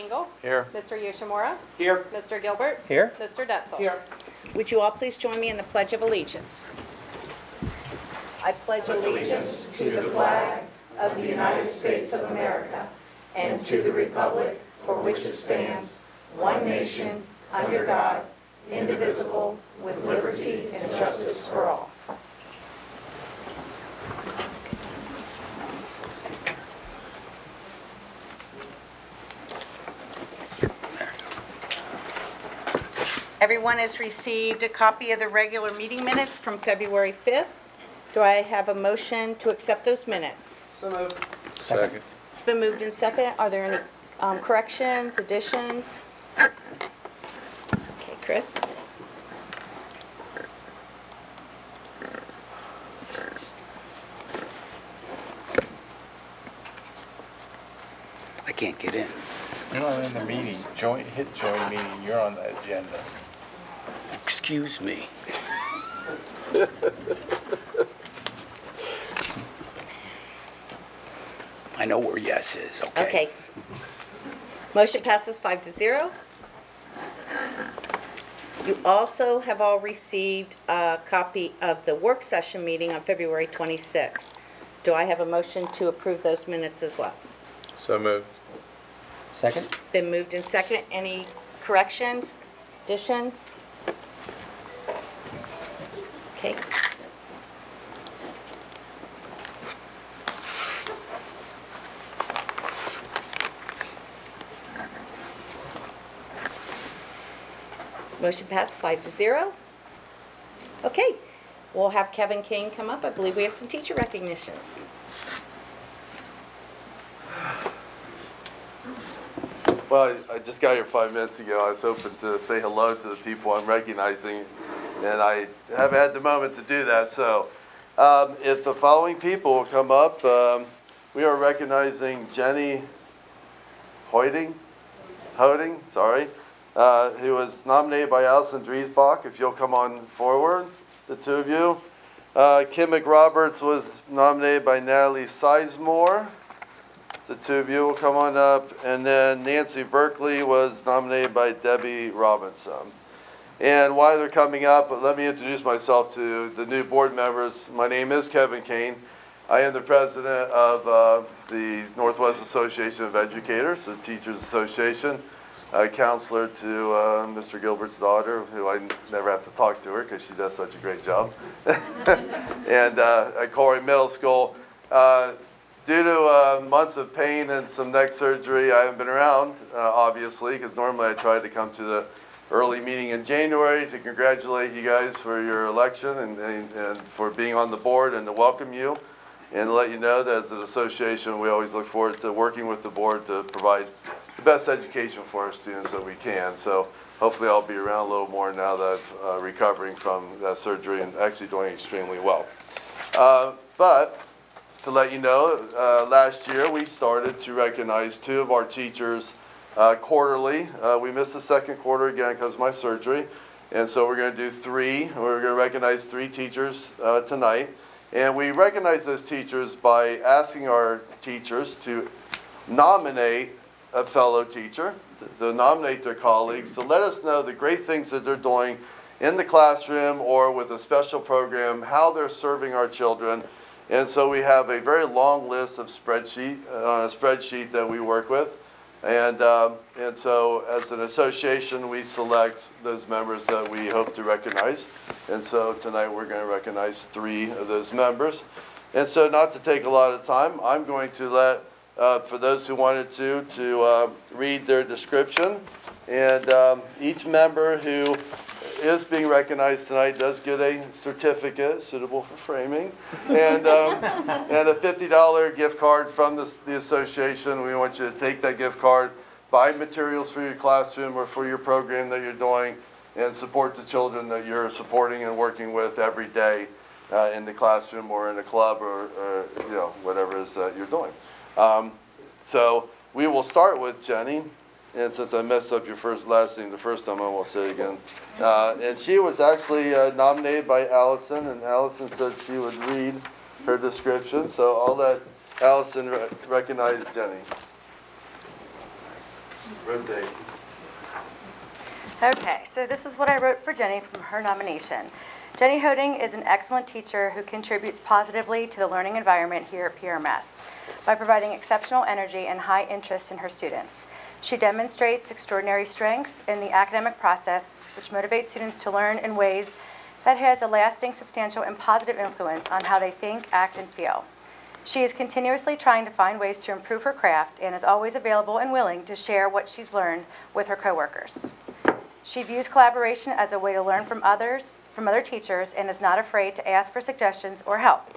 Engel. Here. Mr. Yoshimura. Here. Mr. Gilbert. Here. Mr. Detzel. Here. Would you all please join me in the Pledge of Allegiance? I pledge allegiance to the flag of the United States of America and to the republic for which it stands, one nation, under God, indivisible, with liberty and justice for all. Everyone has received a copy of the regular meeting minutes from February 5th. Do I have a motion to accept those minutes? So moved. Second. It's been moved and second. Are there any corrections, additions? Okay, Chris? I can't get in. You're not in the meeting. Hit join meeting. You're on the agenda. Excuse me. I know where yes is, okay? Okay. Motion passes 5-0. You also have all received a copy of the work session meeting on February 26th. Do I have a motion to approve those minutes as well? So moved. Second. Been moved and second. Any corrections, additions? Okay. Motion passed 5-0. Okay, we'll have Kevin Kane come up. I believe we have some teacher recognitions. Well, I just got here 5 minutes ago. I was hoping to say hello to the people I'm recognizing, and I haven't had the moment to do that. So if the following people will come up, we are recognizing Jenny Holding, who was nominated by Allison Driesbach. If you'll come on forward, the two of you. Kim McRoberts was nominated by Natalie Sizemore. The two of you will come on up. And then Nancy Berkeley was nominated by Debbie Robinson. And while they're coming up, let me introduce myself to the new board members. My name is Kevin Kane. I am the president of the Northwest Association of Educators, the Teachers Association. Counselor to Mr. Gilbert's daughter, who I never have to talk to her because she does such a great job. And at Corey Middle School. Due to months of pain and some neck surgery, I haven't been around, obviously, because normally I try to come to the early meeting in January to congratulate you guys for your election and for being on the board and to welcome you and to let you know that as an association, we always look forward to working with the board to provide the best education for our students that we can. So hopefully I'll be around a little more now that I'm recovering from that surgery and actually doing extremely well. But to let you know, last year we started to recognize 2 of our teachers quarterly. We missed the second quarter again because of my surgery. And so we're going to do 3. We're going to recognize 3 teachers tonight. And we recognize those teachers by asking our teachers to nominate a fellow teacher, to nominate their colleagues, to let us know the great things that they're doing in the classroom or with a special program, how they're serving our children. And so we have a very long list of on a spreadsheet that we work with. And so as an association, we select those members that we hope to recognize. And so tonight we're going to recognize 3 of those members. And so not to take a lot of time, I'm going to let for those who wanted to read their description. And each member who is being recognized tonight does get a certificate suitable for framing and a $50 gift card from the association. We want you to take that gift card, buy materials for your classroom or for your program that you're doing, and support the children that you're supporting and working with every day in the classroom or in a club or you know, whatever it is that you're doing. So we will start with Jenny, and since I messed up your last name the first time, I won't say it again. And she was actually nominated by Allison, and Allison said she would read her description. So I'll let Allison recognize Jenny. Rotate. Okay, so this is what I wrote for Jenny from her nomination. Jenny Hoding is an excellent teacher who contributes positively to the learning environment here at PRMS by providing exceptional energy and high interest in her students. She demonstrates extraordinary strengths in the academic process, which motivates students to learn in ways that has a lasting, substantial, and positive influence on how they think, act, and feel. She is continuously trying to find ways to improve her craft and is always available and willing to share what she's learned with her coworkers. She views collaboration as a way to learn from other teachers, and is not afraid to ask for suggestions or help.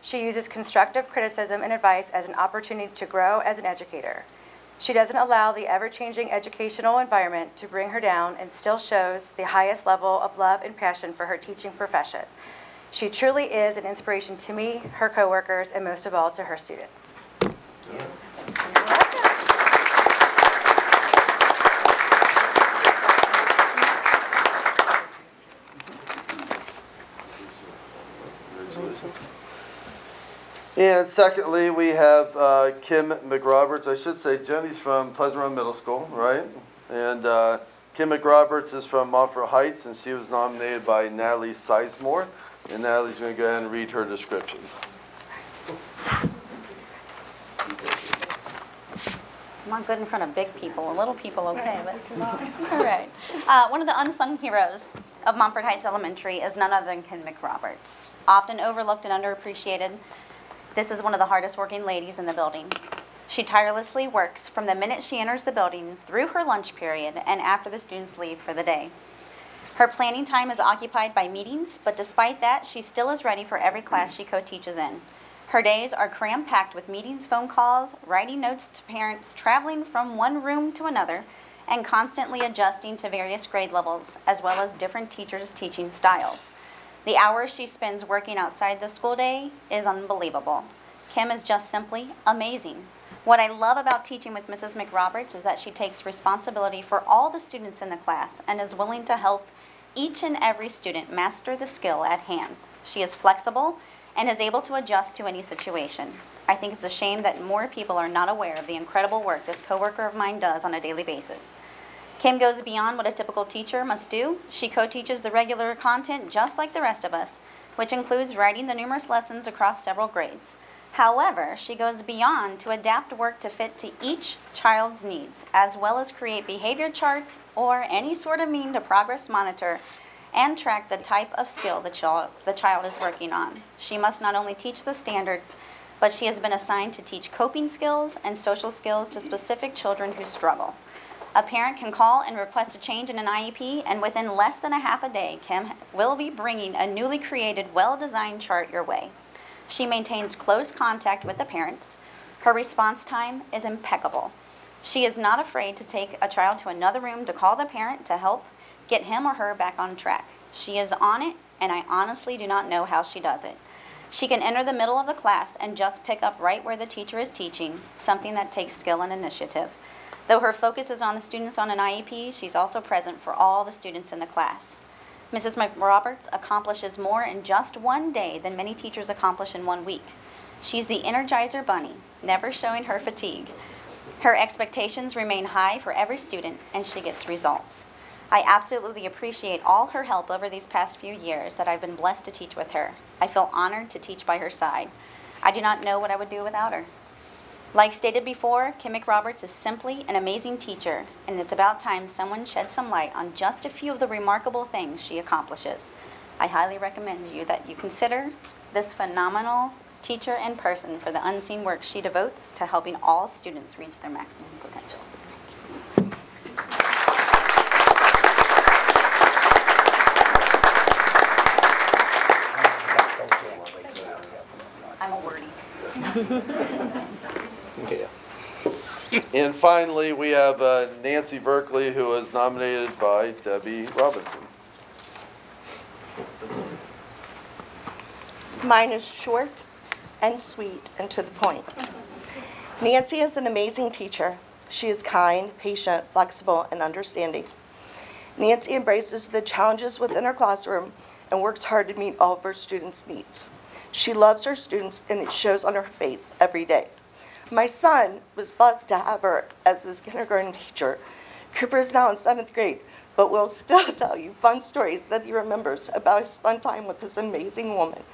She uses constructive criticism and advice as an opportunity to grow as an educator. She doesn't allow the ever-changing educational environment to bring her down and still shows the highest level of love and passion for her teaching profession. She truly is an inspiration to me, her coworkers, and most of all to her students. And secondly, we have Kim McRoberts. I should say Jenny's from Pleasant Run Middle School, right? And Kim McRoberts is from Montfort Heights, and she was nominated by Natalie Sizemore. And Natalie's going to go ahead and read her description. I'm not good in front of big people. Little people, okay, but all right. One of the unsung heroes of Montfort Heights Elementary is none other than Kim McRoberts. Often overlooked and underappreciated, this is one of the hardest working ladies in the building. She tirelessly works from the minute she enters the building through her lunch period and after the students leave for the day. Her planning time is occupied by meetings, but despite that, she still is ready for every class she co-teaches in. Her days are cram-packed with meetings, phone calls, writing notes to parents, traveling from one room to another, and constantly adjusting to various grade levels, as well as different teachers' teaching styles. The hours she spends working outside the school day is unbelievable. Kim is just simply amazing. What I love about teaching with Mrs. McRoberts is that she takes responsibility for all the students in the class and is willing to help each and every student master the skill at hand. She is flexible and is able to adjust to any situation. I think it's a shame that more people are not aware of the incredible work this coworker of mine does on a daily basis. Kim goes beyond what a typical teacher must do. She co-teaches the regular content just like the rest of us, which includes writing the numerous lessons across several grades. However, she goes beyond to adapt work to fit to each child's needs, as well as create behavior charts or any sort of mean to progress monitor and track the type of skill the child is working on. She must not only teach the standards, but she has been assigned to teach coping skills and social skills to specific children who struggle. A parent can call and request a change in an IEP, and within less than a half a day, Kim will be bringing a newly created, well-designed chart your way. She maintains close contact with the parents. Her response time is impeccable. She is not afraid to take a child to another room to call the parent to help get him or her back on track. She is on it, and I honestly do not know how she does it. She can enter the middle of the class and just pick up right where the teacher is teaching, something that takes skill and initiative. Though her focus is on the students on an IEP, she's also present for all the students in the class. Mrs. McRoberts accomplishes more in just one day than many teachers accomplish in 1 week. She's the Energizer Bunny, never showing her fatigue. Her expectations remain high for every student, and she gets results. I absolutely appreciate all her help over these past few years that I've been blessed to teach with her. I feel honored to teach by her side. I do not know what I would do without her. Like stated before, Kim McRoberts is simply an amazing teacher, and it's about time someone shed some light on just a few of the remarkable things she accomplishes. I highly recommend that you consider this phenomenal teacher in person for the unseen work she devotes to helping all students reach their maximum potential. I'm a wordy. And finally, we have Nancy Berkeley, who was nominated by Debbie Robinson. Mine is short and sweet and to the point. Nancy is an amazing teacher. She is kind, patient, flexible, and understanding. Nancy embraces the challenges within her classroom and works hard to meet all of her students' needs. She loves her students, and it shows on her face every day. My son was blessed to have her as his kindergarten teacher. Cooper is now in 7th grade, but will still tell you fun stories that he remembers about his fun time with this amazing woman.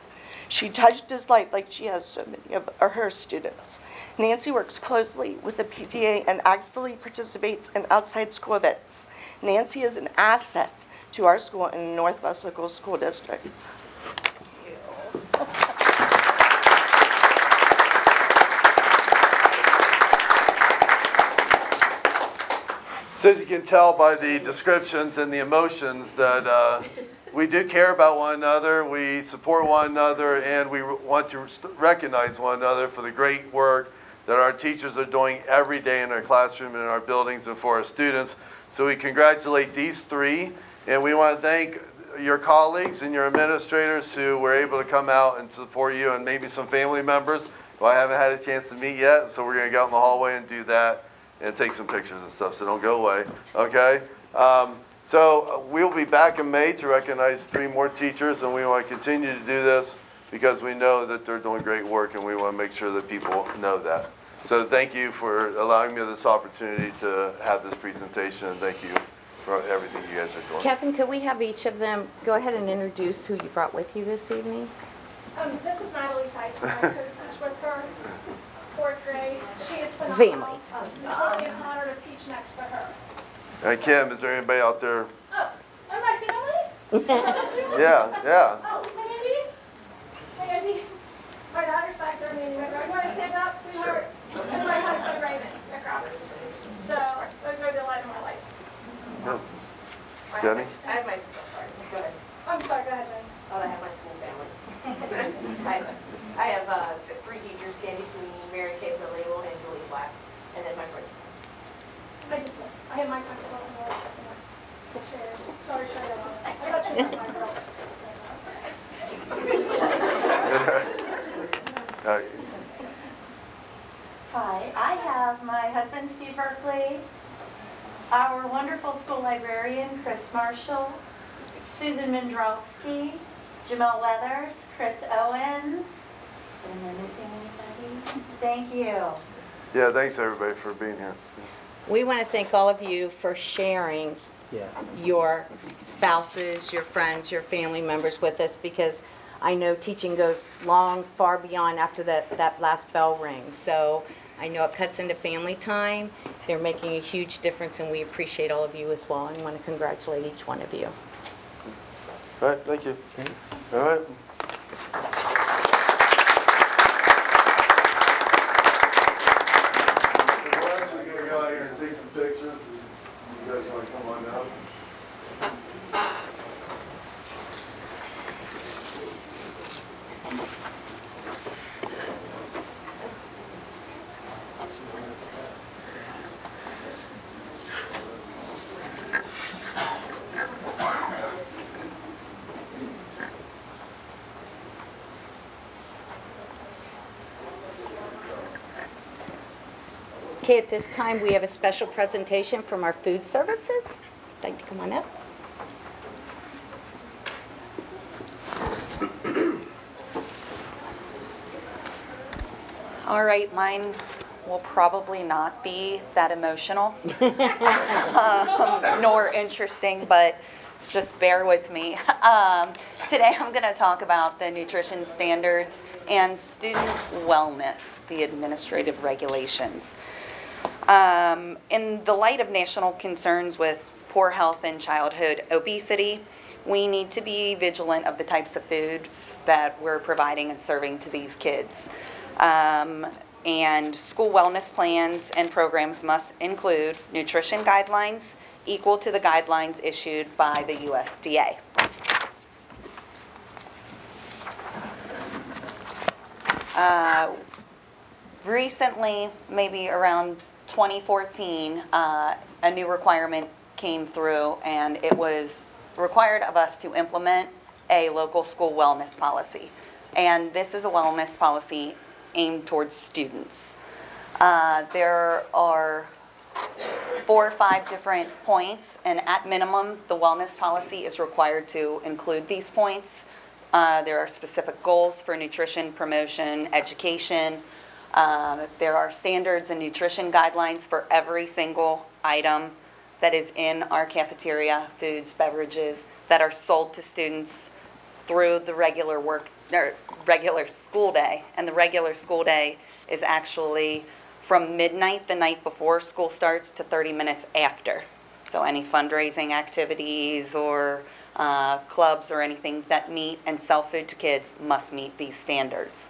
She touched his life like she has so many of her students. Nancy works closely with the PTA and actively participates in outside school events. Nancy is an asset to our school in the Northwest Local School District. So as you can tell by the descriptions and the emotions that we do care about one another, we support one another, and we want to recognize one another for the great work that our teachers are doing every day in our classroom and in our buildings and for our students. So we congratulate these three, and we want to thank your colleagues and your administrators who were able to come out and support you, and maybe some family members who I haven't had a chance to meet yet, so we're going to go out in the hallway and do that and take some pictures and stuff, so don't go away, okay? So we'll be back in May to recognize 3 more teachers, and we want to continue to do this because we know that they're doing great work, and we want to make sure that people know that. So thank you for allowing me this opportunity to have this presentation, and thank you for everything you guys are doing. Kevin, could we have each of them go ahead and introduce who you brought with you this evening? This is Natalie Seitz. I co-teach with her, 4th grade. She is phenomenal. Family. Totally an honor to teach next to her. And Kim, is there anybody out there? Oh, am I family? Is that what you want? Yeah. Oh, Mandy? Hey, Andy. My daughter's back there, Mandy. You want to stand up, sweetheart? And my husband, Raymond McRoberts. So those are the light of my life. Yes. Jenny? I have my school, sorry, go ahead. I'm sorry, go ahead, Jenny. Oh, I have my school family. I have 3 teachers, Candy Sweeney, Mary Kay Label, and Julie Black, and then my principal. I have my principal in the chairs. Sorry, I thought you were my girl. Hi, I have my husband, Steve Berkeley, our wonderful school librarian, Chris Marshall, Susan Mindrowski, Jamel Weathers, Chris Owens. Am I missing anybody? Thank you. Yeah, thanks everybody for being here. We want to thank all of you for sharing your spouses, your friends, your family members with us, because I know teaching goes long, far beyond after that last bell rings. So I know it cuts into family time. They're making a huge difference, and we appreciate all of you as well, and want to congratulate each one of you. All right, thank you. All right. So we're actually going to go out here and take some pictures. You guys want to come on out? Okay, at this time, we have a special presentation from our food services. I'd like to come on up. All right, mine will probably not be that emotional nor interesting, but just bear with me. Today I'm going to talk about the nutrition standards and student wellness, the administrative regulations. In the light of national concerns with poor health and childhood obesity, we need to be vigilant of the types of foods that we're providing and serving to these kids. And school wellness plans and programs must include nutrition guidelines equal to the guidelines issued by the USDA. Recently, maybe around 2014, a new requirement came through, and it was required of us to implement a local school wellness policy. And this is a wellness policy aimed towards students. There are 4 or 5 different points, and at minimum, the wellness policy is required to include these points. There are specific goals for nutrition, promotion, education, There are standards and nutrition guidelines for every single item that is in our cafeteria, foods, beverages, that are sold to students through the regular school day. And the regular school day is actually from midnight the night before school starts to 30 minutes after. So any fundraising activities or clubs or anything that meet and sell food to kids must meet these standards.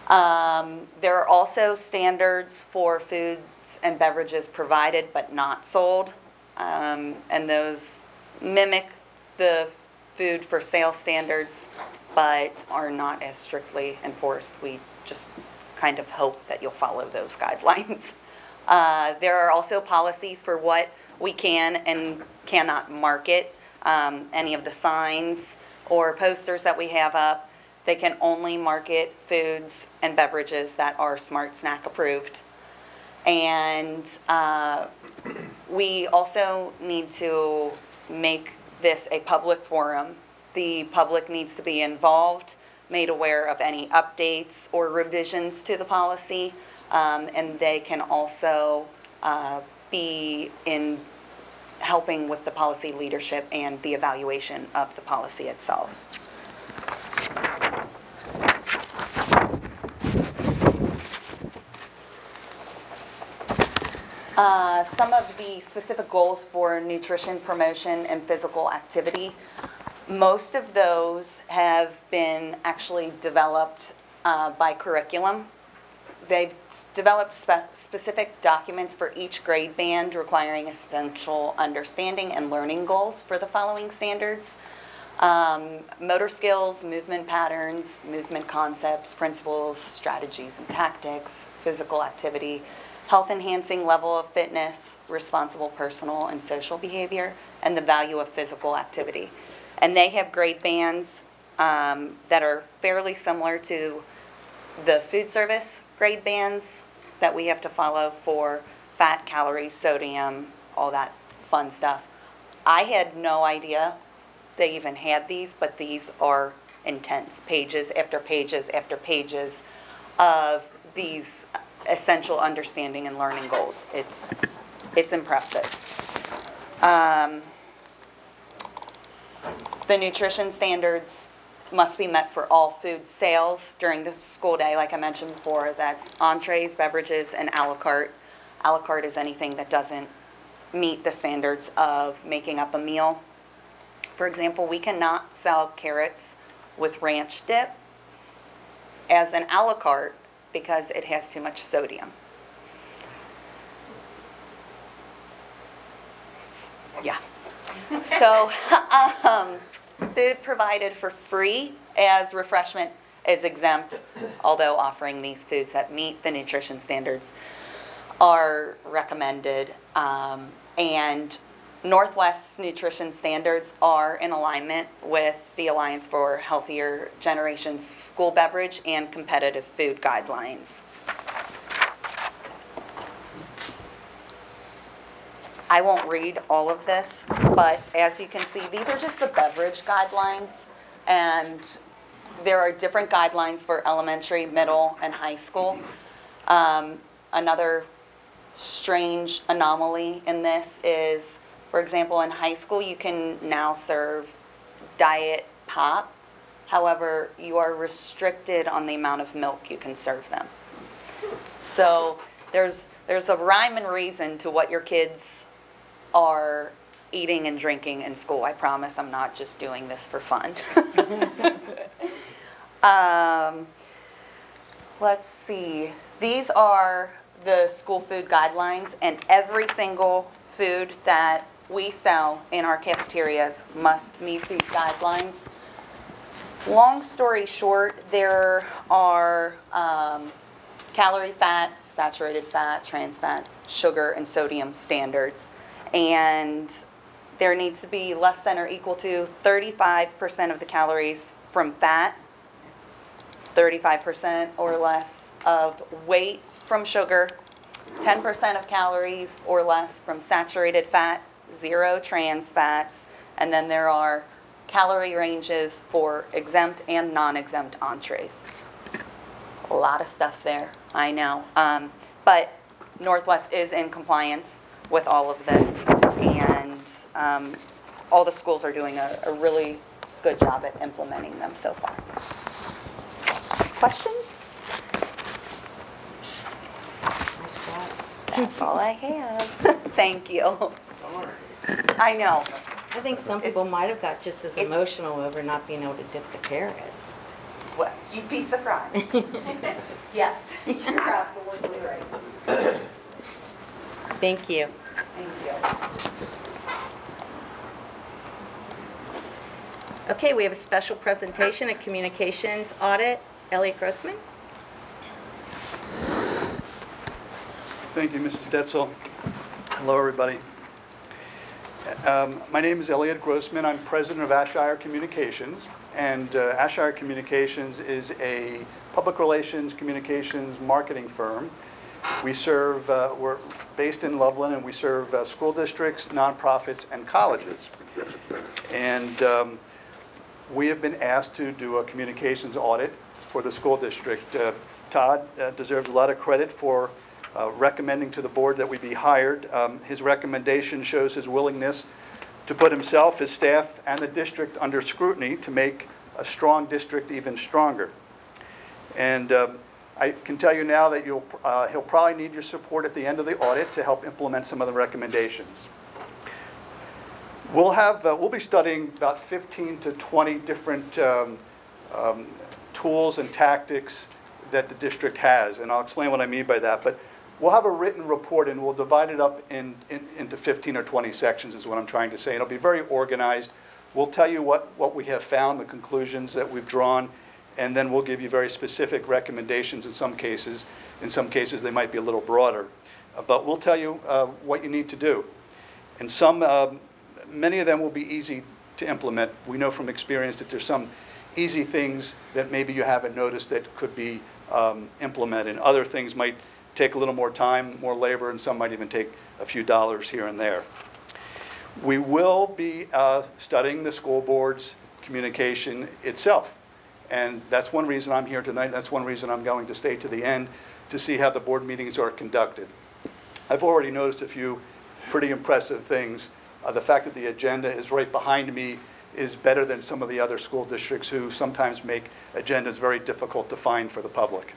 There are also standards for foods and beverages provided but not sold, and those mimic the food for sale standards but are not as strictly enforced. We just kind of hope that you'll follow those guidelines. There are also policies for what we can and cannot market. Any of the signs or posters that we have up, they can only market foods and beverages that are Smart Snack approved. And we also need to make this a public forum. The public needs to be involved, made aware of any updates or revisions to the policy, and they can also be in helping with the policy leadership and the evaluation of the policy itself. Some of the specific goals for nutrition promotion and physical activity, most of those have been actually developed by curriculum. They've developed specific documents for each grade band requiring essential understanding and learning goals for the following standards: motor skills, movement patterns, movement concepts, principles, strategies and tactics, physical activity, health-enhancing level of fitness, responsible personal and social behavior, and the value of physical activity. And they have grade bands that are fairly similar to the food service grade bands that we have to follow for fat, calories, sodium, all that fun stuff. I had no idea they even had these, but these are intense. Pages after pages after pages of these essential understanding and learning goals. It's impressive. The nutrition standards must be met for all food sales during the school day. Like I mentioned before, that's entrees, beverages, and a la carte. A la carte is anything that doesn't meet the standards of making up a meal. For example, we cannot sell carrots with ranch dip as an a la carte because it has too much sodium. Yeah. So food provided for free as refreshment is exempt, although offering these foods that meet the nutrition standards are recommended. And Northwest's nutrition standards are in alignment with the Alliance for Healthier Generations school beverage and competitive food guidelines. I won't read all of this, but as you can see, these are just the beverage guidelines, and there are different guidelines for elementary, middle, and high school. Another strange anomaly in this is, for example, in high school, you can now serve diet pop. However, you are restricted on the amount of milk you can serve them. So there's a rhyme and reason to what your kids are eating and drinking in school. I promise I'm not just doing this for fun. Let's see. These are the school food guidelines, and every single food that we sell in our cafeterias must meet these guidelines. Long story short, there are calorie fat, saturated fat, trans fat, sugar, and sodium standards. And there needs to be less than or equal to 35% of the calories from fat, 35% or less of weight from sugar, 10% of calories or less from saturated fat, 0 trans fats, and then there are calorie ranges for exempt and non-exempt entrees. A lot of stuff there, I know. But Northwest is in compliance with all of this, and all the schools are doing a really good job at implementing them so far. Questions? That's all I have. Thank you. I know. I think some people might have got just as emotional over not being able to dip the carrots. Well, you'd be surprised. Yes, you're absolutely right. Thank you. Thank you. Okay, we have a special presentation, a communications audit. Elliot Grossman. Thank you, Mrs. Detzel. Hello, everybody. My name is Elliot Grossman. I'm president of Ashire Communications. And Ashire Communications is a public relations, communications, marketing firm. We serve, we're based in Loveland, and we serve school districts, nonprofits, and colleges. And we have been asked to do a communications audit for the school district. Todd deserves a lot of credit for recommending to the board that we be hired. His recommendation shows his willingness to put himself, his staff, and the district under scrutiny to make a strong district even stronger. And I can tell you now that he'll probably need your support at the end of the audit to help implement some of the recommendations. We'll be studying about 15 to 20 different tools and tactics that the district has, and I'll explain what I mean by that. But we'll have a written report, and we'll divide it up into 15 or 20 sections is what I'm trying to say. And it'll be very organized. We'll tell you what we have found, the conclusions that we've drawn, and then we'll give you very specific recommendations in some cases. In some cases, they might be a little broader. But we'll tell you what you need to do. And many of them will be easy to implement. We know from experience that there's some easy things that maybe you haven't noticed that could be implemented. Other things might take a little more time, more labor, and some might even take a few dollars here and there. We will be studying the school board's communication itself. And that's one reason I'm here tonight. That's one reason I'm going to stay to the end to see how the board meetings are conducted. I've already noticed a few pretty impressive things. The fact that the agenda is right behind me is better than some of the other school districts who sometimes make agendas very difficult to find for the public.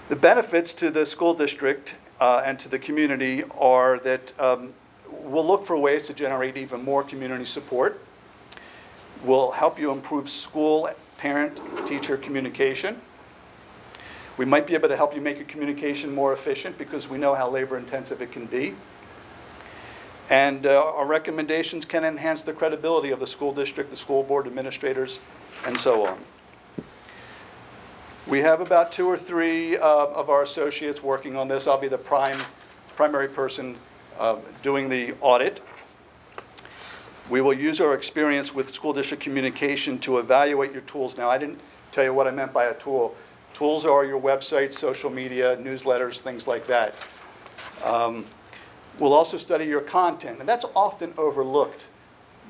The benefits to the school district and to the community are that we'll look for ways to generate even more community support. We'll help you improve school, parent, teacher communication. We might be able to help you make your communication more efficient because we know how labor intensive it can be. And our recommendations can enhance the credibility of the school district, the school board administrators, and so on. We have about 2 or 3 of our associates working on this. I'll be the primary person doing the audit. We will use our experience with school district communication to evaluate your tools. Now, I didn't tell you what I meant by a tool. Tools are your websites, social media, newsletters, things like that. We'll also study your content, and that's often overlooked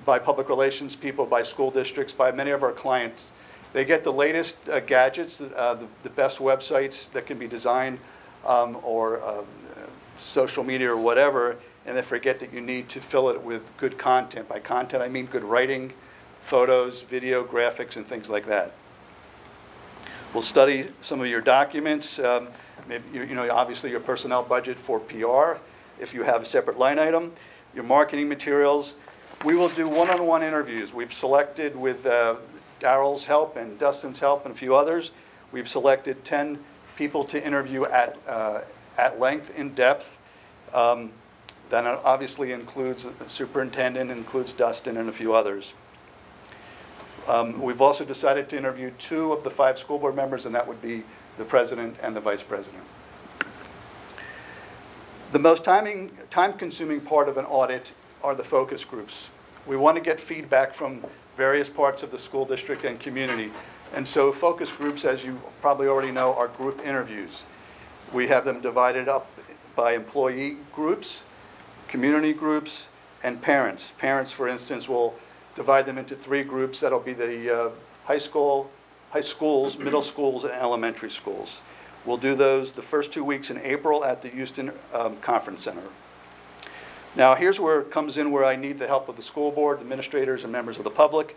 by public relations people, by school districts, by many of our clients. They get the latest gadgets, the best websites that can be designed, or social media or whatever, and they forget that you need to fill it with good content. By content, I mean good writing, photos, video, graphics, and things like that. We'll study some of your documents, maybe, obviously your personnel budget for PR, if you have a separate line item, your marketing materials. We will do one-on-one interviews. We've selected, with Daryl's help and Dustin's help and a few others, we've selected 10 people to interview at length, in depth. That obviously includes the superintendent, includes Dustin and a few others. We've also decided to interview 2 of the 5 school board members, and that would be the president and the vice president. The most time-consuming part of an audit are the focus groups. We want to get feedback from various parts of the school district and community. And so focus groups, as you probably already know, are group interviews. We have them divided up by employee groups, community groups, and parents. Parents, for instance, will divide them into 3 groups. That'll be the high school, high schools, middle schools, and elementary schools. We'll do those the first 2 weeks in April at the Houston Conference Center. Now, here's where it comes in where I need the help of the school board, administrators, and members of the public.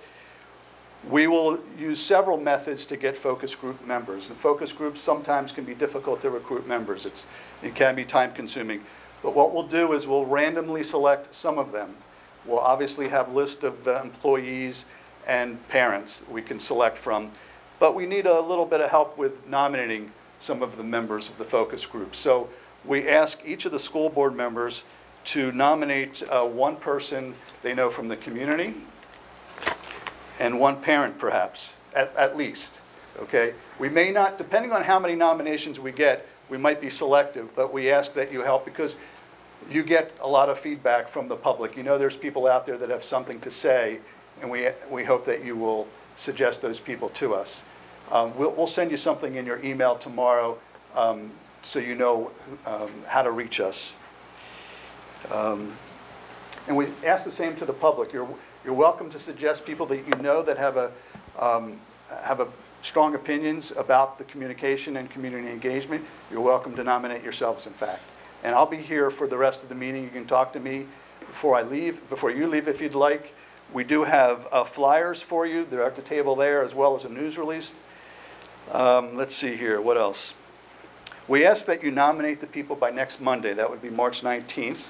We will use several methods to get focus group members. And focus groups sometimes can be difficult to recruit members. It can be time consuming. But what we'll do is we'll randomly select some of them. We'll obviously have lists of employees and parents we can select from. But we need a little bit of help with nominating some of the members of the focus group. So we ask each of the school board members to nominate one person they know from the community, and one parent perhaps, at least, okay? We may not, depending on how many nominations we get, we might be selective, but we ask that you help because you get a lot of feedback from the public. You know there's people out there that have something to say, and we hope that you will suggest those people to us. We'll send you something in your email tomorrow so you know how to reach us. And we ask the same to the public. You're welcome to suggest people that you know that have a strong opinions about the communication and community engagement. You're welcome to nominate yourselves, in fact. And I'll be here for the rest of the meeting. You can talk to me before you leave if you'd like. We do have flyers for you. They're at the table there, as well as a news release. Let's see here, what else? We ask that you nominate the people by next Monday. That would be March 19th.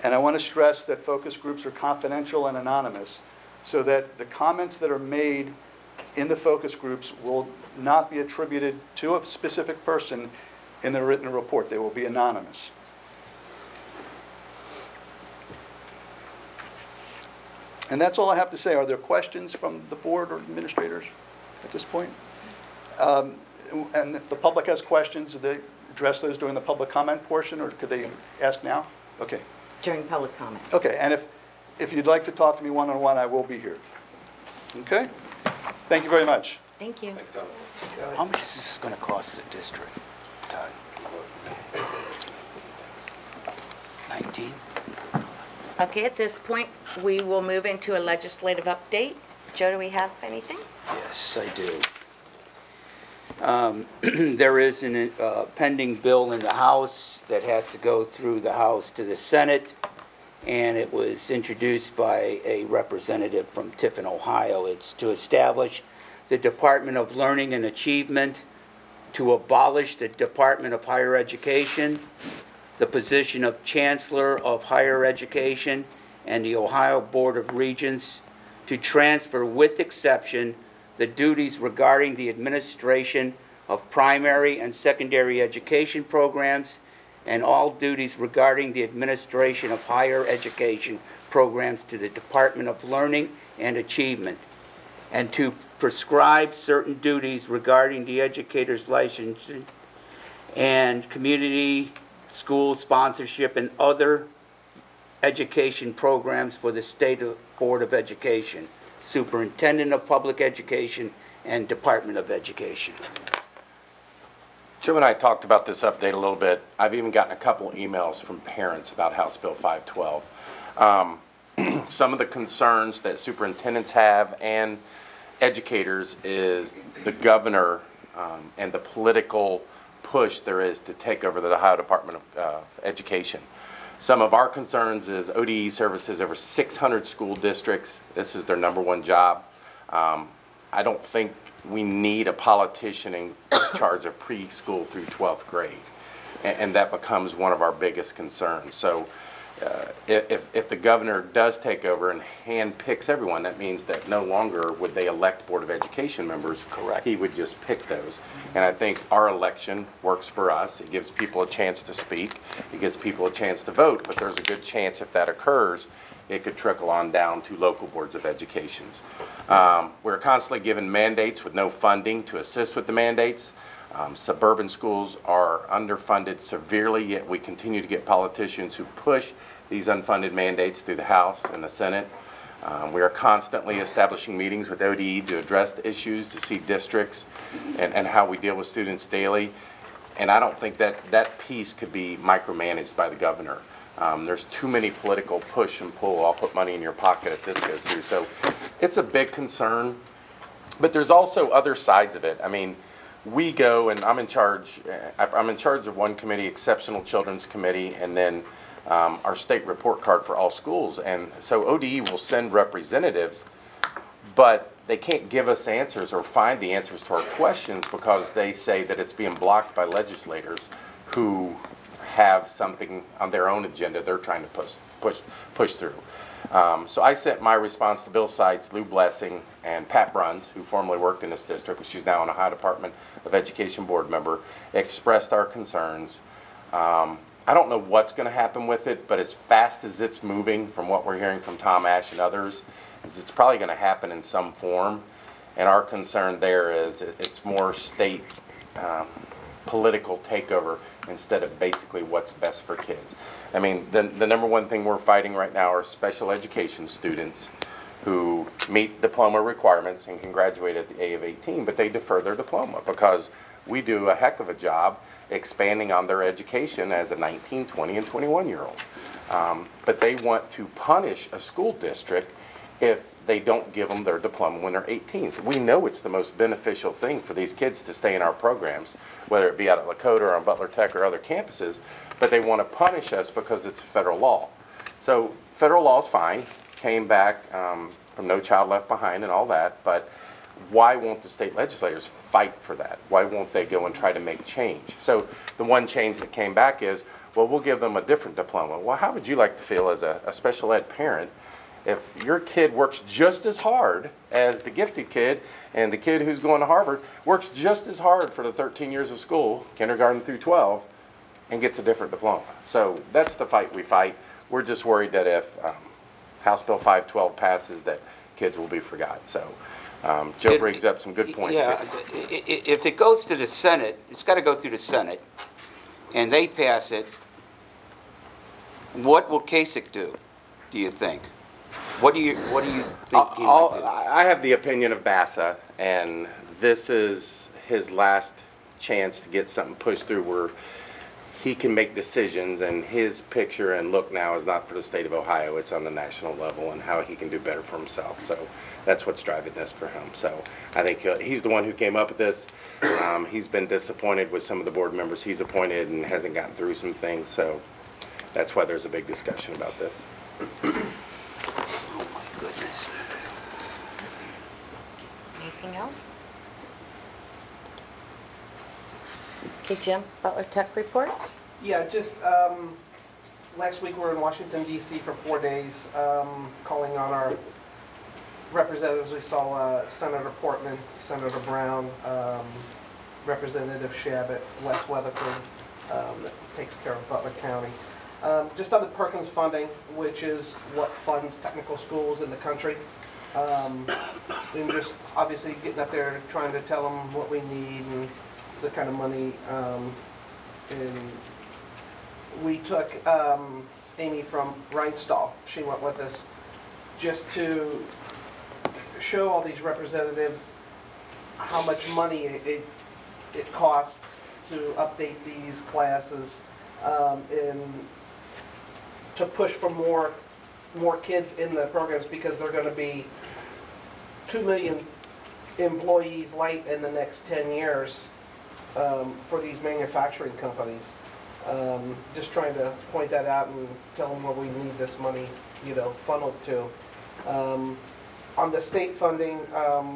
And I want to stress that focus groups are confidential and anonymous, so that the comments that are made in the focus groups will not be attributed to a specific person in the written report. They will be anonymous. And that's all I have to say. Are there questions from the board or administrators at this point? And if the public has questions, do they address those during the public comment portion, or could they ask now? Okay. During public comments. Okay, and if you'd like to talk to me one-on-one, I will be here. Okay? Thank you very much. Thank you. Thanks, Alan. How much is this going to cost the district, Todd? 19? Okay, at this point, we will move into a legislative update. Joe, do we have anything? Yes, I do. There is a pending bill in the House that has to go through the House to the Senate, and it was introduced by a representative from Tiffin, Ohio. It's to establish the Department of Learning and Achievement, to abolish the Department of Higher Education, the position of Chancellor of Higher Education, and the Ohio Board of Regents, to transfer with exception the duties regarding the administration of primary and secondary education programs and all duties regarding the administration of higher education programs to the Department of Learning and Achievement, and to prescribe certain duties regarding the educator's licensing and community school sponsorship and other education programs for the State Board of Education, Superintendent of Public Education, and Department of Education. Jim and I talked about this update a little bit. I've even gotten a couple emails from parents about House Bill 512. Some of the concerns that superintendents have and educators is the governor and the political push there is to take over the Ohio Department of Education. Some of our concerns is ODE services over 600 school districts. This is their #1 job. I don't think we need a politician in charge of preschool through 12th grade. And that becomes one of our biggest concerns. So if the governor does take over and handpicks everyone, that means that no longer would they elect Board of Education members. Correct. He would just pick those. And I think our election works for us. It gives people a chance to speak. It gives people a chance to vote. But there's a good chance if that occurs, it could trickle on down to local boards of education. We're constantly given mandates with no funding to assist with the mandates. Suburban schools are underfunded severely, yet we continue to get politicians who push these unfunded mandates through the House and the Senate. We are constantly establishing meetings with ODE to address the issues, to see districts and how we deal with students daily. And I don't think that piece could be micromanaged by the governor. There's too many political push and pull. I'll put money in your pocket if this goes through. So it's a big concern. But there's also other sides of it. I mean, we go, and I'm in charge of one committee, Exceptional Children's Committee, and then our state report card for all schools. And so ODE will send representatives, but they can't give us answers or find the answers to our questions because they say that it's being blocked by legislators who have something on their own agenda they're trying to push through. So I sent my response to Bill Seitz, Lou Blessing, and Pat Bruns, who formerly worked in this district, but she's now an Ohio Department of Education board member, expressed our concerns. I don't know what's going to happen with it, but as fast as it's moving from what we're hearing from Tom Ash and others, is it's probably going to happen in some form. And our concern there is it's more state political takeover instead of basically what's best for kids. I mean, the number one thing we're fighting right now are special education students who meet diploma requirements and can graduate at the age of 18, but they defer their diploma because we do a heck of a job expanding on their education as a 19, 20, and 21-year-old. But they want to punish a school district if they don't give them their diploma when they're 18. We know it's the most beneficial thing for these kids to stay in our programs, whether it be out at Lakota or on Butler Tech or other campuses, but they want to punish us because it's federal law. So federal law is fine, came back from No Child Left Behind and all that, but why won't the state legislators fight for that? Why won't they go and try to make change? So the one change that came back is, well, we'll give them a different diploma. Well, how would you like to feel as a special ed parent if your kid works just as hard as the gifted kid and the kid who's going to Harvard works just as hard for the 13 years of school, kindergarten through 12, and gets a different diploma? So that's the fight we fight. We're just worried that if House Bill 512 passes, that kids will be forgot. So Joe brings up some good points. Yeah, if it goes to the Senate, it's got to go through the Senate, and they pass it. What will Kasich do you think? What do you think he might do? I have the opinion of Bassa, and this is his last chance to get something pushed through where he can make decisions, and his picture and look now is not for the state of Ohio, it's on the national level and how he can do better for himself. So that's what's driving this for him. So I think he's the one who came up with this. He's been disappointed with some of the board members he's appointed and hasn't gotten through some things, so that's why there's a big discussion about this. Oh my goodness. Anything else? Okay, Jim, Butler Tech report. Yeah, just last week we were in Washington, D.C. for 4 days, calling on our representatives. We saw Senator Portman, Senator Brown, Representative Shabbat, Wes Weatherford, that takes care of Butler County. Just on the Perkins funding, which is what funds technical schools in the country. And just obviously getting up there trying to tell them what we need and the kind of money. And we took Amy from Rhinestall. She went with us just to show all these representatives how much money it costs to update these classes and to push for more kids in the programs, because they're going to be 2 million employees light in the next 10 years for these manufacturing companies. Just trying to point that out and tell them where we need this money, funneled to. On the state funding,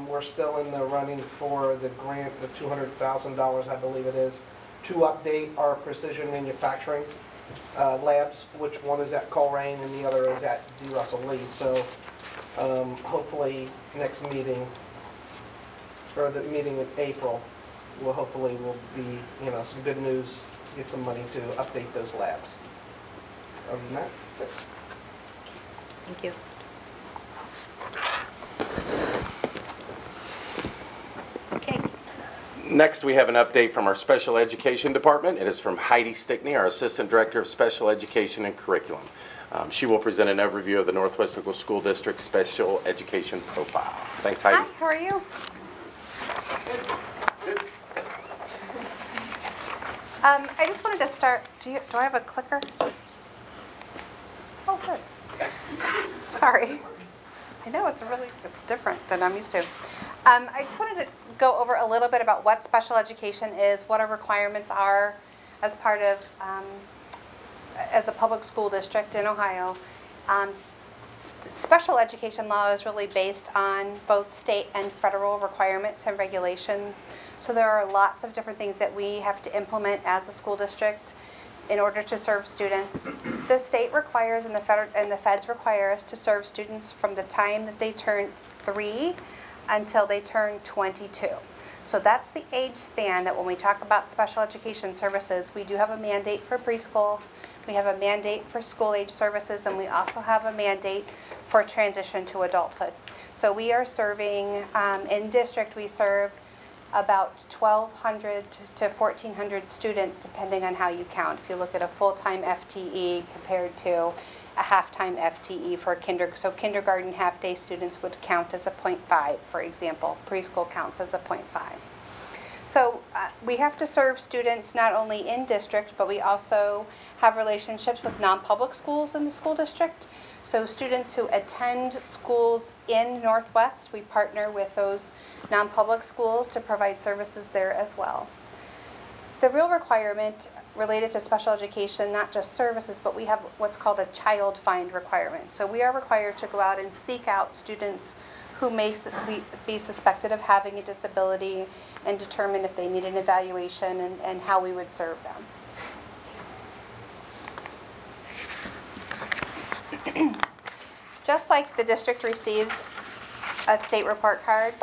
we're still in the running for the grant, the $200,000, I believe it is, to update our precision manufacturing labs, which one is at Coleraine and the other is at D. Russell Lee. So hopefully next meeting, or the meeting in April, will be some good news to get some money to update those labs. Other than that, that's it. Thank you. Okay. Next, we have an update from our Special Education Department. It is from Heidi Stickney, our Assistant Director of Special Education and Curriculum. She will present an overview of the Northwest Local School District Special Education Profile. Thanks, Heidi. Hi, how are you? I just wanted to start. Do I have a clicker? Oh, good. Sorry. I know it's different than I'm used to. I just wanted to go over a little bit about what special education is, what our requirements are as part of, as a public school district in Ohio. Special education law is really based on both state and federal requirements and regulations. So there are lots of different things that we have to implement as a school district in order to serve students. The state requires and the feds require us to serve students from the time that they turn 3 until they turn 22. So that's the age span that when we talk about special education services, we do have a mandate for preschool, we have a mandate for school age services, and we also have a mandate for transition to adulthood. So we are serving, in district we serve about 1,200 to 1,400 students depending on how you count. If you look at a full-time FTE compared to a half-time FTE for so kindergarten half-day students would count as a 0.5, for example. Preschool counts as a 0.5. So we have to serve students not only in district, but we also have relationships with non-public schools in the school district. So students who attend schools in Northwest, we partner with those non-public schools to provide services there as well. The real requirement related to special education, not just services, but we have what's called a child find requirement. So we are required to go out and seek out students who may be suspected of having a disability and determine if they need an evaluation and how we would serve them. Just like the district receives a state report card,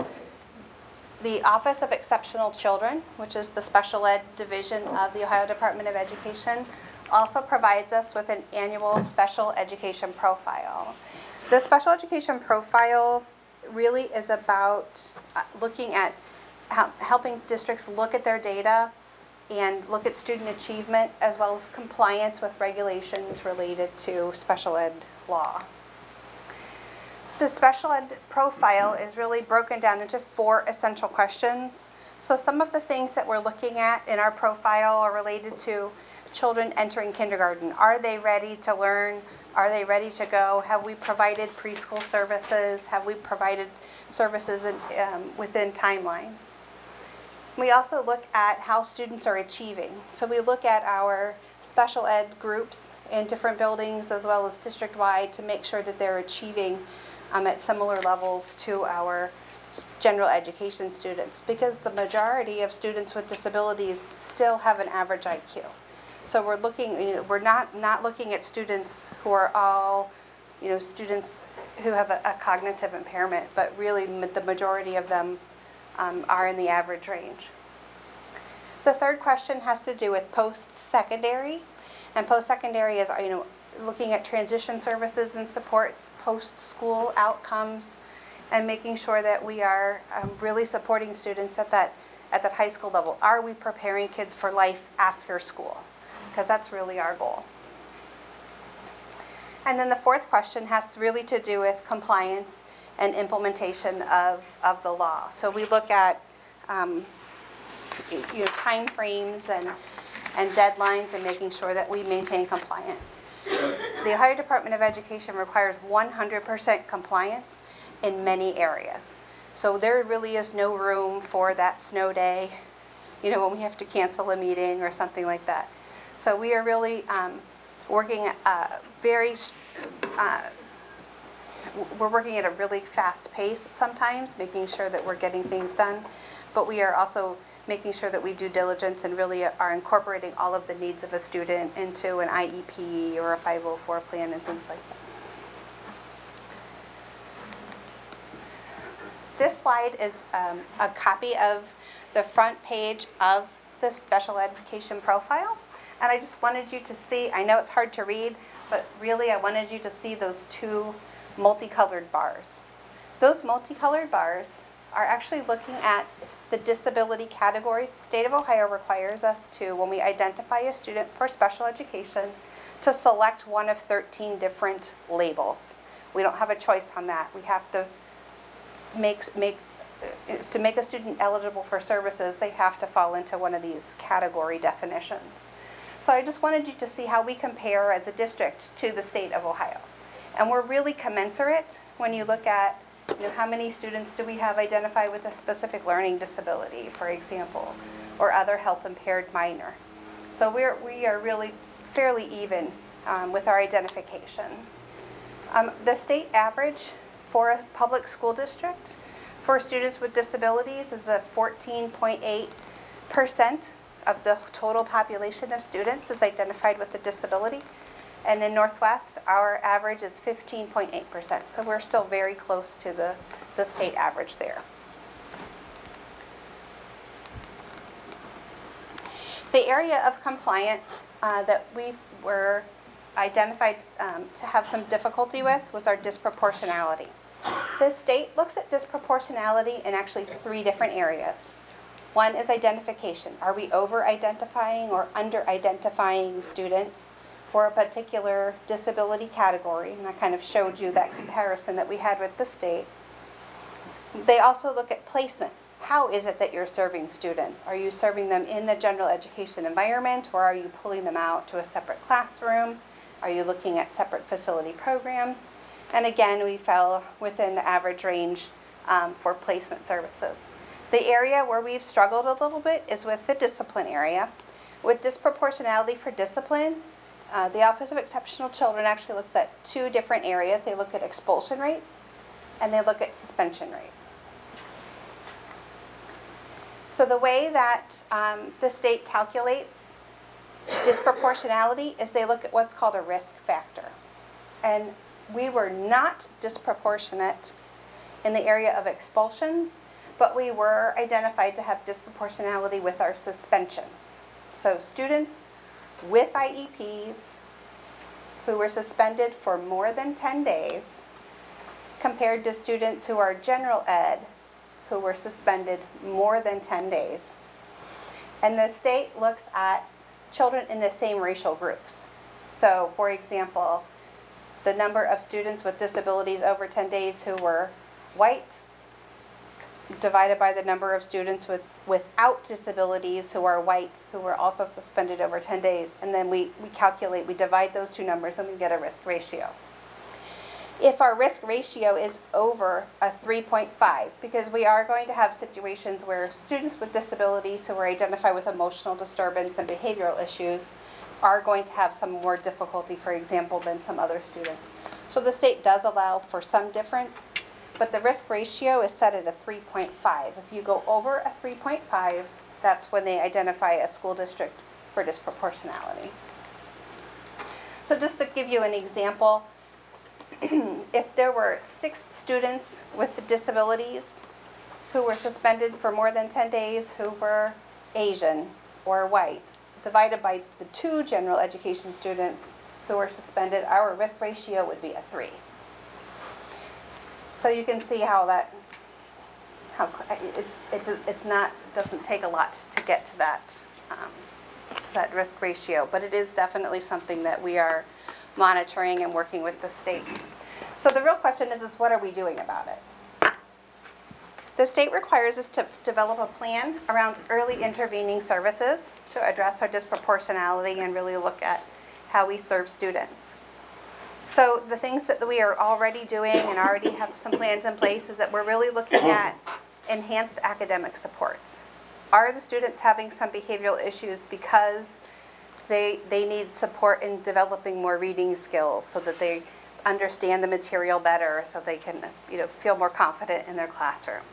the Office of Exceptional Children, which is the special ed division of the Ohio Department of Education, also provides us with an annual special education profile. The special education profile really is about looking at helping districts look at their data and look at student achievement as well as compliance with regulations related to special ed law. The special ed profile is really broken down into 4 essential questions. So some of the things that we're looking at in our profile are related to children entering kindergarten. Are they ready to learn? Are they ready to go? Have we provided preschool services? Have we provided services within timelines? We also look at how students are achieving. So we look at our special ed groups in different buildings as well as district-wide to make sure that they're achieving at similar levels to our general education students, because the majority of students with disabilities still have an average IQ. So we're looking, we're not looking at students who are all, students who have a cognitive impairment, but really the majority of them are in the average range. The third question has to do with post-secondary, and post-secondary is, looking at transition services and supports, post-school outcomes, and making sure that we are really supporting students at that high school level. Are we preparing kids for life after school? Because that's really our goal. And then the fourth question has really to do with compliance and implementation of the law. So we look at time frames and deadlines and making sure that we maintain compliance. The Ohio Department of Education requires 100% compliance in many areas. So there really is no room for that snow day, when we have to cancel a meeting or something like that. So we are really working we're working at a really fast pace sometimes, making sure that we're getting things done, but we are also making sure that we do diligence and really are incorporating all of the needs of a student into an IEP or a 504 plan and things like that. This slide is a copy of the front page of the special education profile. And I just wanted you to see, I know it's hard to read, but really I wanted you to see those 2 multicolored bars. Those multicolored bars are actually looking at the disability categories. The state of Ohio requires us to, when we identify a student for special education, to select one of 13 different labels. We don't have a choice on that. We have to make a student eligible for services, they have to fall into one of these category definitions. So I just wanted you to see how we compare as a district to the state of Ohio. And we're really commensurate when you look at How many students do we have identified with a specific learning disability, for example, or other health impaired minor? So we are really fairly even with our identification. The state average for a public school district for students with disabilities is a 14.8% of the total population of students is identified with a disability. And in Northwest, our average is 15.8%. So we're still very close to the state average there. The area of compliance that we were identified to have some difficulty with was our disproportionality. The state looks at disproportionality in actually 3 different areas. One is identification. Are we over-identifying or under-identifying students for a particular disability category? And I kind of showed you that comparison that we had with the state. They also look at placement. How is it that you're serving students? Are you serving them in the general education environment, or are you pulling them out to a separate classroom? Are you looking at separate facility programs? And again, we fell within the average range for placement services. The area where we've struggled a little bit is with the discipline area. With disproportionality for discipline, the Office of Exceptional Children actually looks at 2 different areas. They look at expulsion rates and they look at suspension rates. So the way that the state calculates disproportionality is they look at what's called a risk factor. And we were not disproportionate in the area of expulsions, but we were identified to have disproportionality with our suspensions. So students with IEPs who were suspended for more than 10 days compared to students who are general ed who were suspended more than 10 days. And the state looks at children in the same racial groups. So, for example, the number of students with disabilities over 10 days who were white divided by the number of students without disabilities who are white who were also suspended over 10 days. And then we divide those 2 numbers and we get a risk ratio. If our risk ratio is over a 3.5, because we are going to have situations where students with disabilities who are identified with emotional disturbance and behavioral issues are going to have some more difficulty, for example, than some other students. So the state does allow for some difference, but the risk ratio is set at a 3.5. If you go over a 3.5, that's when they identify a school district for disproportionality. So just to give you an example, if there were 6 students with disabilities who were suspended for more than 10 days who were Asian or white, divided by the 2 general education students who were suspended, our risk ratio would be a 3. So you can see how doesn't take a lot to get to that risk ratio, but it is definitely something that we are monitoring and working with the state. So the real question is what are we doing about it? The state requires us to develop a plan around early intervening services to address our disproportionality and really look at how we serve students. So the things that we are already doing and already have some plans in place is that we're really looking at enhanced academic supports. Are the students having some behavioral issues because they need support in developing more reading skills so that they understand the material better, so they can feel more confident in their classroom?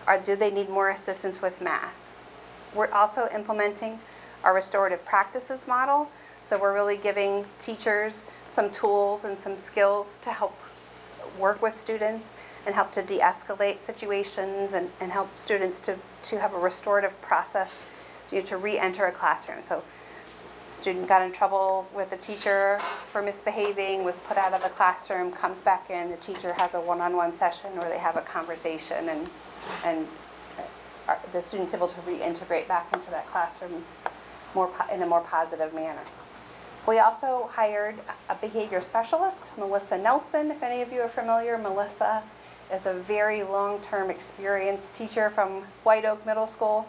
Or do they need more assistance with math? We're also implementing our Restorative Practices model, so we're really giving teachers some tools and some skills to help work with students and help to de-escalate situations and help students to have a restorative process to re-enter a classroom. So student got in trouble with a teacher for misbehaving, was put out of the classroom, comes back in, the teacher has a one-on-one session where they have a conversation and the student's able to reintegrate back into that classroom in a more positive manner. We also hired a behavior specialist, Melissa Nelson, if any of you are familiar. Melissa is a very long-term experienced teacher from White Oak Middle School,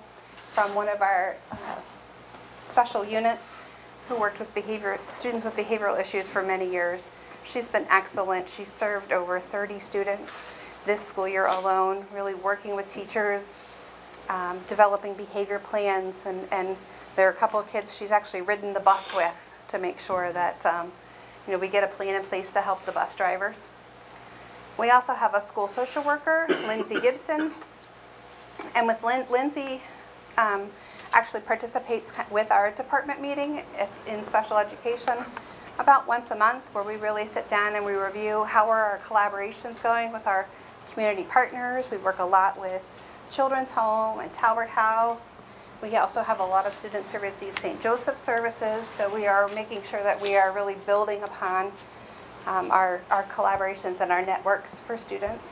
from one of our special units, who worked with students with behavioral issues for many years. She's been excellent. She's served over 30 students this school year alone, really working with teachers, developing behavior plans, and there are a couple of kids she's actually ridden the bus with to make sure that we get a plan in place to help the bus drivers. We also have a school social worker, Lindsay Gibson, and with Lindsay actually participates with our department meeting in special education about once a month, where we really sit down and we review how are our collaborations going with our community partners. We work a lot with Children's Home and Talbot House. We also have a lot of students who receive St. Joseph services, so we are making sure that we are really building upon our collaborations and our networks for students.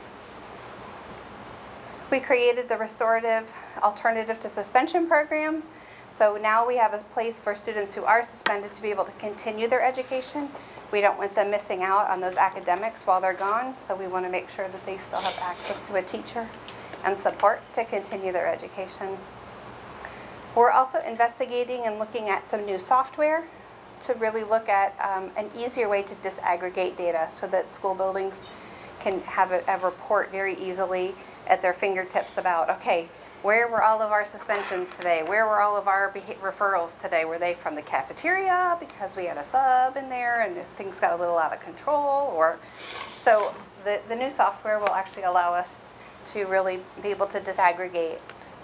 We created the Restorative Alternative to Suspension program. So now we have a place for students who are suspended to be able to continue their education. We don't want them missing out on those academics while they're gone, so we want to make sure that they still have access to a teacher and support to continue their education. We're also investigating and looking at some new software to really look at an easier way to disaggregate data so that school buildings can have a report very easily at their fingertips about, okay, where were all of our suspensions today? Where were all of our referrals today? Were they from the cafeteria because we had a sub in there and things got a little out of control? So the new software will actually allow us to really be able to disaggregate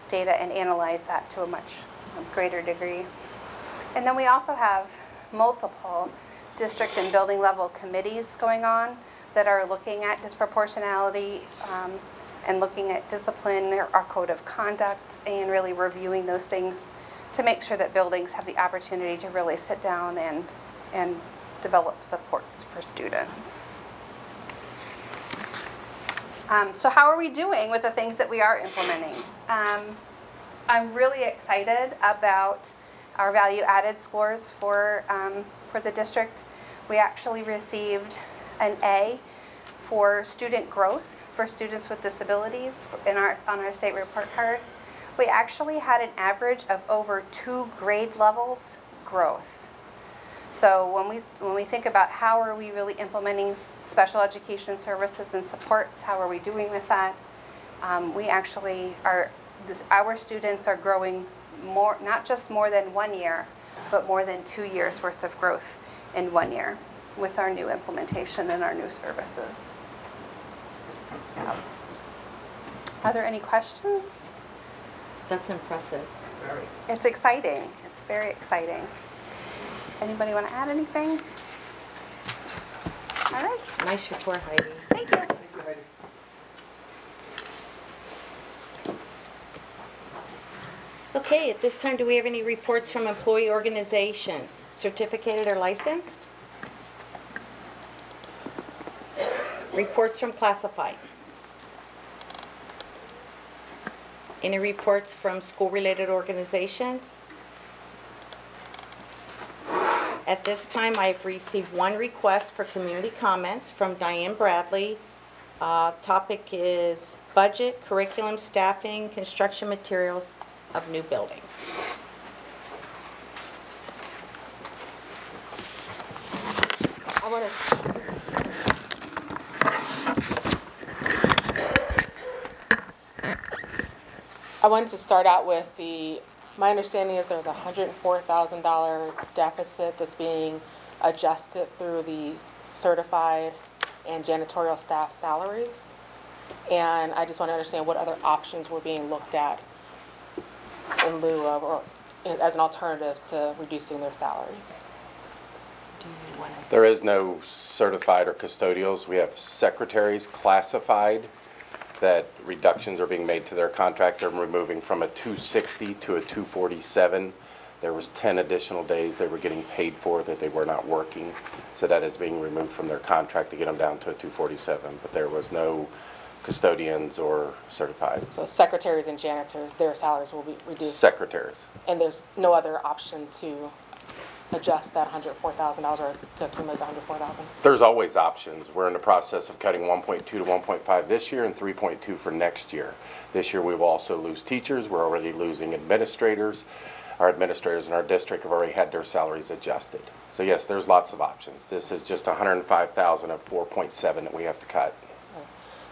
data and analyze that to a much greater degree. And then we also have multiple district and building level committees going on that are looking at disproportionality and looking at discipline, our code of conduct, and really reviewing those things to make sure that buildings have the opportunity to really sit down and develop supports for students. So how are we doing with the things that we are implementing? I'm really excited about our value-added scores for the district. We actually received an A for student growth for students with disabilities on our state report card. We actually had an average of over 2 grade levels growth. So when we think about how are we really implementing special education services and supports, how are we doing with that? We actually our students are growing more, not just more than 1 year, but more than 2 years worth of growth in 1 year with our new implementation and our new services. So, are there any questions? That's impressive. Very. It's exciting. It's very exciting. Anybody want to add anything? All right. Nice report, Heidi. Thank you. Thank you, Heidi. Okay, at this time, do we have any reports from employee organizations, certificated or licensed? Reports from classified. Any reports from school-related organizations? At this time, I've received one request for community comments from Diane Bradley. Topic is budget, curriculum, staffing, construction materials of new buildings. I wanted to start out with my understanding is there's a $104,000 deficit that's being adjusted through the certified and janitorial staff salaries. And I just want to understand what other options were being looked at in lieu of or as an alternative to reducing their salaries. There is no certified or custodials. We have secretaries classified that reductions are being made to their contract. They're removing from a 260 to a 247. There was 10 additional days they were getting paid for that they were not working. So that is being removed from their contract to get them down to a 247. But there was no custodians or certified. So secretaries and janitors, their salaries will be reduced. Secretaries. And there's no other option to adjust that $104,000 or to accumulate the $104,000? There's always options. We're in the process of cutting 1.2 to 1.5 this year and 3.2 for next year. This year we will also lose teachers. We're already losing administrators. Our administrators in our district have already had their salaries adjusted. So yes, there's lots of options. This is just $105,000 of 4.7 that we have to cut.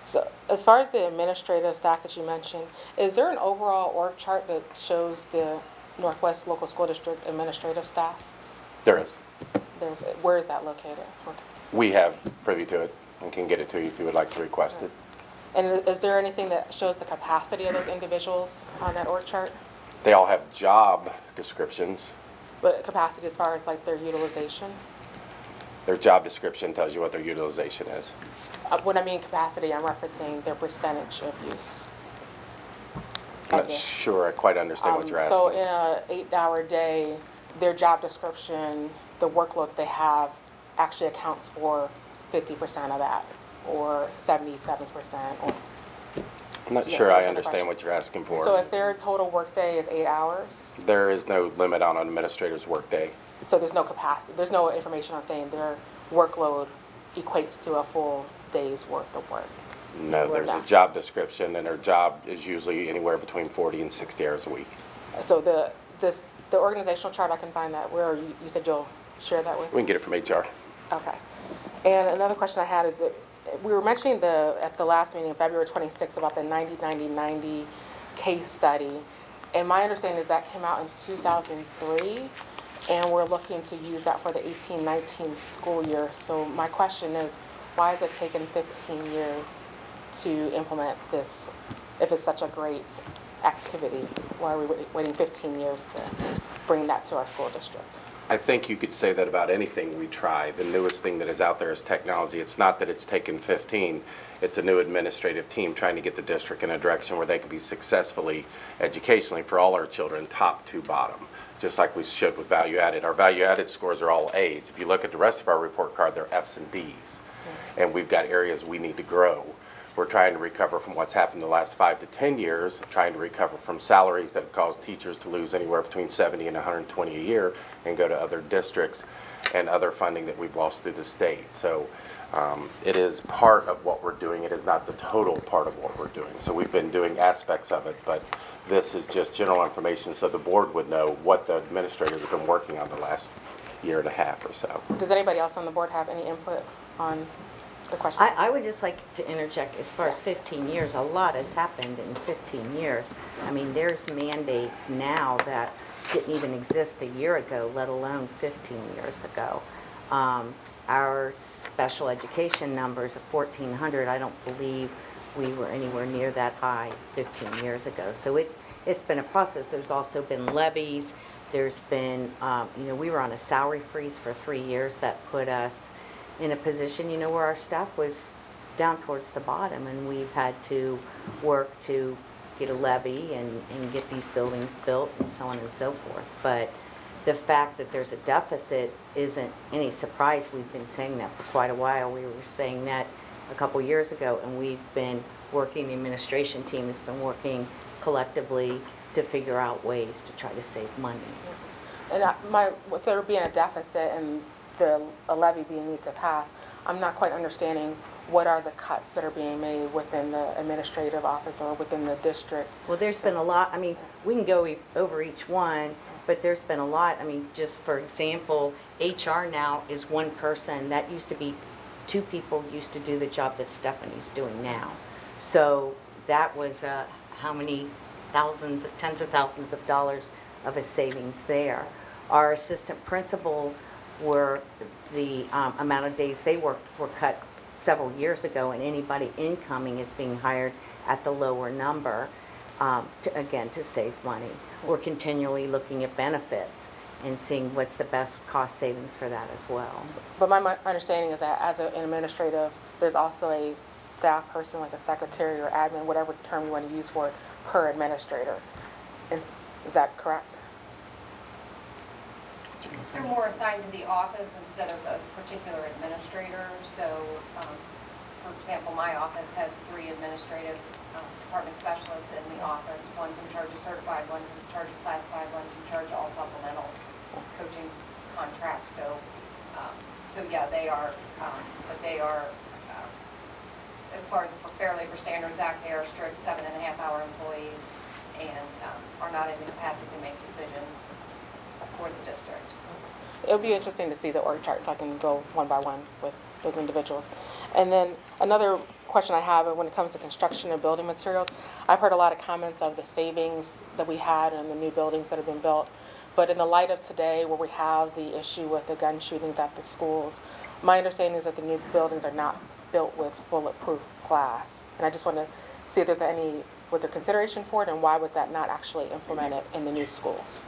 So as far as the administrative staff that you mentioned, is there an overall org chart that shows the Northwest Local School District administrative staff? There is. Where is that located? Okay. We have privy to it and can get it to you if you would like to request it. And is there anything that shows the capacity of those individuals on that org chart? They all have job descriptions. But capacity as far as like their utilization? Their job description tells you what their utilization is. When I mean capacity, I'm referencing their percentage of use. I'm not sure I quite understand what you're asking. So in a 8-hour day, their job description, the workload they have actually accounts for 50% of that, or 77%, or... I'm not sure I understand what you're asking for. So if their total workday is 8 hours? There is no limit on an administrator's workday. So there's no capacity, there's no information on saying their workload equates to a full day's worth of work? No, there's a job description, and their job is usually anywhere between 40 and 60 hours a week. So the organizational chart, I can find that. Where you said you'll share that with? We can get it from HR. Okay. And another question I had is that we were mentioning at the last meeting, February 26th, about the 90-90-90 case study. And my understanding is that came out in 2003, and we're looking to use that for the 18-19 school year. So my question is, why has it taken 15 years to implement this if it's such a great activity? Why are we waiting 15 years to bring that to our school district? I think you could say that about anything we try. The newest thing that is out there is technology. It's not that it's taken 15. It's a new administrative team trying to get the district in a direction where they can be successfully educationally for all our children, top to bottom. Just like we showed with value added. Our value added scores are all A's. If you look at the rest of our report card, they're F's and D's. And we've got areas we need to grow. We're trying to recover from what's happened the last 5 to 10 years, trying to recover from salaries that have caused teachers to lose anywhere between 70 and 120 a year and go to other districts, and other funding that we've lost through the state. So it is part of what we're doing. It is not the total part of what we're doing. So we've been doing aspects of it, but this is just general information so the board would know what the administrators have been working on the last year and a half or so. Does anybody else on the board have any input on the question? I would just like to interject, as far as 15 years, a lot has happened in 15 years. I mean, there's mandates now that didn't even exist a year ago, let alone 15 years ago. Our special education numbers of 1,400, I don't believe we were anywhere near that high 15 years ago. So it's been a process. There's also been levies. There's been, we were on a salary freeze for 3 years that put us in a position, where our staff was down towards the bottom, and we've had to work to get a levy and get these buildings built and so on and so forth. But the fact that there's a deficit isn't any surprise. We've been saying that for quite a while. We were saying that a couple years ago, and we've been working, the administration team has been working collectively to figure out ways to try to save money. And with there being a deficit and a levy being need to pass, I'm not quite understanding what are the cuts that are being made within the administrative office or within the district. Well, there's been a lot. I mean, we can go over each one, but there's been a lot. I mean, just for example, HR now is one person. That used to be 2 people used to do the job that Stephanie's doing now. So that was how many thousands, tens of thousands of dollars of a savings there. Our assistant principals were the amount of days they worked were cut several years ago, and anybody incoming is being hired at the lower number to save money. We're continually looking at benefits and seeing what's the best cost savings for that as well. But my understanding is that as an administrative, there's also a staff person, like a secretary or admin, whatever term you want to use for it, per administrator. Is that correct? They're more assigned to the office instead of a particular administrator. So, for example, my office has 3 administrative department specialists in the office. One's in charge of certified, one's in charge of classified, one's in charge of all supplementals, coaching contracts. So yeah, they are, but they are, as far as the Fair Labor Standards Act, they are strict 7.5-hour employees and are not in the capacity to make decisions for the district. It'll be interesting to see the org charts. I can go one by one with those individuals. And then another question I have when it comes to construction and building materials. I've heard a lot of comments of the savings that we had in the new buildings that have been built. But in the light of today, where we have the issue with the gun shootings at the schools, my understanding is that the new buildings are not built with bulletproof glass. And I just want to see if was there consideration for it, and why was that not actually implemented in the new schools?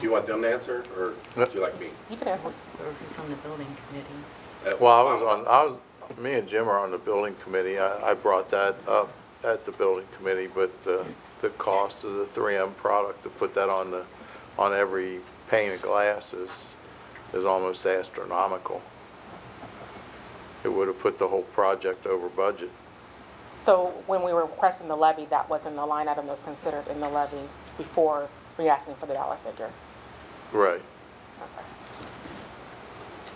Do you want them to answer, or would you like me? You can answer. Or who's on the building committee? Well, me and Jim are on the building committee. I brought that up at the building committee, but the cost of the 3M product to put that on every pane of glass is almost astronomical. It would have put the whole project over budget. So when we were requesting the levy, that wasn't a line item that was considered in the levy before re-asking for the dollar figure? Right. Okay.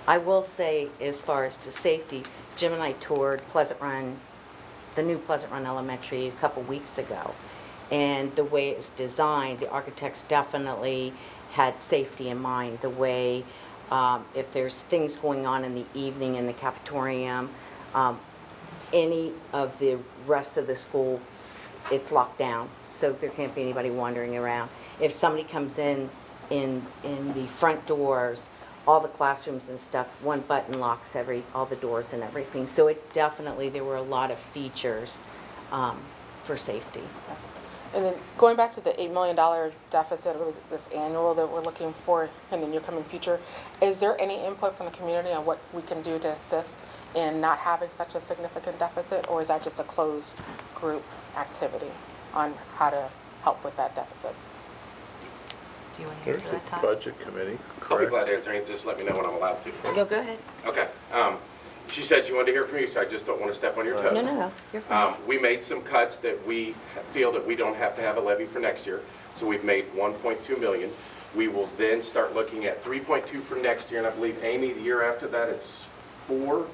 I will say, as far as to safety, Jim and I toured Pleasant Run, the new Pleasant Run Elementary, a couple weeks ago. And the way it's designed, the architects definitely had safety in mind. The way, if there's things going on in the evening in the cafetorium, any of the rest of the school, it's locked down, so there can't be anybody wandering around. If somebody comes in the front doors, all the classrooms and stuff, one button locks all the doors and everything. So it definitely, there were a lot of features for safety. And then going back to the $8 million deficit, this annual that we're looking for in the near coming future, is there any input from the community on what we can do to assist in not having such a significant deficit, or is that just a closed group activity on how to help with that deficit? Do you want to There's answer the that, Todd? budget committee, I'll be correct? glad to answer anything. Just let me know when I'm allowed to. No, go ahead. Okay. She said she wanted to hear from you, so I just don't want to step on your toes. No, you're fine. We made some cuts that we feel that we don't have to have a levy for next year. So we've made 1.2 million. We will then start looking at 3.2 for next year, and I believe, Amy, the year after that, it's 4.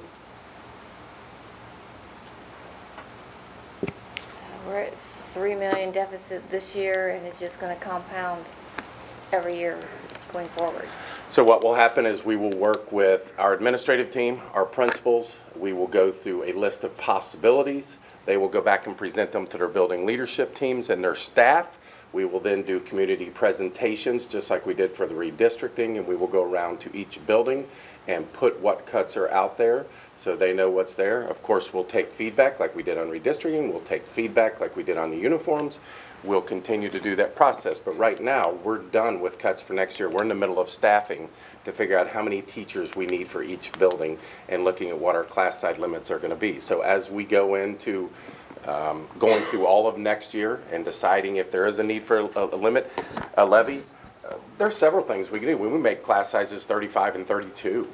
We're at $3 million deficit this year, and it's just going to compound every year going forward. So what will happen is we will work with our administrative team, our principals. We will go through a list of possibilities. They will go back and present them to their building leadership teams and their staff. We will then do community presentations, just like we did for the redistricting, and we will go around to each building and put what cuts are out there so they know what's there. Of course, we'll take feedback like we did on redistricting. We'll take feedback like we did on the uniforms. We'll continue to do that process. But right now, we're done with cuts for next year. We're in the middle of staffing to figure out how many teachers we need for each building and looking at what our class size limits are going to be. So as we go into going through all of next year and deciding if there is a need for a levy, there's several things we can do. When we make class sizes 35 and 32,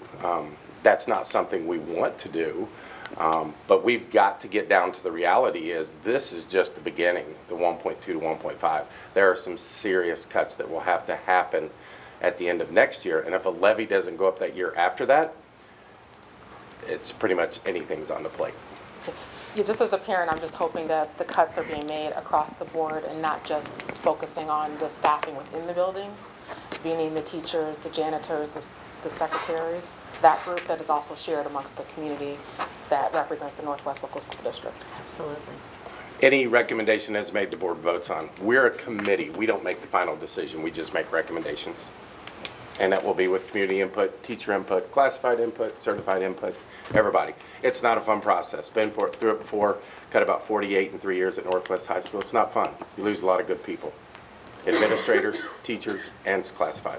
that's not something we want to do. But we've got to get down to the reality is this is just the beginning, the 1.2 to 1.5. There are some serious cuts that will have to happen at the end of next year. And if a levy doesn't go up that year after that, it's pretty much anything's on the plate. Yeah, just as a parent, I'm just hoping that the cuts are being made across the board and not just focusing on the staffing within the buildings, meaning the teachers, the janitors, the secretaries, that group that is also shared amongst the community that represents the Northwest Local School District. Absolutely. Any recommendation that's made, the board votes on. We're a committee. We don't make the final decision. We just make recommendations. And that will be with community input, teacher input, classified input, certified input, everybody. It's not a fun process. Been through it before, cut about 48 in 3 years at Northwest High School. It's not fun. You lose a lot of good people. Administrators, teachers, and classified.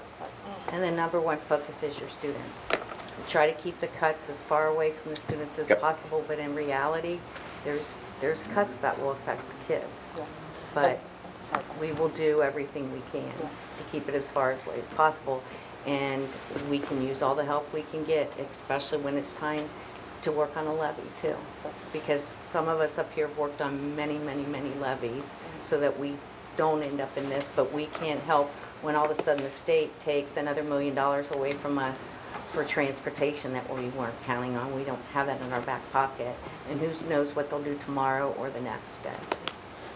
And the number one focus is your students. We try to keep the cuts as far away from the students as possible, but in reality, there's cuts that will affect the kids. But we will do everything we can to keep it as far away as possible. And we can use all the help we can get, especially when it's time to work on a levy too. Because some of us up here have worked on many, many, many levies so that we don't end up in this, but we can't help when all of a sudden the state takes another $1 million away from us for transportation that we weren't counting on. We don't have that in our back pocket. And who knows what they'll do tomorrow or the next day.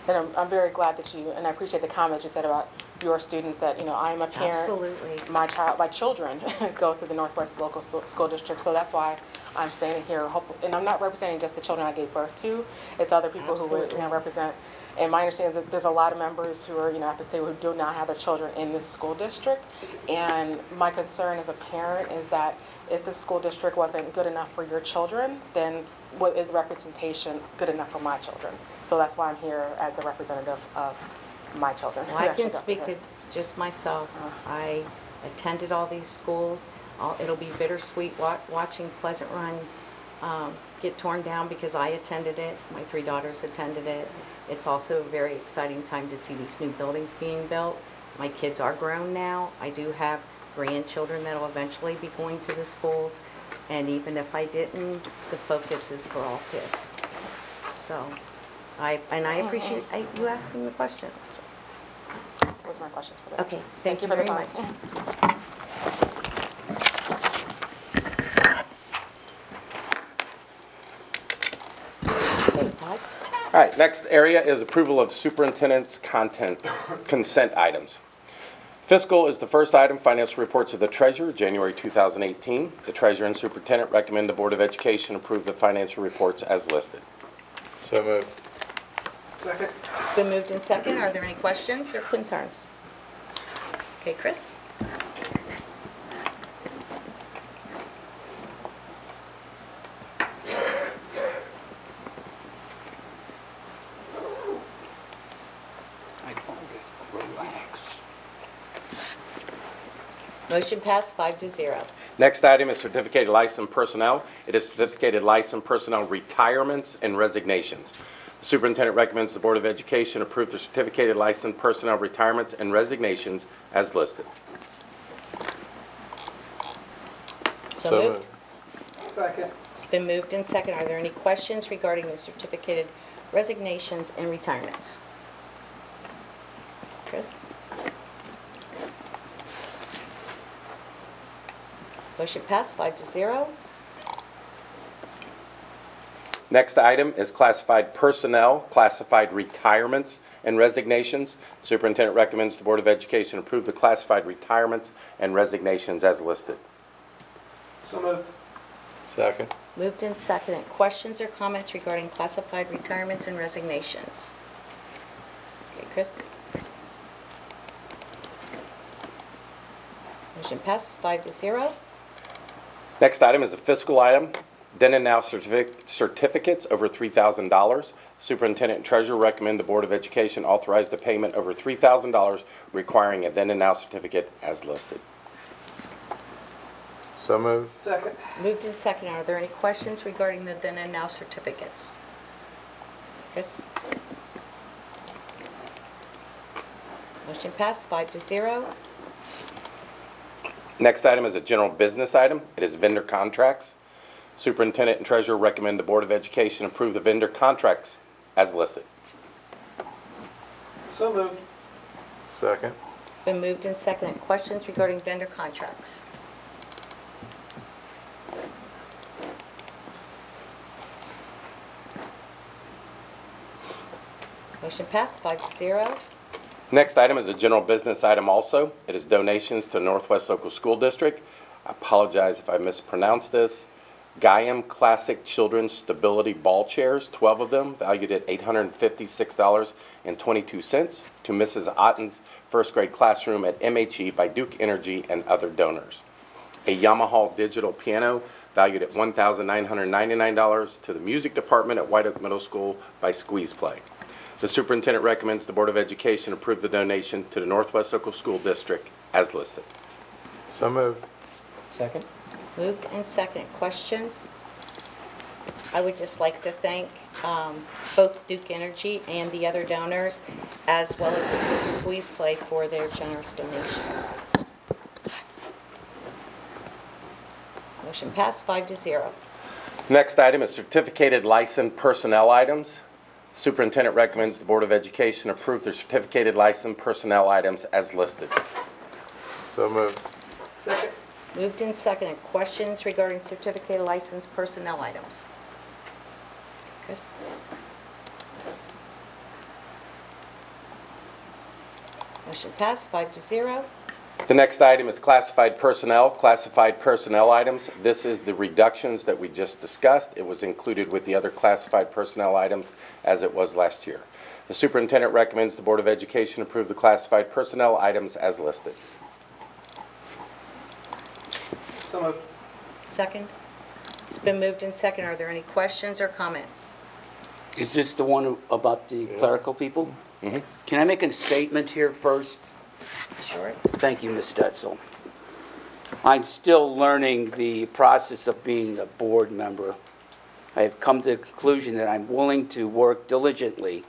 And I'm very glad that you, and I appreciate the comments you said about your students that, you know, I'm a parent. Absolutely. My children go through the Northwest Local School District, so that's why I'm standing here. And I'm not representing just the children I gave birth to. It's other people who would, you know, represent. And my understanding is that there's a lot of members who are, you know, at the state who do not have their children in this school district. And my concern as a parent is that if the school district wasn't good enough for your children, then what is representation good enough for my children? So that's why I'm here as a representative of my children. Well, I can speak to just myself. I attended all these schools. It'll be bittersweet watching Pleasant Run get torn down because I attended it. My 3 daughters attended it. It's also a very exciting time to see these new buildings being built. My kids are grown now. I do have grandchildren that will eventually be going to the schools. And even if I didn't, the focus is for all kids. So, I appreciate you asking the questions. Those are my questions for that. Okay, thank you for the very time. much. All right, next area is approval of superintendent's consent items. Fiscal is the first item, financial reports of the treasurer, January 2018. The treasurer and superintendent recommend the Board of Education approve the financial reports as listed. So moved. Second. It's been moved in second. Are there any questions or concerns? Okay, Chris? Motion passed 5-0. Next item is certificated licensed personnel. It is certificated licensed personnel retirements and resignations. The superintendent recommends the Board of Education approve the certificated licensed personnel retirements and resignations as listed. So moved. Second. It's been moved in second. Are there any questions regarding the certificated resignations and retirements? Chris? Motion passed 5-0. Next item is classified personnel, classified retirements and resignations. Superintendent recommends the Board of Education approve the classified retirements and resignations as listed. So moved. Second. Moved in second. Questions or comments regarding classified retirements and resignations? Okay, Chris? Motion passed 5-0. Next item is a fiscal item, then and now certificates over $3,000. Superintendent and treasurer recommend the Board of Education authorize the payment over $3,000 requiring a then and now certificate as listed. So moved. Second. Moved in second. Are there any questions regarding the then and now certificates? Chris? Motion passed 5-0. Next item is a general business item. It is vendor contracts. Superintendent and treasurer recommend the Board of Education approve the vendor contracts as listed. So moved. Second. Been moved in second. Questions regarding vendor contracts? Motion passed 5-0. Next item is a general business item also. It is donations to Northwest Local School District. I apologize if I mispronounced this. Gaiam Classic Children's Stability Ball Chairs, 12 of them, valued at $856.22 to Mrs. Otten's first grade classroom at MHE by Duke Energy and other donors. A Yamaha digital piano, valued at $1,999 to the music department at White Oak Middle School by Squeeze Play. The superintendent recommends the Board of Education approve the donation to the Northwest Local School District as listed. So moved. Second. Moved and second. Questions? I would just like to thank both Duke Energy and the other donors, as well as Squeeze Play for their generous donations. Motion passed 5-0. Next item is certificated licensed personnel items. Superintendent recommends the Board of Education approve the certificated licensed personnel items as listed. So moved. Second. Moved in second. Questions regarding certificated licensed personnel items? Chris? Motion passed, 5-0. The next item is classified personnel items. This is the reductions that we just discussed. It was included with the other classified personnel items as it was last year. The superintendent recommends the Board of Education approve the classified personnel items as listed. So moved. Second. It's been moved and second. Are there any questions or comments? Is this the one about the clerical people? Mm-hmm. Can I make a statement here first? Sure. Thank you, Ms. Stetzel. I'm still learning the process of being a board member. I have come to the conclusion that I'm willing to work diligently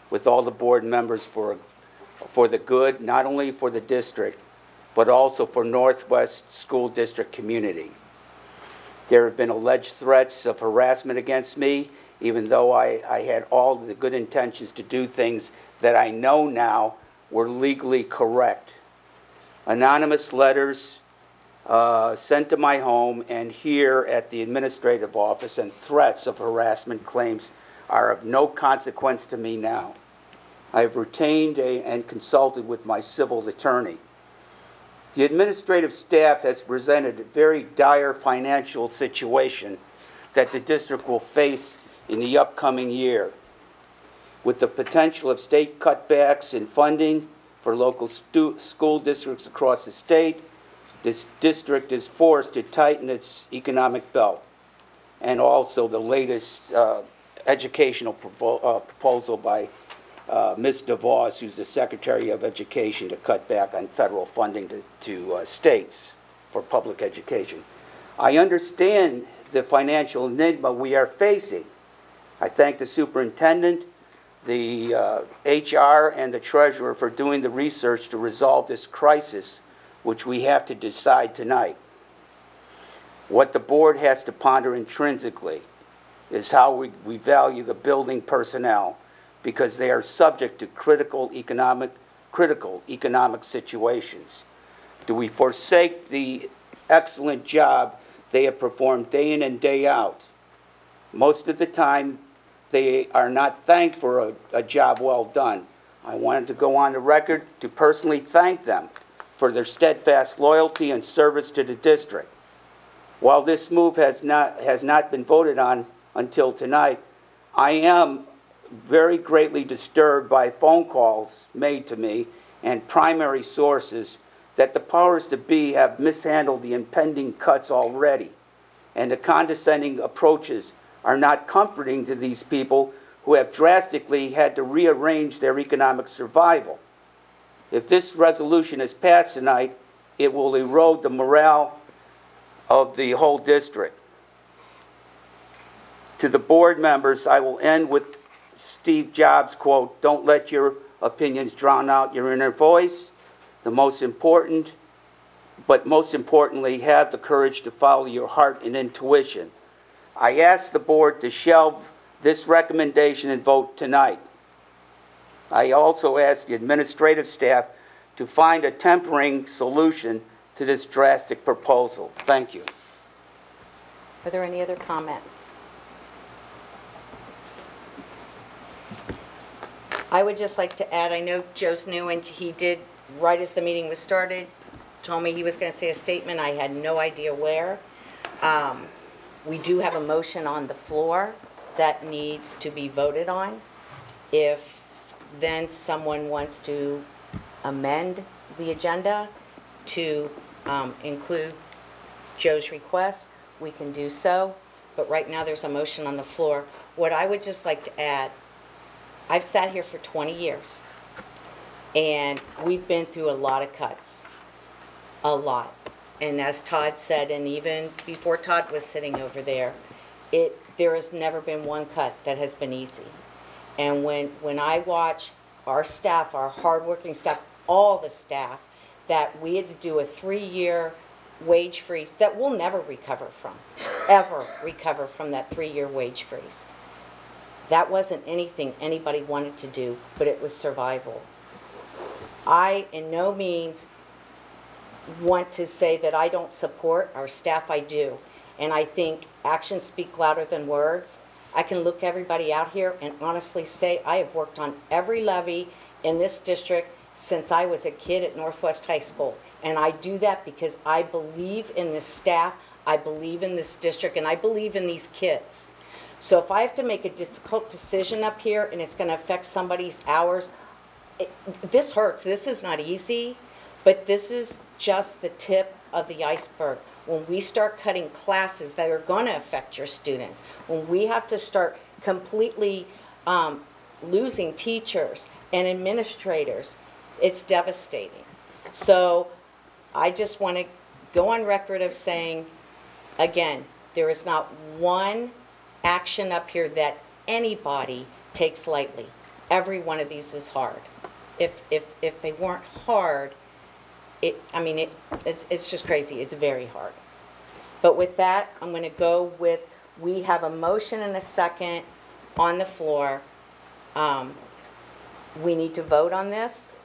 with all the board members for the good, not only for the district, but also for Northwest School District community. There have been alleged threats of harassment against me, even though I had all the good intentions to do things that I know now were legally correct. Anonymous letters sent to my home and here at the administrative office, and threats of harassment claims are of no consequence to me now. I have retained and consulted with my civil attorney. The administrative staff has presented a very dire financial situation that the district will face in the upcoming year. With the potential of state cutbacks in funding for local school districts across the state, this district is forced to tighten its economic belt. And also the latest educational proposal by Ms. DeVos, who's the Secretary of Education, to cut back on federal funding to states for public education. I understand the financial enigma we are facing. I thank the superintendent, the HR, and the treasurer for doing the research to resolve this crisis, which we have to decide tonight. What the board has to ponder intrinsically is how we value the building personnel, because they are subject to critical economic situations. Do we forsake the excellent job they have performed day in and day out? Most of the time, they are not thanked for a job well done. I wanted to go on the record to personally thank them for their steadfast loyalty and service to the district. While this move has not been voted on until tonight, I am very greatly disturbed by phone calls made to me and primary sources that the powers that be have mishandled the impending cuts already, and the condescending approaches are not comforting to these people who have drastically had to rearrange their economic survival. If this resolution is passed tonight, it will erode the morale of the whole district. To the board members, I will end with Steve Jobs' quote, "Don't let your opinions drown out your inner voice. Most importantly, have the courage to follow your heart and intuition." I ask the board to shelve this recommendation and vote tonight. I also ask the administrative staff to find a tempering solution to this drastic proposal. Thank you. Are there any other comments? I would just like to add, I know Joe's new, and he did, right as the meeting was started, told me he was going to say a statement. I had no idea where. We do have a motion on the floor that needs to be voted on. If then someone wants to amend the agenda to include Joe's request, we can do so. But right now there's a motion on the floor. What I would just like to add, I've sat here for 20 years, and we've been through a lot of cuts, a lot. And as Todd said, and even before Todd was sitting over there, there has never been one cut that has been easy. And when I watch our staff, our hardworking staff, all the staff, that we had to do a 3-year wage freeze that we'll never recover from, ever recover from that 3-year wage freeze. That wasn't anything anybody wanted to do, but it was survival. I, in no means, want to say that I don't support our staff. I do. And I think actions speak louder than words. I can look everybody out here and honestly say I have worked on every levy in this district since I was a kid at Northwest High School. And I do that because I believe in this staff, I believe in this district, and I believe in these kids. So if I have to make a difficult decision up here and it's going to affect somebody's hours, this hurts. This is not easy, but this is just the tip of the iceberg. When we start cutting classes that are going to affect your students, when we have to start completely losing teachers and administrators, it's devastating. So I just want to go on record of saying, again, there is not one action up here that anybody takes lightly. Every one of these is hard. If they weren't hard, it's just crazy. It's very hard. But with that, I'm going to go with, we have a motion and a second on the floor. We need to vote on this.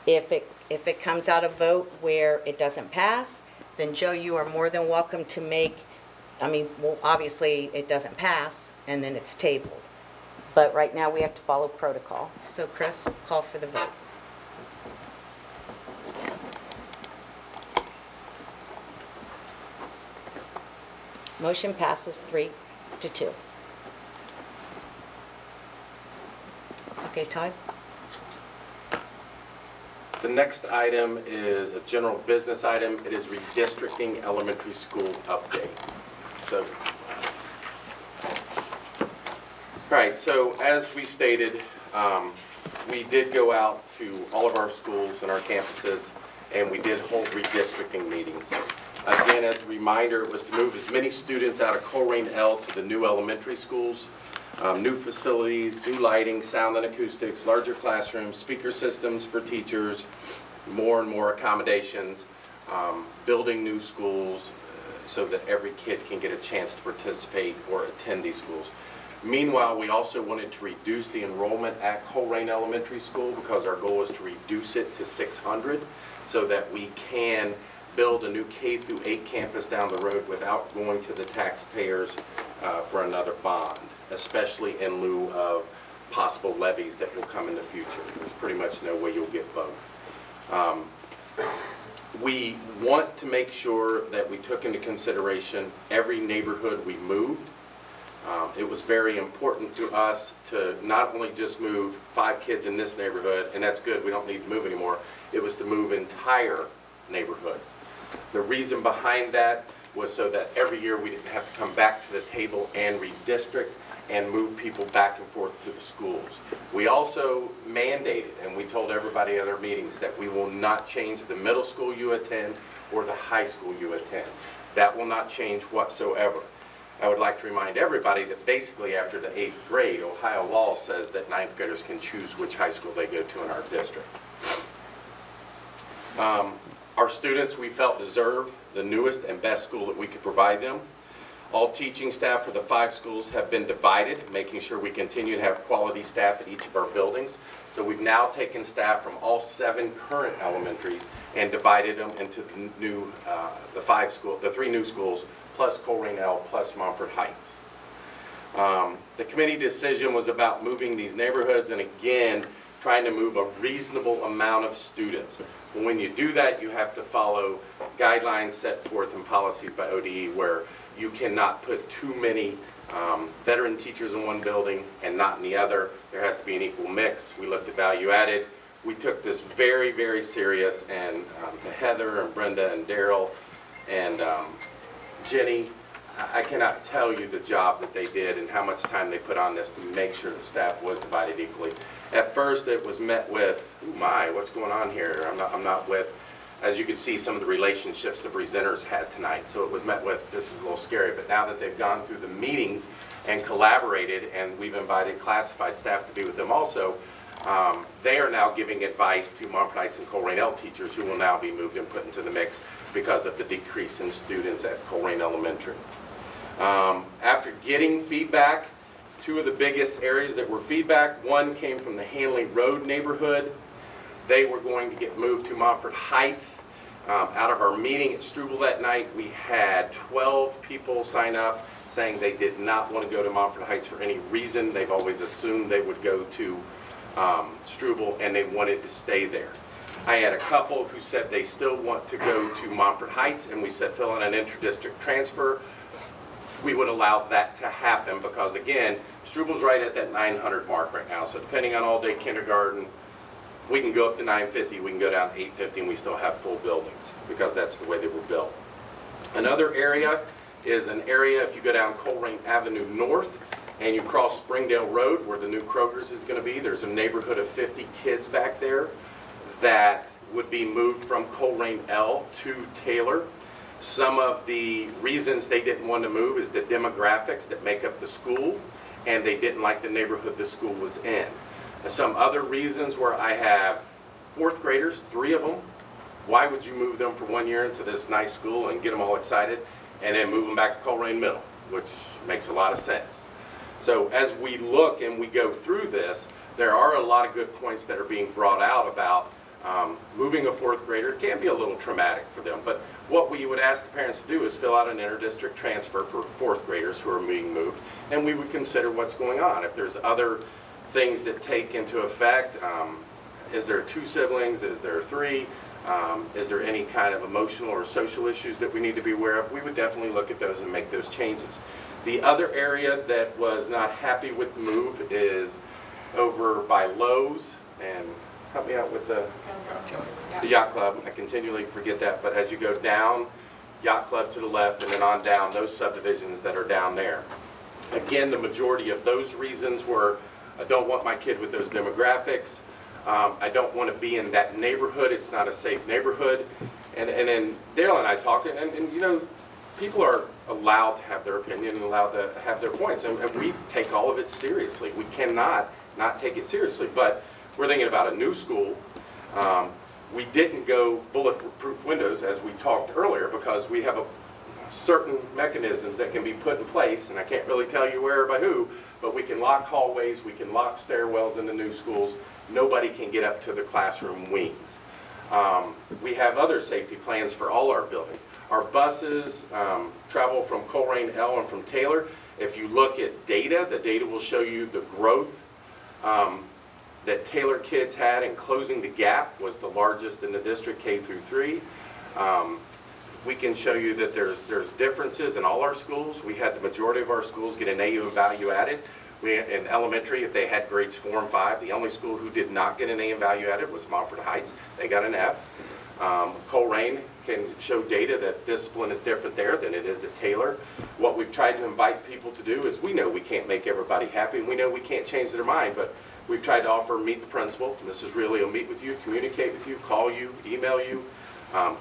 If it comes out a vote where it doesn't pass, then Joe, you are more than welcome to make, well, obviously it doesn't pass, and then it's tabled. But right now we have to follow protocol. So Chris, call for the vote. Motion passes 3-2. Okay, Todd? The next item is a general business item. It is redistricting elementary school update. So, right, so as we stated, we did go out to all of our schools and our campuses, and we did hold redistricting meetings. Again, as a reminder, it was to move as many students out of Colerain L to the new elementary schools. New facilities, new lighting, sound and acoustics, larger classrooms, speaker systems for teachers, more and more accommodations, building new schools so that every kid can get a chance to participate or attend these schools. Meanwhile, we also wanted to reduce the enrollment at Colerain Elementary School because our goal is to reduce it to 600 so that we can build a new K-8 campus down the road without going to the taxpayers for another bond, especially in lieu of possible levies that will come in the future. There's pretty much no way you'll get both. We want to make sure that we took into consideration every neighborhood we moved. It was very important to us to not only just move 5 kids in this neighborhood, and that's good, we don't need to move anymore. It was to move entire neighborhoods. The reason behind that was so that every year we didn't have to come back to the table and redistrict and move people back and forth to the schools. We also mandated, and we told everybody at our meetings, that we will not change the middle school you attend or the high school you attend. That will not change whatsoever. I would like to remind everybody that basically after the 8th grade, Ohio law says that 9th graders can choose which high school they go to in our district. Our students, we felt, deserve the newest and best school that we could provide them. All teaching staff for the 5 schools have been divided, making sure we continue to have quality staff at each of our buildings. So we've now taken staff from all 7 current elementaries and divided them into the new, the 3 new schools, plus Colerain L, plus Montford Heights. The committee decision was about moving these neighborhoods and again, trying to move a reasonable amount of students. When you do that, you have to follow guidelines set forth in policies by ODE where you cannot put too many veteran teachers in one building and not in the other. There has to be an equal mix. We looked at value added. We took this very, very serious, and Heather and Brenda and Daryl and Jenny, I cannot tell you the job that they did and how much time they put on this to make sure the staff was divided equally. At first it was met with, oh my, what's going on here? I'm not with, as you can see, some of the relationships the presenters had tonight. So it was met with, this is a little scary, but now that they've gone through the meetings and collaborated, and we've invited classified staff to be with them also, they are now giving advice to Montford Heights and Colerain L teachers who will now be moved and put into the mix because of the decrease in students at Colerain Elementary. After getting feedback, 2 of the biggest areas that were feedback, one came from the Hanley Road neighborhood. They were going to get moved to Montford Heights. Out of our meeting at Struble that night, we had 12 people sign up saying they did not want to go to Montford Heights for any reason. They've always assumed they would go to Struble and they wanted to stay there. I had a couple who said they still want to go to Montford Heights, and we said fill in an inter-district transfer. We would allow that to happen because, again, Struvel's right at that 900 mark right now. So depending on all-day kindergarten, we can go up to 950, we can go down to 850, and we still have full buildings because that's the way they were built. Another area is an area, if you go down Colerain Avenue North and you cross Springdale Road where the new Kroger's is going to be, there's a neighborhood of 50 kids back there that would be moved from Colerain L to Taylor. Some of the reasons they didn't want to move is the demographics that make up the school, and they didn't like the neighborhood the school was in. Some other reasons where I have 4th graders, 3 of them. Why would you move them for 1 year into this nice school and get them all excited and then move them back to Colerain Middle, which makes a lot of sense. So as we look and we go through this, there are a lot of good points that are being brought out about moving a 4th grader. It can be a little traumatic for them, but what we would ask the parents to do is fill out an inter-district transfer for 4th graders who are being moved, and we would consider what's going on. If there's other things that take into effect, is there 2 siblings, is there 3, is there any kind of emotional or social issues that we need to be aware of, we would definitely look at those and make those changes. The other area that was not happy with the move is over by Lowe's, and help me out with the Yacht Club. I continually forget that, but as you go down, Yacht Club to the left and then on down, those subdivisions that are down there. Again, the majority of those reasons were, I don't want my kid with those demographics. I don't want to be in that neighborhood. It's not a safe neighborhood. And then Daryl and I talked, and you know, people are allowed to have their opinion and allowed to have their points. And we take all of it seriously. We cannot not take it seriously. But we're thinking about a new school. We didn't go bulletproof windows, as we talked earlier, because we have certain mechanisms that can be put in place, and I can't really tell you where or by who, but we can lock hallways, we can lock stairwells in the new schools. Nobody can get up to the classroom wings. We have other safety plans for all our buildings. Our buses travel from Colerain L and from Taylor. If you look at data, the data will show you the growth that Taylor kids had, and closing the gap was the largest in the district, K through 3. We can show you that there's differences in all our schools. We had the majority of our schools get an AU and value added. In elementary, if they had grades 4 and 5, the only school who did not get an A and value added was Montford Heights. They got an F. Colerain can show data that discipline is different there than it is at Taylor. What we've tried to invite people to do is, we know we can't make everybody happy, and we know we can't change their mind, but we've tried to offer meet the principal. Mrs. Riley will meet with you, communicate with you, call you, email you,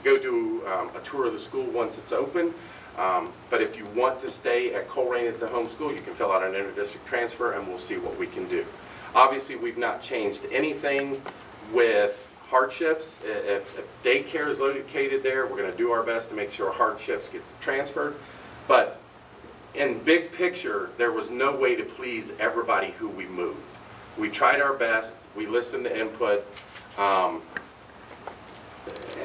go do a tour of the school once it's open. But if you want to stay at Colerain as the home school, you can fill out an inter-district transfer and we'll see what we can do. Obviously, we've not changed anything with hardships. If daycare is located there, we're going to do our best to make sure hardships get transferred. But in big picture, there was no way to please everybody who we moved. We tried our best. We listened to input.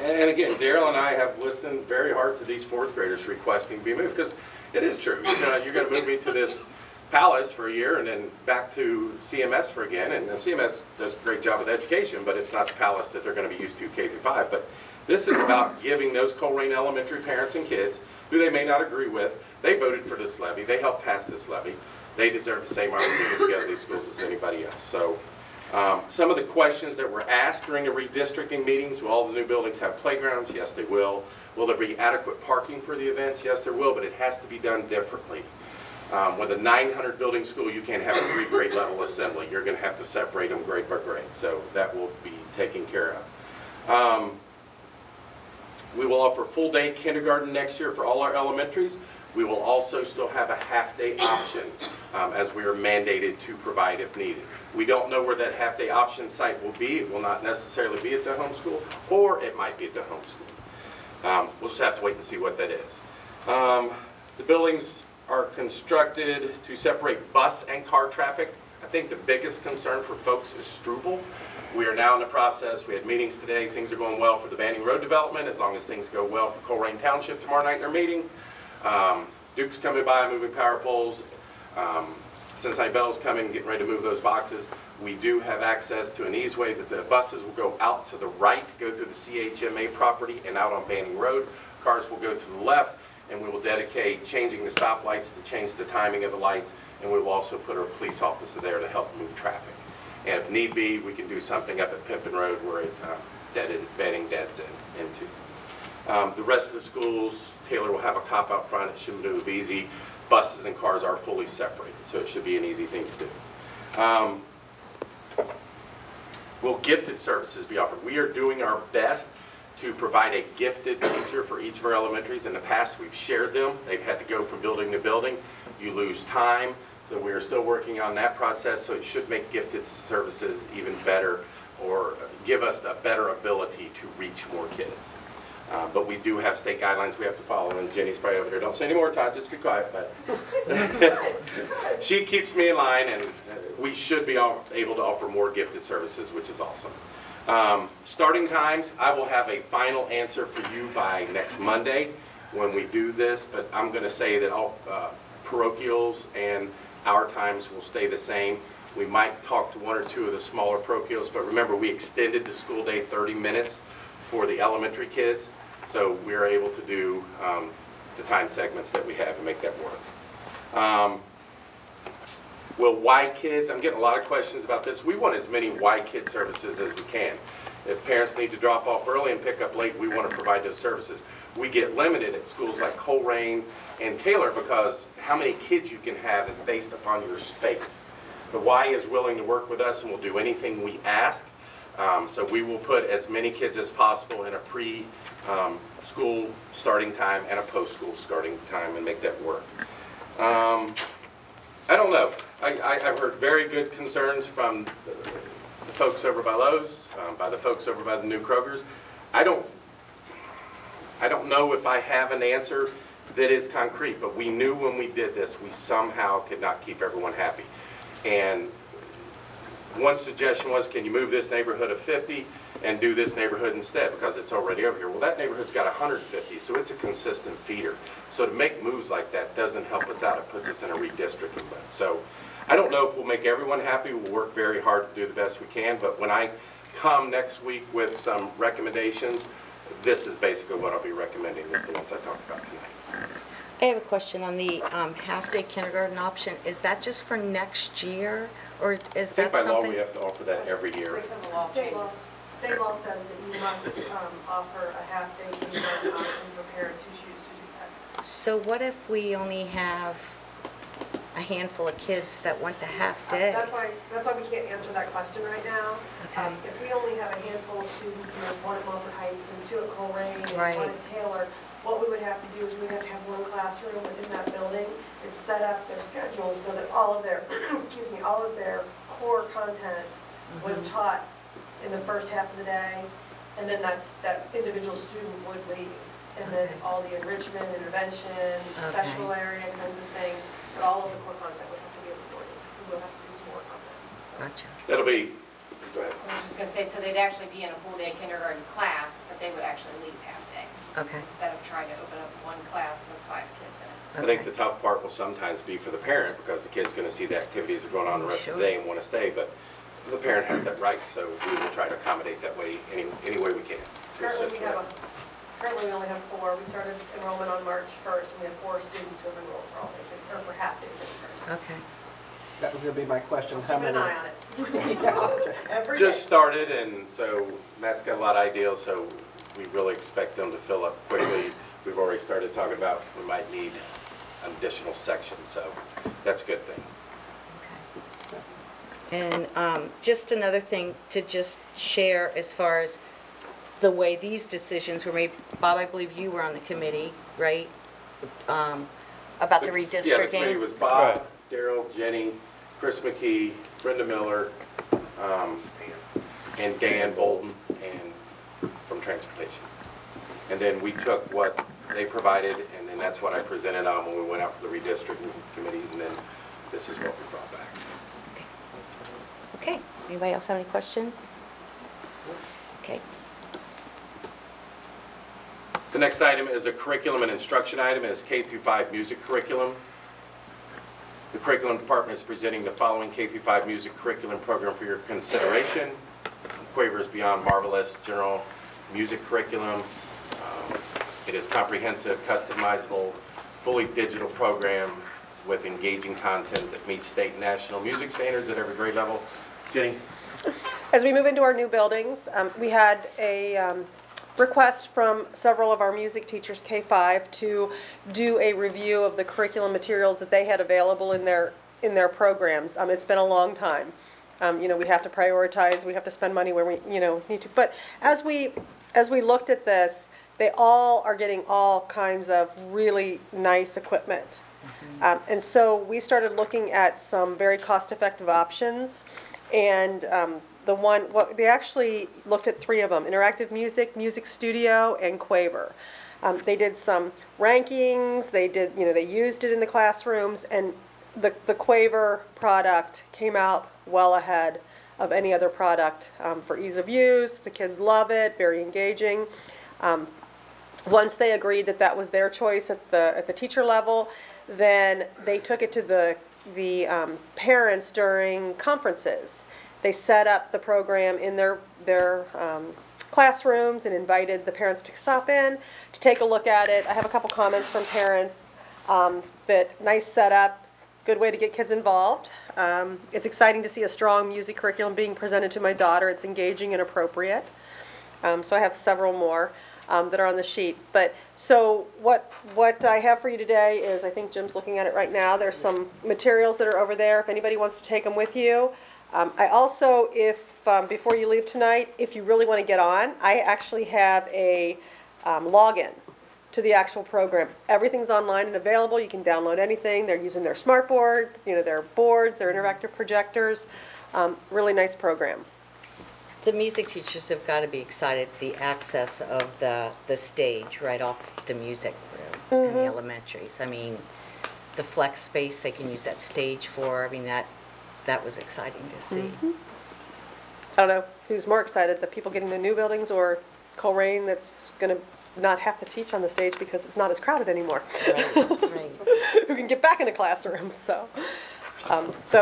And again, Daryl and I have listened very hard to these 4th graders requesting to be moved, because it is true. You're going to move me to this palace for a year and then back to CMS for again. And CMS does a great job with education, but it's not the palace that they're going to be used to K through 5. But this is about giving those Colerain elementary parents and kids, who they may not agree with, they voted for this levy, they helped pass this levy, they deserve the same opportunity to go to these schools as anybody else. So some of the questions that were asked during the redistricting meetings: will all the new buildings have playgrounds? Yes, they will. Will there be adequate parking for the events? Yes, there will, but it has to be done differently. With a 900 building school, you can't have a 3 grade level assembly. You're going to have to separate them grade by grade. So that will be taken care of. We will offer full day kindergarten next year for all our elementaries. We will also still have a half-day option, as we are mandated to provide if needed. We don't know where that half-day option site will be. It will not necessarily be at the home school, or it might be at the home school. We'll just have to wait and see what that is. The buildings are constructed to separate bus and car traffic. I think the biggest concern for folks is Struble. We are now in the process. We had meetings today. Things are going well for the Banning Road development, as long as things go well for Colerain Township tomorrow night in their meeting. Duke's coming by, moving power poles. Cincinnati Bell's coming, getting ready to move those boxes. We do have access to an easeway that the buses will go out to the right, go through the CHMA property and out on Banning Road. Cars will go to the left, and we will dedicate changing the stoplights to change the timing of the lights, and we will also put our police officer there to help move traffic. And if need be, we can do something up at Pimpin Road where it Banning deads into. The rest of the schools, Taylor will have a cop out front. It should move easy. Buses and cars are fully separated, so it should be an easy thing to do. Will gifted services be offered? We are doing our best to provide a gifted teacher for each of our elementaries. In the past, we've shared them. They've had to go from building to building. You lose time, so we are still working on that process, so it should make gifted services even better or give us a better ability to reach more kids. But we do have state guidelines we have to follow, and Jenny's probably over here. Don't say any more, Todd, just be quiet. But she keeps me in line, and we should be able to offer more gifted services, which is awesome. Starting times, I will have a final answer for you by next Monday when we do this, but I'm going to say that all parochials and our times will stay the same. We might talk to one or two of the smaller parochials, but remember, we extended the school day 30 minutes for the elementary kids, so we're able to do the time segments that we have and make that work. Will Y Kids, I'm getting a lot of questions about this. We want as many Y Kid services as we can. If parents need to drop off early and pick up late, we want to provide those services. We get limited at schools like Colerain and Taylor because how many kids you can have is based upon your space. The Y is willing to work with us and will do anything we ask. So we will put as many kids as possible in a pre-school starting time and a post-school starting time and make that work. I don't know. I've heard very good concerns from the folks over by Lowe's, by the folks over by the new Kroger's. I don't know if I have an answer that is concrete, but we knew when we did this, we somehow could not keep everyone happy. And one suggestion was, can you move this neighborhood of 50 and do this neighborhood instead because it's already over here? Well, that neighborhood's got 150, so it's a consistent feeder. So to make moves like that doesn't help us out. It puts us in a redistricting mode. So I don't know if we'll make everyone happy. We'll work very hard to do the best we can, but when I come next week with some recommendations, this is basically what I'll be recommending, is the ones I talked about tonight. I have a question on the half-day kindergarten option. Is that just for next year, or is that something? I think by law we have to offer that every year. State law says that you must offer a half-day kindergarten option for parents who choose to do that. So what if we only have a handful of kids that want the half-day? That's why we can't answer that question right now. Okay. If we only have a handful of students, and there's one at Moffett Heights and two at Colerain and Right. one at Taylor, what we would have to do is we would have to have one classroom within that building and set up their schedules so that all of their, excuse me, all of their core content was taught in the first half of the day, and then that individual student would leave. And then all the enrichment, intervention, special area kinds of things, but all of the core content would have to be in the morning. So we'll have to do some work on that. Gotcha. That'll be, go ahead. I was just going to say, so they'd actually be in a full-day kindergarten class, but they would actually leave half-day. Okay. Instead of trying to open up one class with 5 kids in it. I think the tough part will sometimes be for the parent because the kid's going to see the activities that are going on the rest of the day and want to stay, but the parent has that right, so we will try to accommodate that way any way we can. Currently we only have 4. We started enrollment on March 1st, and we have 4 students who have enrolled for all day, or for half day. Okay. That was going to be my question. How Keep many? an eye on it. Every Just day. started, and so Matt's got a lot of ideas, so we really expect them to fill up quickly. We've already started talking about we might need an additional section, so that's a good thing. And just another thing to just share as far as the way these decisions were made. Bob, I believe you were on the committee, right? About the redistricting? Yeah, the committee was Bob, Daryl, Jenny, Chris McKee, Brenda Miller, and Dan Bolden and from Transportation. And then we took what they provided, and then that's what I presented on when we went out for the redistricting committees, and then this is what we brought back. Okay. Anybody else have any questions? Okay. The next item is a curriculum and instruction item. It's K through 5 music curriculum. The Curriculum Department is presenting the following K-5 music curriculum program for your consideration. Quaver's Beyond Marvelous General Music Curriculum. It is comprehensive, customizable, fully digital program with engaging content that meets state and national music standards at every grade level. Jenny? As we move into our new buildings, we had a request from several of our music teachers, K-5, to do a review of the curriculum materials that they had available in their programs. It's been a long time. You know, we have to prioritize, we have to spend money where we, you know, need to. But as we looked at this, they all are getting all kinds of really nice equipment. And so we started looking at some very cost-effective options. And they actually looked at 3 of them: Interactive Music, Music Studio, and Quaver. They did some rankings, they used it in the classrooms, and the Quaver product came out well ahead of any other product for ease of use. The kids love it, very engaging. Once they agreed that that was their choice at the teacher level, then they took it to the parents during conferences. They set up the program in their classrooms and invited the parents to stop in to take a look at it. I have a couple comments from parents that nice setup, good way to get kids involved. It's exciting to see a strong music curriculum being presented to my daughter. It's engaging and appropriate. So I have several more that are on the sheet. But so what I have for you today is, I think Jim's looking at it right now. There's some materials that are over there if anybody wants to take them with you. I also, before you leave tonight, if you really want to get on, I actually have a login to the actual program. Everything's online and available. You can download anything. They're using their smart boards, their boards, their interactive projectors. Really nice program. The music teachers have got to be excited the access of the stage right off the music room in the elementaries. I mean, the flex space they can use that stage for. I mean, that was exciting to see. I don't know who's more excited, the people getting the new buildings or Coleraine that's going to not have to teach on the stage because it's not as crowded anymore. Right. Who can get back into classrooms. So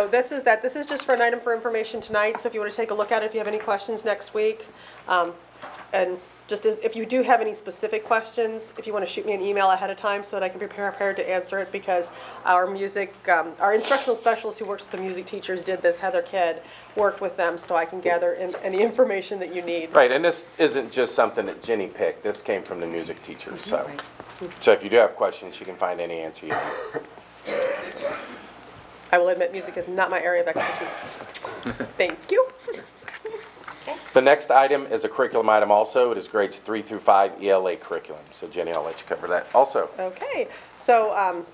this is just for an item for information tonight. So if you want to take a look at it, if you have any questions next week, and just if you do have any specific questions, if you want to shoot me an email ahead of time so that I can be prepared to answer it, because our instructional specialist who works with the music teachers did this, Heather Kidd, worked with them, so I can gather any information that you need. Right, and this isn't just something that Jenny picked. This came from the music teachers. So if you do have questions, you can find any answer you need. I will admit music is not my area of expertise. Thank you. The next item is a curriculum item also. It is grades 3 through 5 ELA curriculum. So Jenny, I'll let you cover that also. Okay, so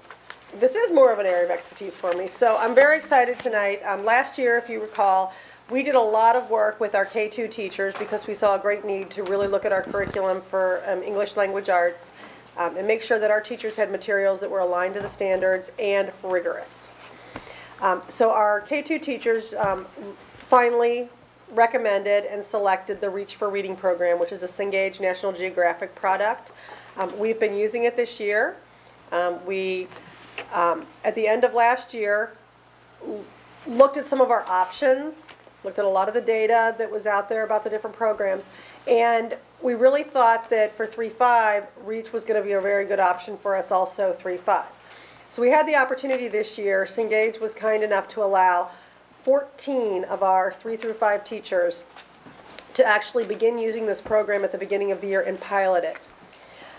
this is more of an area of expertise for me. So I'm very excited tonight. Last year, if you recall, we did a lot of work with our K-2 teachers because we saw a great need to really look at our curriculum for English language arts and make sure that our teachers had materials that were aligned to the standards and rigorous. So our K-2 teachers finally recommended and selected the Reach for Reading program, which is a Cengage National Geographic product. We've been using it this year. At the end of last year, looked at some of our options, looked at a lot of the data that was out there about the different programs, and we really thought that for 3-5, Reach was going to be a very good option for us also 3-5. So we had the opportunity this year. Cengage was kind enough to allow 14 of our 3 through 5 teachers to actually begin using this program at the beginning of the year and pilot it.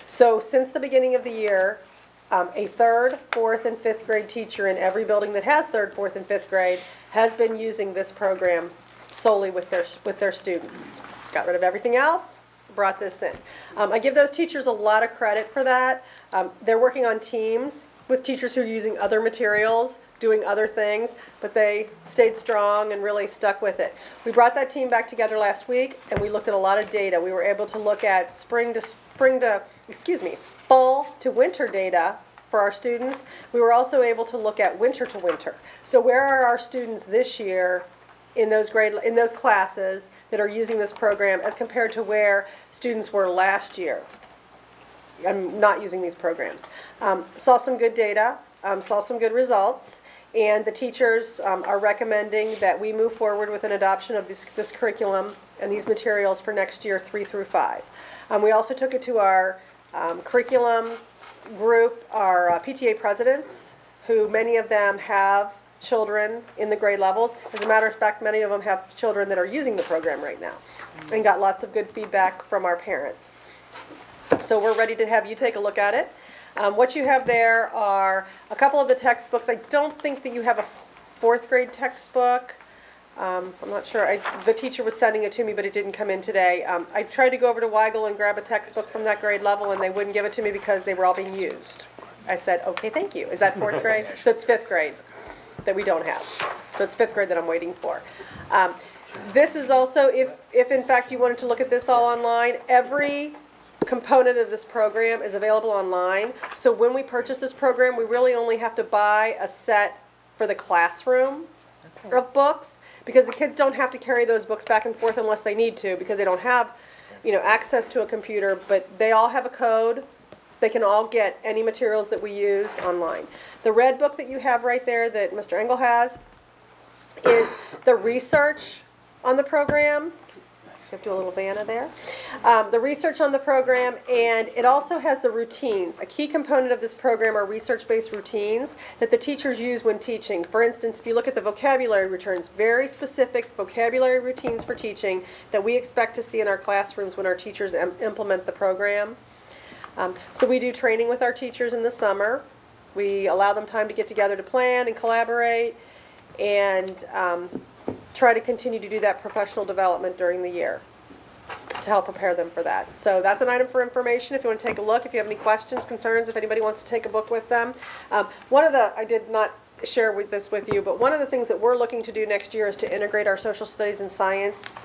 So since the beginning of the year, a 3rd, 4th, and 5th grade teacher in every building that has 3rd, 4th, and 5th grade has been using this program solely with their students. Got rid of everything else, brought this in. I give those teachers a lot of credit for that. They're working on teams with teachers who are using other materials, doing other things, but they stayed strong and really stuck with it. We brought that team back together last week, and we looked at a lot of data. We were able to look at fall to winter data for our students. We were also able to look at winter to winter. So where are our students this year in those classes that are using this program as compared to where students were last year? I'm not using these programs. Saw some good data, saw some good results, And the teachers are recommending that we move forward with an adoption of this curriculum and these materials for next year, 3 through 5. We also took it to our curriculum group, our PTA presidents, who many of them have children in the grade levels. As a matter of fact, many of them have children that are using the program right now, and got lots of good feedback from our parents. So we're ready to have you take a look at it. What you have there are a couple of the textbooks. I don't think that you have a 4th grade textbook. I'm not sure. The teacher was sending it to me, but it didn't come in today. I tried to go over to Weigel and grab a textbook from that grade level, and they wouldn't give it to me because they were all being used. I said, okay, thank you. Is that 4th grade? So it's 5th grade that we don't have. So it's 5th grade that I'm waiting for. This is also, if in fact you wanted to look at this all online, every component of this program is available online. So when we purchase this program, we really only have to buy a set for the classroom of books, because the kids don't have to carry those books back and forth unless they need to, because they don't have, access to a computer, but they all have a code. They can all get any materials that we use online. The red book that you have right there that Mr. Engel has is the research on the program. I have to do a little Vanna there. The research on the program, and it also has the routines. A key component of this program are research-based routines that the teachers use when teaching. For instance, if you look at the vocabulary returns, very specific vocabulary routines for teaching that we expect to see in our classrooms when our teachers implement the program. So we do training with our teachers in the summer. We allow them time to get together to plan and collaborate, and try to continue to do that professional development during the year to help prepare them for that. So that's an item for information if you want to take a look, if you have any questions, concerns, if anybody wants to take a book with them. I did not share this with you, but one of the things that we're looking to do next year is to integrate our social studies and science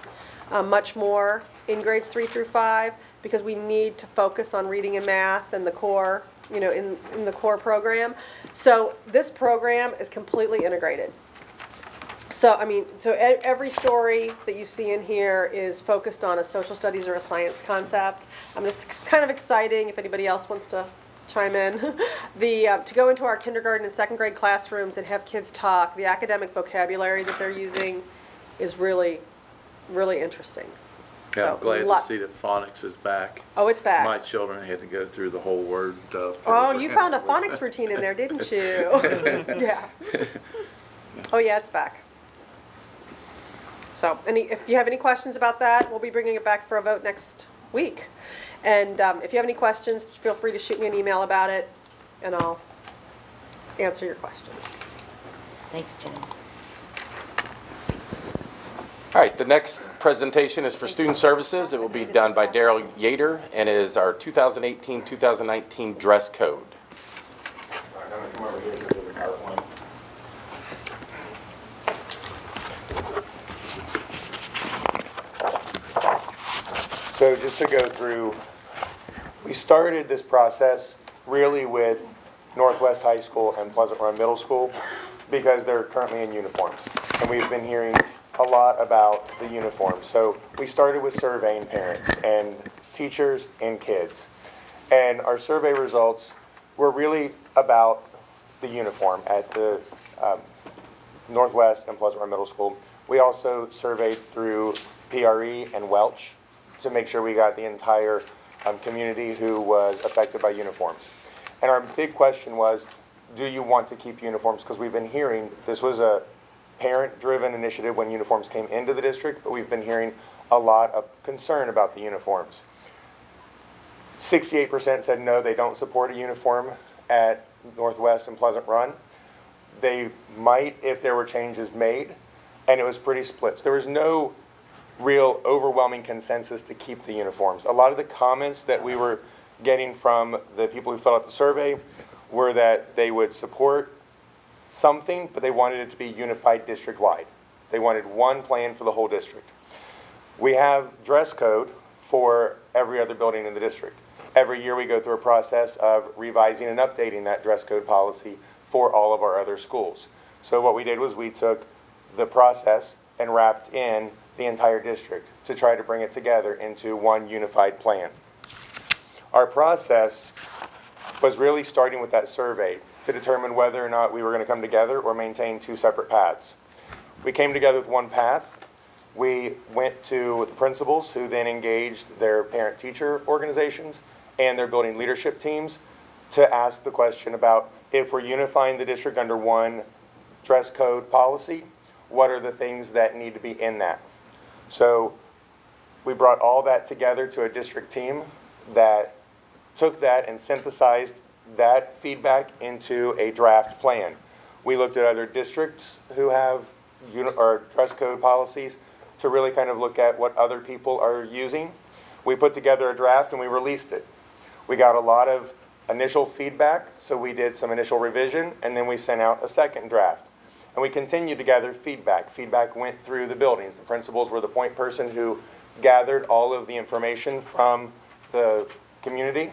much more in grades 3 through 5, because we need to focus on reading and math and the core, in the core program. So this program is completely integrated. So, every story that you see in here is focused on a social studies or a science concept. It's kind of exciting if anybody else wants to chime in. To go into our kindergarten and 2nd grade classrooms and have kids talk, the academic vocabulary that they're using is really, really interesting. Yeah, So, I'm glad to see that phonics is back. Oh, it's back. My children had to go through the whole word. Oh, you found a phonics routine in there, didn't you? Yeah. Oh, yeah, it's back. So if you have any questions about that, we'll be bringing it back for a vote next week. And if you have any questions, feel free to shoot me an email about it, and I'll answer your questions. Thanks, Jen. All right, the next presentation is for Student Services. It will be done by Daryl Yater, and it is our 2018-2019 dress code. I'm going to come over here to the PowerPoint. So just to go through, we started this process really with Northwest High School and Pleasant Run Middle School because they're currently in uniforms. And we've been hearing a lot about the uniforms. So we started with surveying parents and teachers and kids. And our survey results were really about the uniform at the Northwest and Pleasant Run Middle School. We also surveyed through PRE and Welch to make sure we got the entire community who was affected by uniforms. And our big question was, do you want to keep uniforms? Because we've been hearing, this was a parent-driven initiative when uniforms came into the district, but we've been hearing a lot of concern about the uniforms. 68% said no, they don't support a uniform at Northwest and Pleasant Run. They might if there were changes made, and it was pretty split. So there was no real overwhelming consensus to keep the uniforms. A lot of the comments that we were getting from the people who filled out the survey were that they would support something, but they wanted it to be unified district-wide. They wanted one plan for the whole district. We have dress code for every other building in the district. Every year we go through a process of revising and updating that dress code policy for all of our other schools. So what we did was we took the process and wrapped in the entire district to try to bring it together into one unified plan. Our process was really starting with that survey to determine whether or not we were going to come together or maintain two separate paths. We came together with one path. We went to the principals, who then engaged their parent-teacher organizations and their building leadership teams to ask the question about, if we're unifying the district under one dress code policy, what are the things that need to be in that? So we brought all that together to a district team that took that and synthesized that feedback into a draft plan. We looked at other districts who have or dress code policies to really kind of look at what other people are using. We put together a draft and we released it. We got a lot of initial feedback, so we did some initial revision, and then we sent out a second draft. And we continued to gather feedback. Feedback went through the buildings. The principals were the point person who gathered all of the information from the community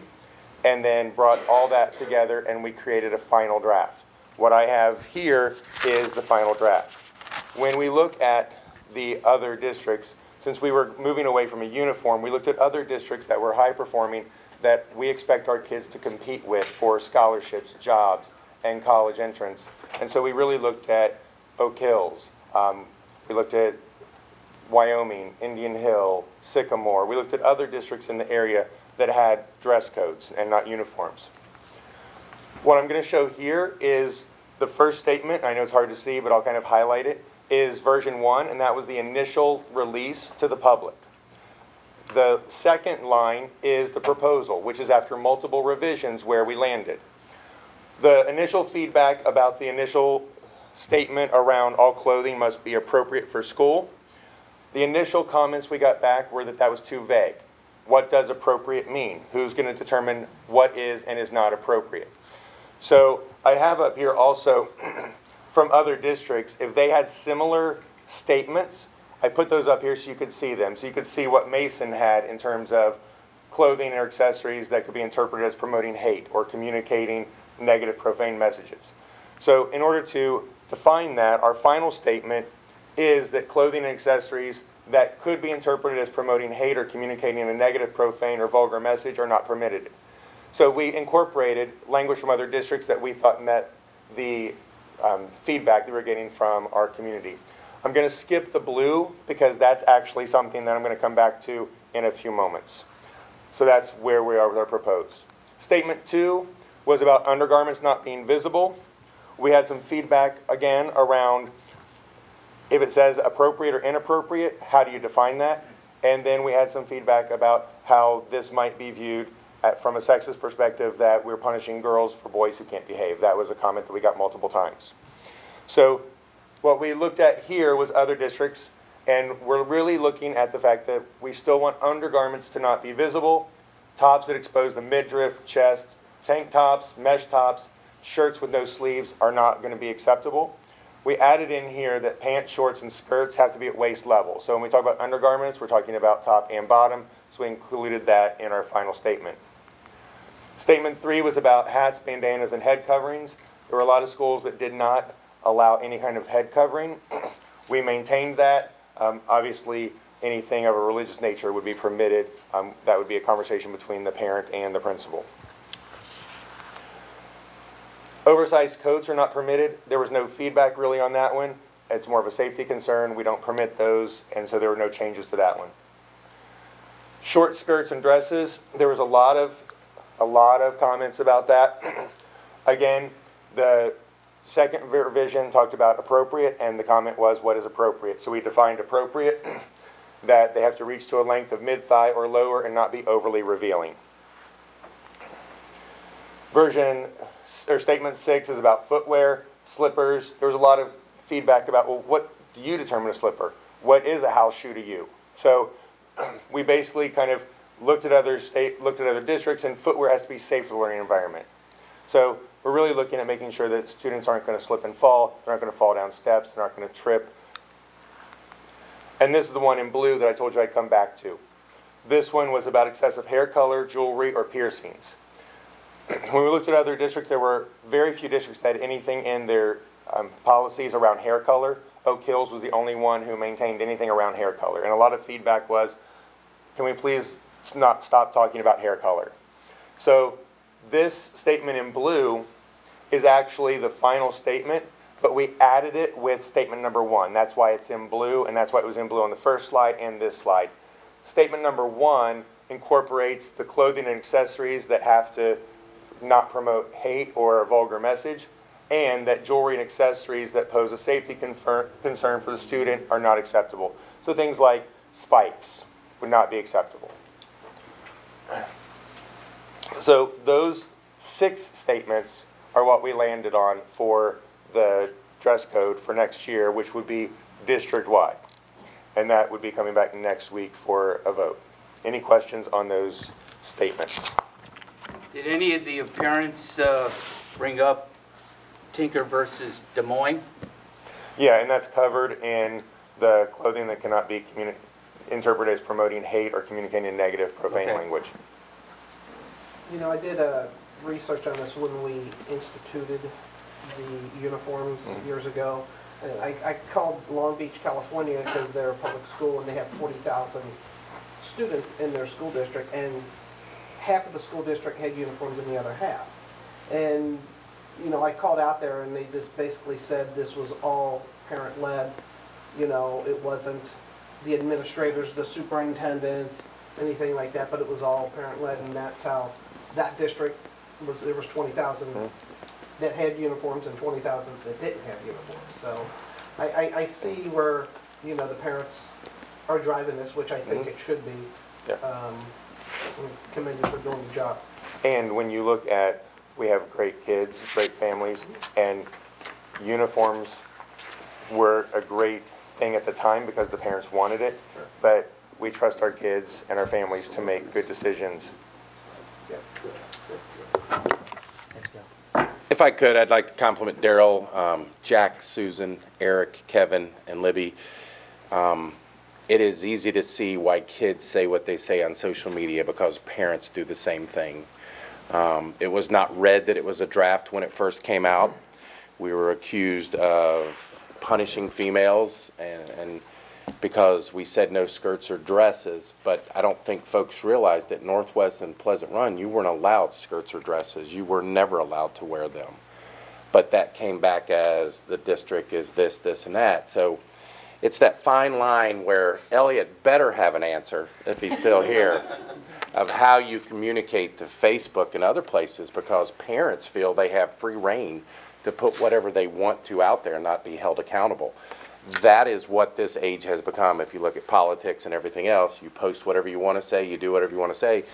and then brought all that together, and we created a final draft. What I have here is the final draft. When we look at the other districts, since we were moving away from a uniform, we looked at other districts that were high performing that we expect our kids to compete with for scholarships, jobs, and college entrance. And so we really looked at Oak Hills. We looked at Wyoming, Indian Hill, Sycamore. We looked at other districts in the area that had dress codes and not uniforms. What I'm going to show here is the first statement. I know it's hard to see, but I'll kind of highlight it, is version 1, and that was the initial release to the public. The second line is the proposal, which is after multiple revisions where we landed. The initial feedback about the initial statement around all clothing must be appropriate for school. The initial comments we got back were that that was too vague. What does appropriate mean? Who's going to determine what is and is not appropriate? So I have up here also from other districts, if they had similar statements, I put those up here so you could see them. So you could see what Mason had in terms of clothing or accessories that could be interpreted as promoting hate or communicating negative, profane messages. So in order to define that, our final statement is that clothing and accessories that could be interpreted as promoting hate or communicating a negative, profane, or vulgar message are not permitted. So we incorporated language from other districts that we thought met the feedback that we were getting from our community. I'm going to skip the blue because that's actually something that I'm going to come back to in a few moments. So that's where we are with our proposed. Statement 2 was about undergarments not being visible. We had some feedback again around if it says appropriate or inappropriate, how do you define that? And then we had some feedback about how this might be viewed from a sexist perspective, that we're punishing girls for boys who can't behave. That was a comment that we got multiple times. So what we looked at here was other districts, and we're really looking at the fact that we still want undergarments to not be visible, tops that expose the midriff, chest, tank tops, mesh tops, shirts with no sleeves are not going to be acceptable. We added in here that pants, shorts, and skirts have to be at waist level. So when we talk about undergarments, we're talking about top and bottom, so we included that in our final statement. Statement 3 was about hats, bandanas, and head coverings. There were a lot of schools that did not allow any kind of head covering. We maintained that. Obviously, anything of a religious nature would be permitted. That would be a conversation between the parent and the principal. Oversized coats are not permitted. There was no feedback really on that one. It's more of a safety concern. We don't permit those, and so there were no changes to that one. Short skirts and dresses, there was a lot of comments about that. Again, the second revision talked about appropriate, and the comment was, what is appropriate? So we defined appropriate, that they have to reach to a length of mid-thigh or lower and not be overly revealing. Statement 6 is about footwear, slippers. There was a lot of feedback about, well, what do you determine a slipper? What is a house shoe to you? So we basically kind of looked at other districts, and footwear has to be safe for the learning environment. So we're really looking at making sure that students aren't going to slip and fall, they're not going to fall down steps, they're not going to trip. And this is the one in blue that I told you I'd come back to. This one was about excessive hair color, jewelry, or piercings. When we looked at other districts, there were very few districts that had anything in their policies around hair color. Oak Hills was the only one who maintained anything around hair color. And a lot of feedback was, can we please not stop talking about hair color? So this statement in blue is actually the final statement, but we added it with statement number 1. That's why it's in blue, and that's why it was in blue on the first slide and this slide. Statement number 1 incorporates the clothing and accessories that have to not promote hate or a vulgar message, and that jewelry and accessories that pose a safety concern for the student are not acceptable. So things like spikes would not be acceptable. So those 6 statements are what we landed on for the dress code for next year, which would be district-wide. And that would be coming back next week for a vote. Any questions on those statements? Did any of the parents bring up Tinker versus Des Moines? Yeah, and that's covered in the clothing that cannot be interpreted as promoting hate or communicating negative, profane language. You know, I did research on this when we instituted the uniforms years ago. And I called Long Beach, California, because they're a public school and they have 40,000 students in their school district, and half of the school district had uniforms in the other half. And, you know, I called out there and they just basically said this was all parent-led. You know, it wasn't the administrators, the superintendent, anything like that, but it was all parent-led, and that's how that district was. There was 20,000 that had uniforms and 20,000 that didn't have uniforms. So I see where, you know, the parents are driving this, which I think it should be. Yeah. I'm commended for doing the job. And when you look at, we have great kids, great families, and uniforms were a great thing at the time because the parents wanted it, but we trust our kids and our families to make good decisions. If I could, I'd like to compliment Daryl, Jack, Susan, Eric, Kevin, and Libby. It is easy to see why kids say what they say on social media because parents do the same thing. It was not read that it was a draft when it first came out. We were accused of punishing females and because we said no skirts or dresses, but I don't think folks realized that Northwest and Pleasant Run, you weren't allowed skirts or dresses. You were never allowed to wear them. But that came back as the district is this, this, and that. So it's that fine line where Elliot better have an answer, if he's still here, of how you communicate to Facebook and other places because parents feel they have free reign to put whatever they want to out there and not be held accountable. That is what this age has become. If you look at politics and everything else, you post whatever you want to say, you do whatever you want to say.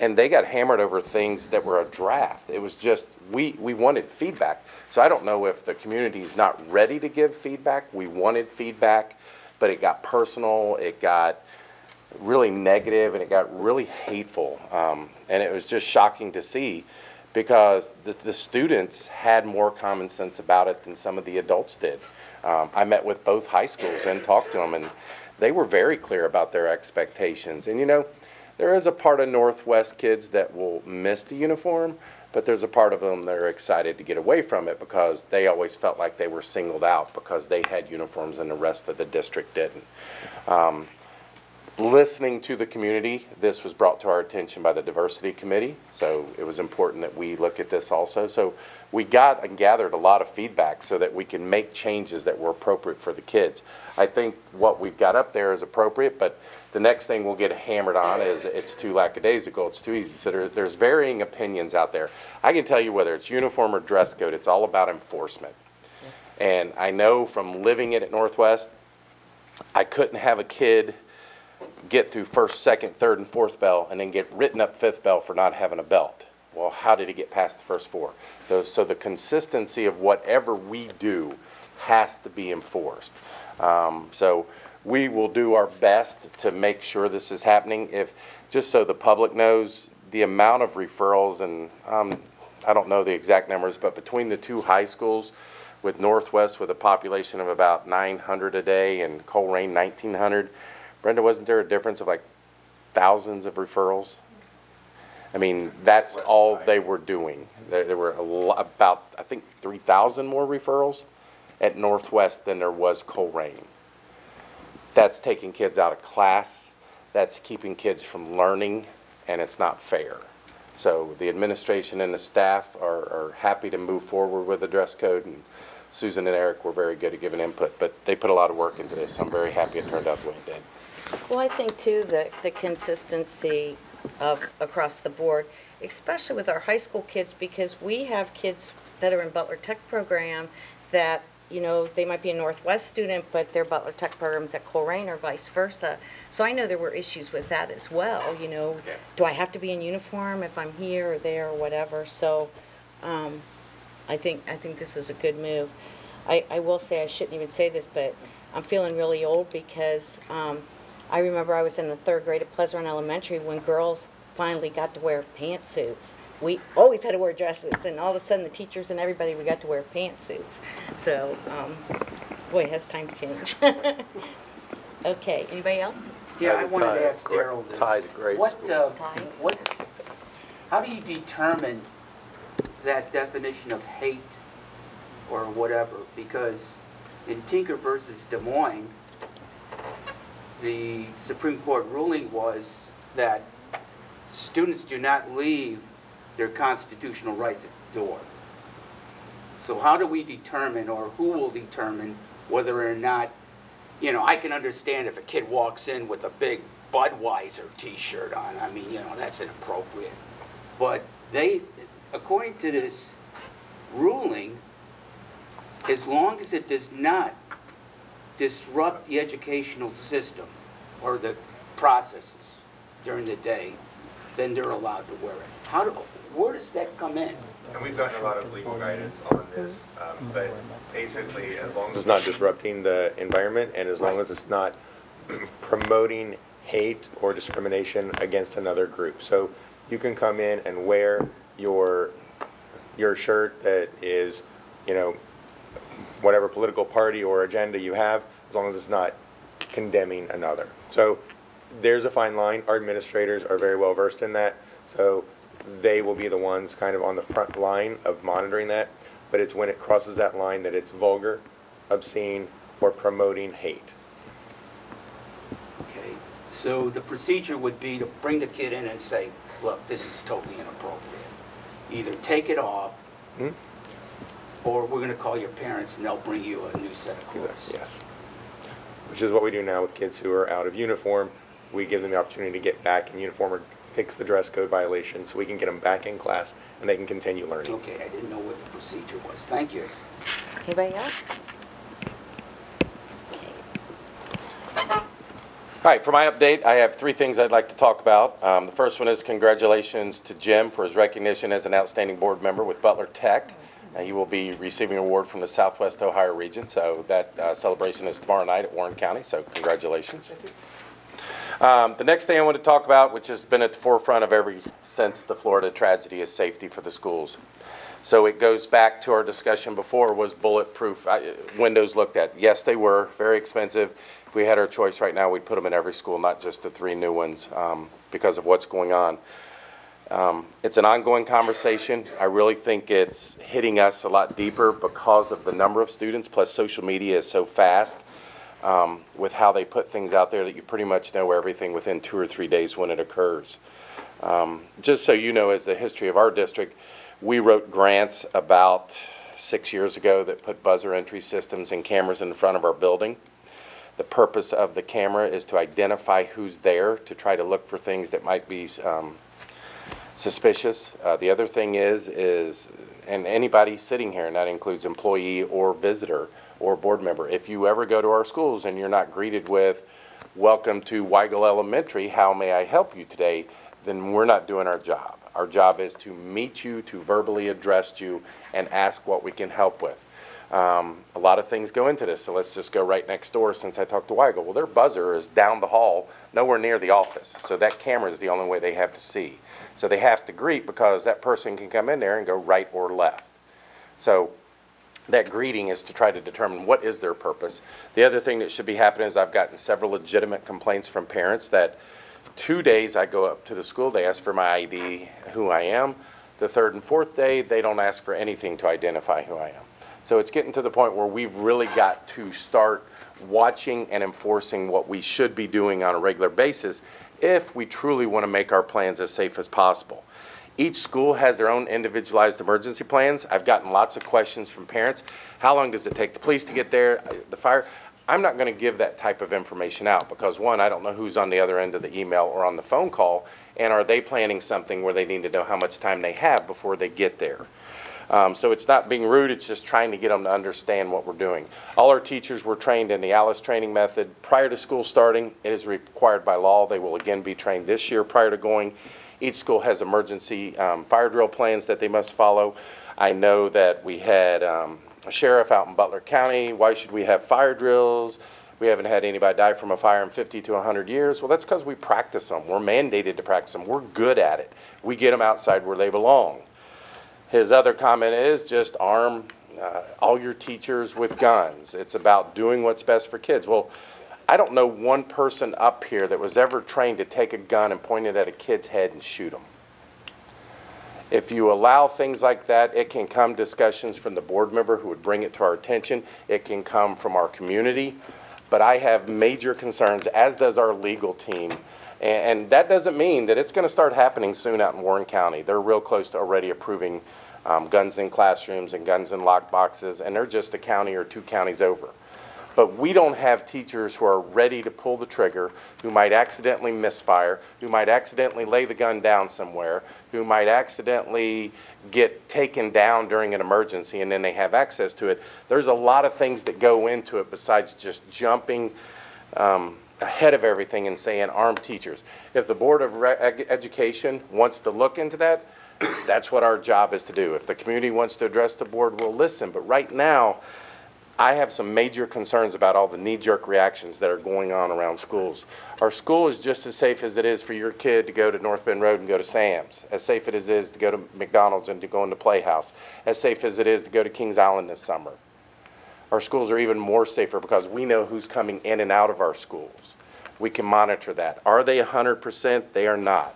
And they got hammered over things that were a draft. It was just, we wanted feedback. So I don't know if the community's not ready to give feedback. We wanted feedback, but it got personal, it got really negative, and it got really hateful. And it was just shocking to see because the students had more common sense about it than some of the adults did. I met with both high schools and talked to them, and they were very clear about their expectations. And you know, there is a part of Northwest kids that will miss the uniform, but there's a part of them that are excited to get away from it because they always felt like they were singled out because they had uniforms and the rest of the district didn't. Listening to the community, this was brought to our attention by the Diversity Committee, so it was important that we look at this also. So we got and gathered a lot of feedback so that we can make changes that were appropriate for the kids. I think what we've got up there is appropriate, but the next thing we'll get hammered on is it's too lackadaisical, it's too easy. So there's varying opinions out there. I can tell you whether it's uniform or dress code, it's all about enforcement. And I know from living it at Northwest, I couldn't have a kid get through first, second, third, and fourth bell and then get written up fifth bell for not having a belt. Well, how did he get past the first 4? So the consistency of whatever we do has to be enforced. So we will do our best to make sure this is happening. Just so the public knows, the amount of referrals, and I don't know the exact numbers, but between the 2 high schools, with Northwest with a population of about 900 a day and Colerain 1,900, Brenda, wasn't there a difference of like thousands of referrals? I mean, that's all they were doing. There were about, I think, 3,000 more referrals at Northwest than there was Colerain. That's taking kids out of class. That's keeping kids from learning, and it's not fair. So the administration and the staff are happy to move forward with the dress code, and Susan and Eric were very good at giving input, but they put a lot of work into this. I'm very happy it turned out the way it did. Well, I think too that the consistency of across the board, especially with our high school kids, because we have kids that are in Butler Tech program that, you know, they might be a Northwest student, but their Butler Tech program's at Coleraine or vice versa. So I know there were issues with that as well, you know. Yeah. Do I have to be in uniform if I'm here or there or whatever? So I think this is a good move. I will say, I shouldn't even say this, but I'm feeling really old because I remember I was in the 3rd grade at Pleasant Run Elementary when girls finally got to wear pantsuits. We always had to wear dresses, and all of a sudden the teachers and everybody, we got to wear pantsuits. So, boy, it has time to change. Okay, anybody else? Yeah, I wanted to ask Daryl this. Tie to grade school. How do you determine that definition of hate or whatever? Because in Tinker versus Des Moines, the Supreme Court ruling was that students do not leave their constitutional rights at the door. So how do we determine, or who will determine, whether or not, you know, I can understand if a kid walks in with a big Budweiser t-shirt on, I mean, you know, that's inappropriate. But they, according to this ruling, as long as it does not disrupt the educational system or the processes during the day, then they're allowed to wear it. Where does that come in? And we've gotten a lot of legal guidance on this, but basically, as long as it's not disrupting the environment and as long as it's not promoting hate or discrimination against another group. So you can come in and wear your shirt that is, you know, whatever political party or agenda you have, as long as it's not condemning another. So there's a fine line. Our administrators are very well versed in that. So they will be the ones kind of on the front line of monitoring that. But it's when it crosses that line that it's vulgar, obscene, or promoting hate. Okay, so the procedure would be to bring the kid in and say, look, this is totally inappropriate. Either take it off, or we're going to call your parents and they'll bring you a new set of clothes. Yes. Which is what we do now with kids who are out of uniform. We give them the opportunity to get back in uniform or fix the dress code violation so we can get them back in class and they can continue learning. Okay, I didn't know what the procedure was. Thank you. Anybody else? All right, for my update, I have 3 things I'd like to talk about. The first one is congratulations to Jim for his recognition as an outstanding board member with Butler Tech. He will be receiving an award from the Southwest Ohio region, so that celebration is tomorrow night at Warren County, so congratulations. The next thing I want to talk about, which has been at the forefront of since the Florida tragedy, is safety for the schools. So it goes back to our discussion before, was bulletproof windows looked at? Yes, they were very expensive. If we had our choice right now, we'd put them in every school, not just the 3 new ones, because of what's going on. It's an ongoing conversation. I really think it's hitting us a lot deeper because of the number of students, plus social media is so fast with how they put things out there that you pretty much know everything within 2 or 3 days when it occurs. Just so you know, as the history of our district, we wrote grants about 6 years ago that put buzzer entry systems and cameras in the front of our building. The purpose of the camera is to identify who's there, to try to look for things that might be suspicious. The other thing is, and anybody sitting here, and that includes employee or visitor or board member, if you ever go to our schools and you're not greeted with, welcome to Weigel Elementary, how may I help you today, then we're not doing our job. Our job is to meet you, to verbally address you, and ask what we can help with. A lot of things go into this, so let's just go right next door since I talked to Weigel. Well, their buzzer is down the hall, nowhere near the office, so that camera is the only way they have to see. So they have to greet because that person can come in there and go right or left. So that greeting is to try to determine what is their purpose. The other thing that should be happening is I've gotten several legitimate complaints from parents that 2 days I go up to the school, they ask for my ID, who I am. The 3rd and 4th day, they don't ask for anything to identify who I am. So it's getting to the point where we've really got to start watching and enforcing what we should be doing on a regular basis if we truly want to make our plans as safe as possible. Each school has their own individualized emergency plans. I've gotten lots of questions from parents. How long does it take the police to get there, the fire? I'm not going to give that type of information out because, one, I don't know who's on the other end of the email or on the phone call, and are they planning something where they need to know how much time they have before they get there. So it's not being rude, it's just trying to get them to understand what we're doing. All our teachers were trained in the ALICE training method prior to school starting. It is required by law. They will again be trained this year prior to going. Each school has emergency fire drill plans that they must follow. I know that we had a sheriff out in Butler County. Why should we have fire drills? We haven't had anybody die from a fire in 50 to 100 years. Well, that's because we practice them. We're mandated to practice them. We're good at it. We get them outside where they belong. His other comment is just arm all your teachers with guns. It's about doing what's best for kids. Well, I don't know one person up here that was ever trained to take a gun and point it at a kid's head and shoot them. If you allow things like that, it can come discussions from the board member who would bring it to our attention. It can come from our community. But I have major concerns, as does our legal team. And that doesn't mean that it's going to start happening soon out in Warren County. They're real close to already approving guns in classrooms and guns in lock boxes, and they're just a county or 2 counties over. But we don't have teachers who are ready to pull the trigger, who might accidentally misfire, who might accidentally lay the gun down somewhere, who might accidentally get taken down during an emergency and then they have access to it. There's a lot of things that go into it besides just jumping ahead of everything and saying armed teachers. If the Board of Education wants to look into that, that's what our job is to do. If the community wants to address the board, we'll listen. But right now, I have some major concerns about all the knee-jerk reactions that are going on around schools. Our school is just as safe as it is for your kid to go to North Bend Road and go to Sam's, as safe as it is to go to McDonald's and to go into Playhouse, as safe as it is to go to Kings Island this summer. Our schools are even more safer because we know who's coming in and out of our schools. We can monitor that. Are they 100%? They are not.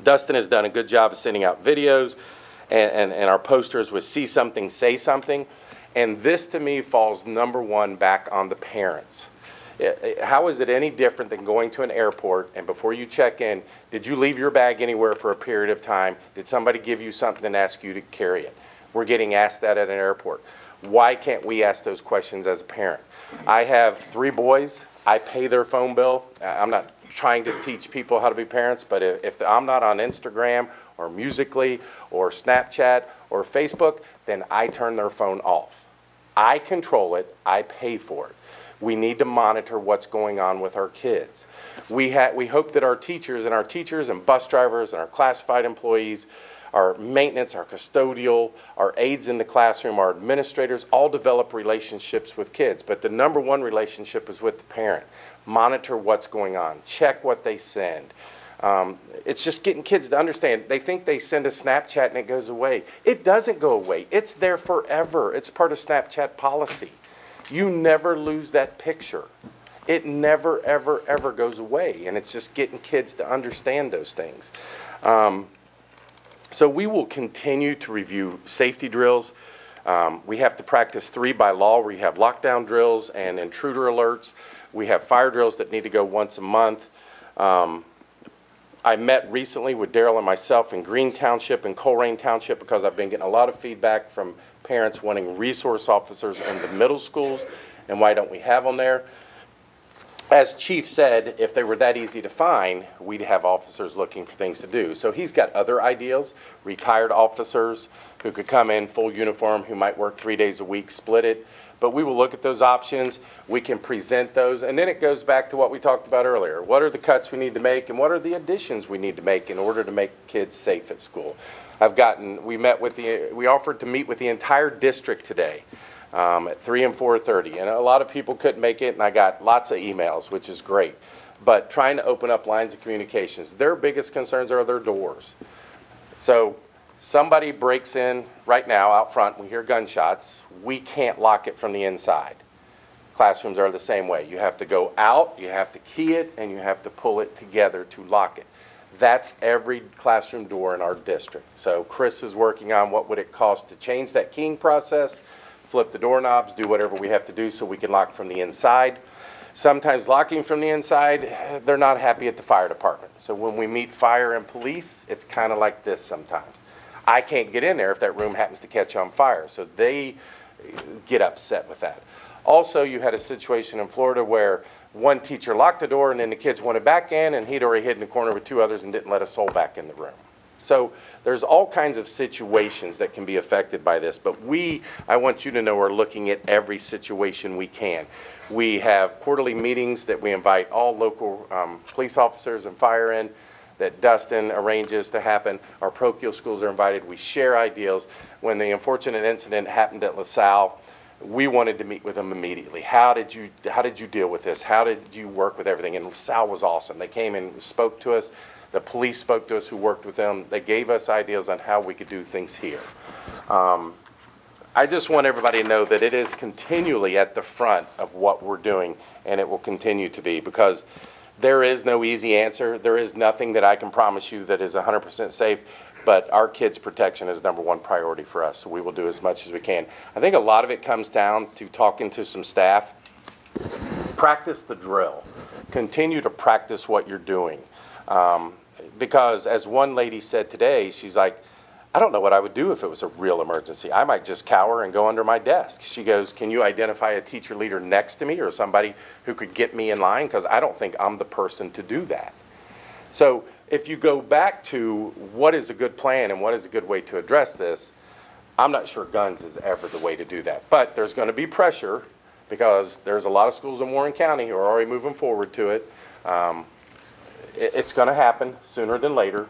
Dustin has done a good job of sending out videos and our posters with see something, say something. And this, to me, falls #1 back on the parents. How is it any different than going to an airport and before you check in, did you leave your bag anywhere for a period of time? Did somebody give you something and ask you to carry it? We're getting asked that at an airport. Why can't we ask those questions as a parent? I have 3 boys. I pay their phone bill. I'm not trying to teach people how to be parents, but if I'm not on Instagram or Musical.ly or Snapchat or Facebook, then I turn their phone off. I control it. I pay for it. We need to monitor what's going on with our kids. We hope that our teachers and bus drivers and our classified employees, our maintenance, our custodial, our aides in the classroom, our administrators, all develop relationships with kids. But the #1 relationship is with the parent. Monitor what's going on. Check what they send. It's just getting kids to understand. They think they send a Snapchat and it goes away. It doesn't go away. It's there forever. It's part of Snapchat policy. You never lose that picture. It never, ever, ever goes away. And it's just getting kids to understand those things. So we will continue to review safety drills. We have to practice 3 by law. We have lockdown drills and intruder alerts. We have fire drills that need to go once a month. I met recently with Daryl and myself in Green Township and Colerain Township because I've been getting a lot of feedback from parents wanting resource officers in the middle schools, and why don't we have them there? As Chief said, if they were that easy to find, we'd have officers looking for things to do. So he's got other ideas, retired officers who could come in full uniform, who might work 3 days a week, split it. But we will look at those options. We can present those. And then it goes back to what we talked about earlier. What are the cuts we need to make and what are the additions we need to make in order to make kids safe at school? We offered to meet with the entire district today at 3 and 4:30. And a lot of people couldn't make it and I got lots of emails, which is great. But trying to open up lines of communications. Their biggest concerns are their doors. So somebody breaks in right now out front, we hear gunshots, we can't lock it from the inside. Classrooms are the same way. You have to go out, you have to key it, and you have to pull it together to lock it. That's every classroom door in our district. So Chris is working on what would it cost to change that keying process, flip the doorknobs, do whatever we have to do so we can lock from the inside. Sometimes locking from the inside, they're not happy at the fire department. So when we meet fire and police, it's kind of like this sometimes. I can't get in there if that room happens to catch on fire. So they get upset with that. Also, you had a situation in Florida where one teacher locked the door and then the kids wanted back in, and he'd already hid in the corner with 2 others and didn't let a soul back in the room. So there's all kinds of situations that can be affected by this, but I want you to know, we're looking at every situation we can. We have quarterly meetings that we invite all local police officers and fire in, that Dustin arranges to happen. Our parochial schools are invited. We share ideas. When the unfortunate incident happened at LaSalle, we wanted to meet with them immediately. How did you deal with this? How did you work with everything? And LaSalle was awesome. They came and spoke to us. The police spoke to us who worked with them. They gave us ideas on how we could do things here. I just want everybody to know that it is continually at the front of what we're doing, and it will continue to be, because there is no easy answer. There is nothing that I can promise you that is 100% safe, but our kids' protection is #1 priority for us, so we will do as much as we can. I think a lot of it comes down to talking to some staff. Practice the drill. Continue to practice what you're doing. Because as one lady said today, she's like, I don't know what I would do if it was a real emergency. I might just cower and go under my desk. She goes, can you identify a teacher leader next to me or somebody who could get me in line? Because I don't think I'm the person to do that. So if you go back to what is a good plan and what is a good way to address this, I'm not sure guns is ever the way to do that. But there's going to be pressure, because there's a lot of schools in Warren County who are already moving forward to it. It's going to happen sooner than later.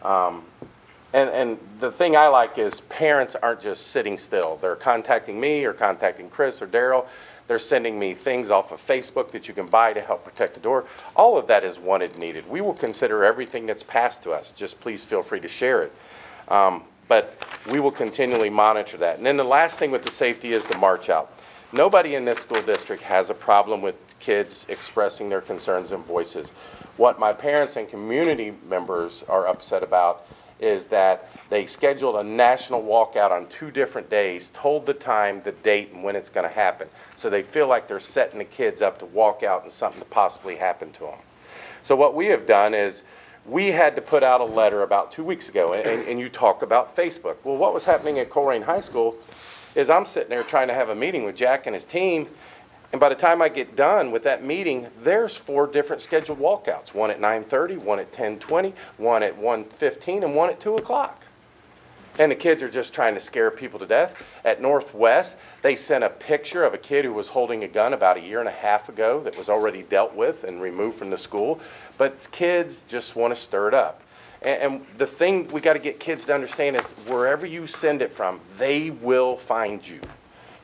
And the thing I like is parents aren't just sitting still. They're contacting me or contacting Chris or Daryl. They're sending me things off of Facebook that you can buy to help protect the door. All of that is wanted and needed. We will consider everything that's passed to us. Just please feel free to share it. But we will continually monitor that. And then the last thing with the safety is the march out. Nobody in this school district has a problem with kids expressing their concerns and voices. What my parents and community members are upset about is that they scheduled a national walkout on 2 different days, told the time, the date, and when it's going to happen. So they feel like they're setting the kids up to walk out and something to possibly happen to them. So what we have done is we had to put out a letter about 2 weeks ago, and you talk about Facebook. Well, what was happening at Colerain High School is I'm sitting there trying to have a meeting with Jack and his team, and by the time I get done with that meeting, there's 4 different scheduled walkouts. One at 9:30, one at 10:20, one at 1:15, and one at 2 o'clock. And the kids are just trying to scare people to death. At Northwest, they sent a picture of a kid who was holding a gun about 1.5 years ago that was already dealt with and removed from the school. But kids just want to stir it up. And the thing we got to get kids to understand is wherever you send it from, they will find you.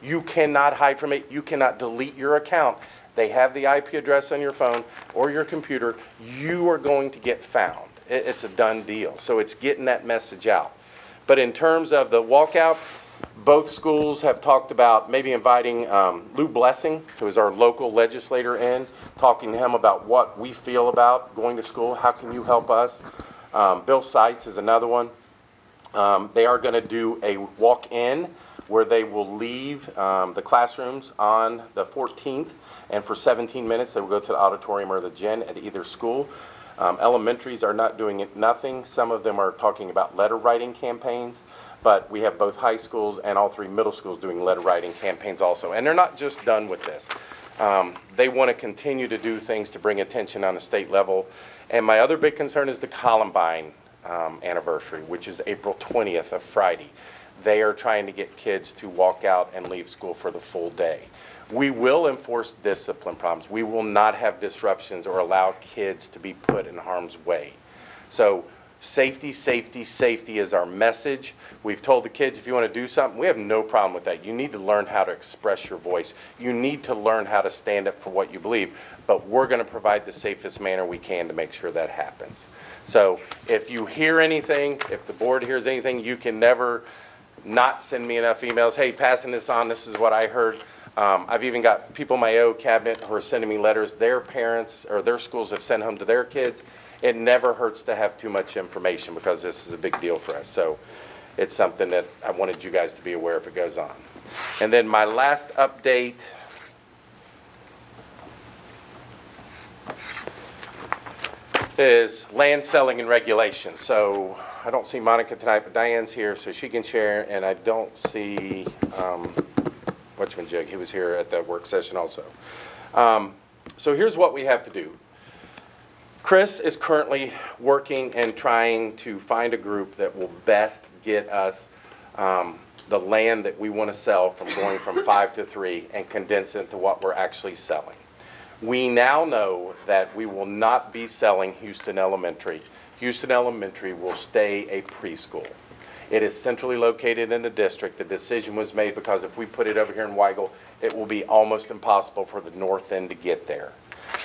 You cannot hide from it. You cannot delete your account. They have the IP address on your phone or your computer. You are going to get found. It's a done deal. So it's getting that message out. But in terms of the walkout, both schools have talked about maybe inviting Lou Blessing, who is our local legislator, in, talking to him about what we feel about going to school. How can you help us? Bill Seitz is another one. They are going to do a walk-in where they will leave the classrooms on the 14th, and for 17 minutes they will go to the auditorium or the gym at either school. Elementaries are not doing nothing. Some of them are talking about letter writing campaigns, but we have both high schools and all 3 middle schools doing letter writing campaigns also. And they're not just done with this. They want to continue to do things to bring attention on a state level. And my other big concern is the Columbine anniversary, which is April 20th, a Friday. They are trying to get kids to walk out and leave school for the full day. We will enforce discipline problems. We will not have disruptions or allow kids to be put in harm's way. So safety, safety, safety is our message. We've told the kids, if you want to do something, we have no problem with that. You need to learn how to express your voice. You need to learn how to stand up for what you believe. But we're going to provide the safest manner we can to make sure that happens. So if you hear anything, if the board hears anything, you can never not send me enough emails. Hey, passing this on, this is what I heard. I've even got people in my O cabinet who are sending me letters. Their parents or their schools have sent home to their kids. It never hurts to have too much information because this is a big deal for us. So it's something that I wanted you guys to be aware if it goes on. And then my last update is land selling and regulation. So I don't see Monica tonight, but Diane's here, so she can share, and I don't see whatchamajig. He was here at the work session also. So here's what we have to do. Chris is currently working and trying to find a group that will best get us the land that we want to sell from going from 5 to 3 and condense it to what we're actually selling. We now know that we will not be selling Houston Elementary. Houston Elementary will stay a preschool. It is centrally located in the district. The decision was made because if we put it over here in Weigel, it will be almost impossible for the north end to get there.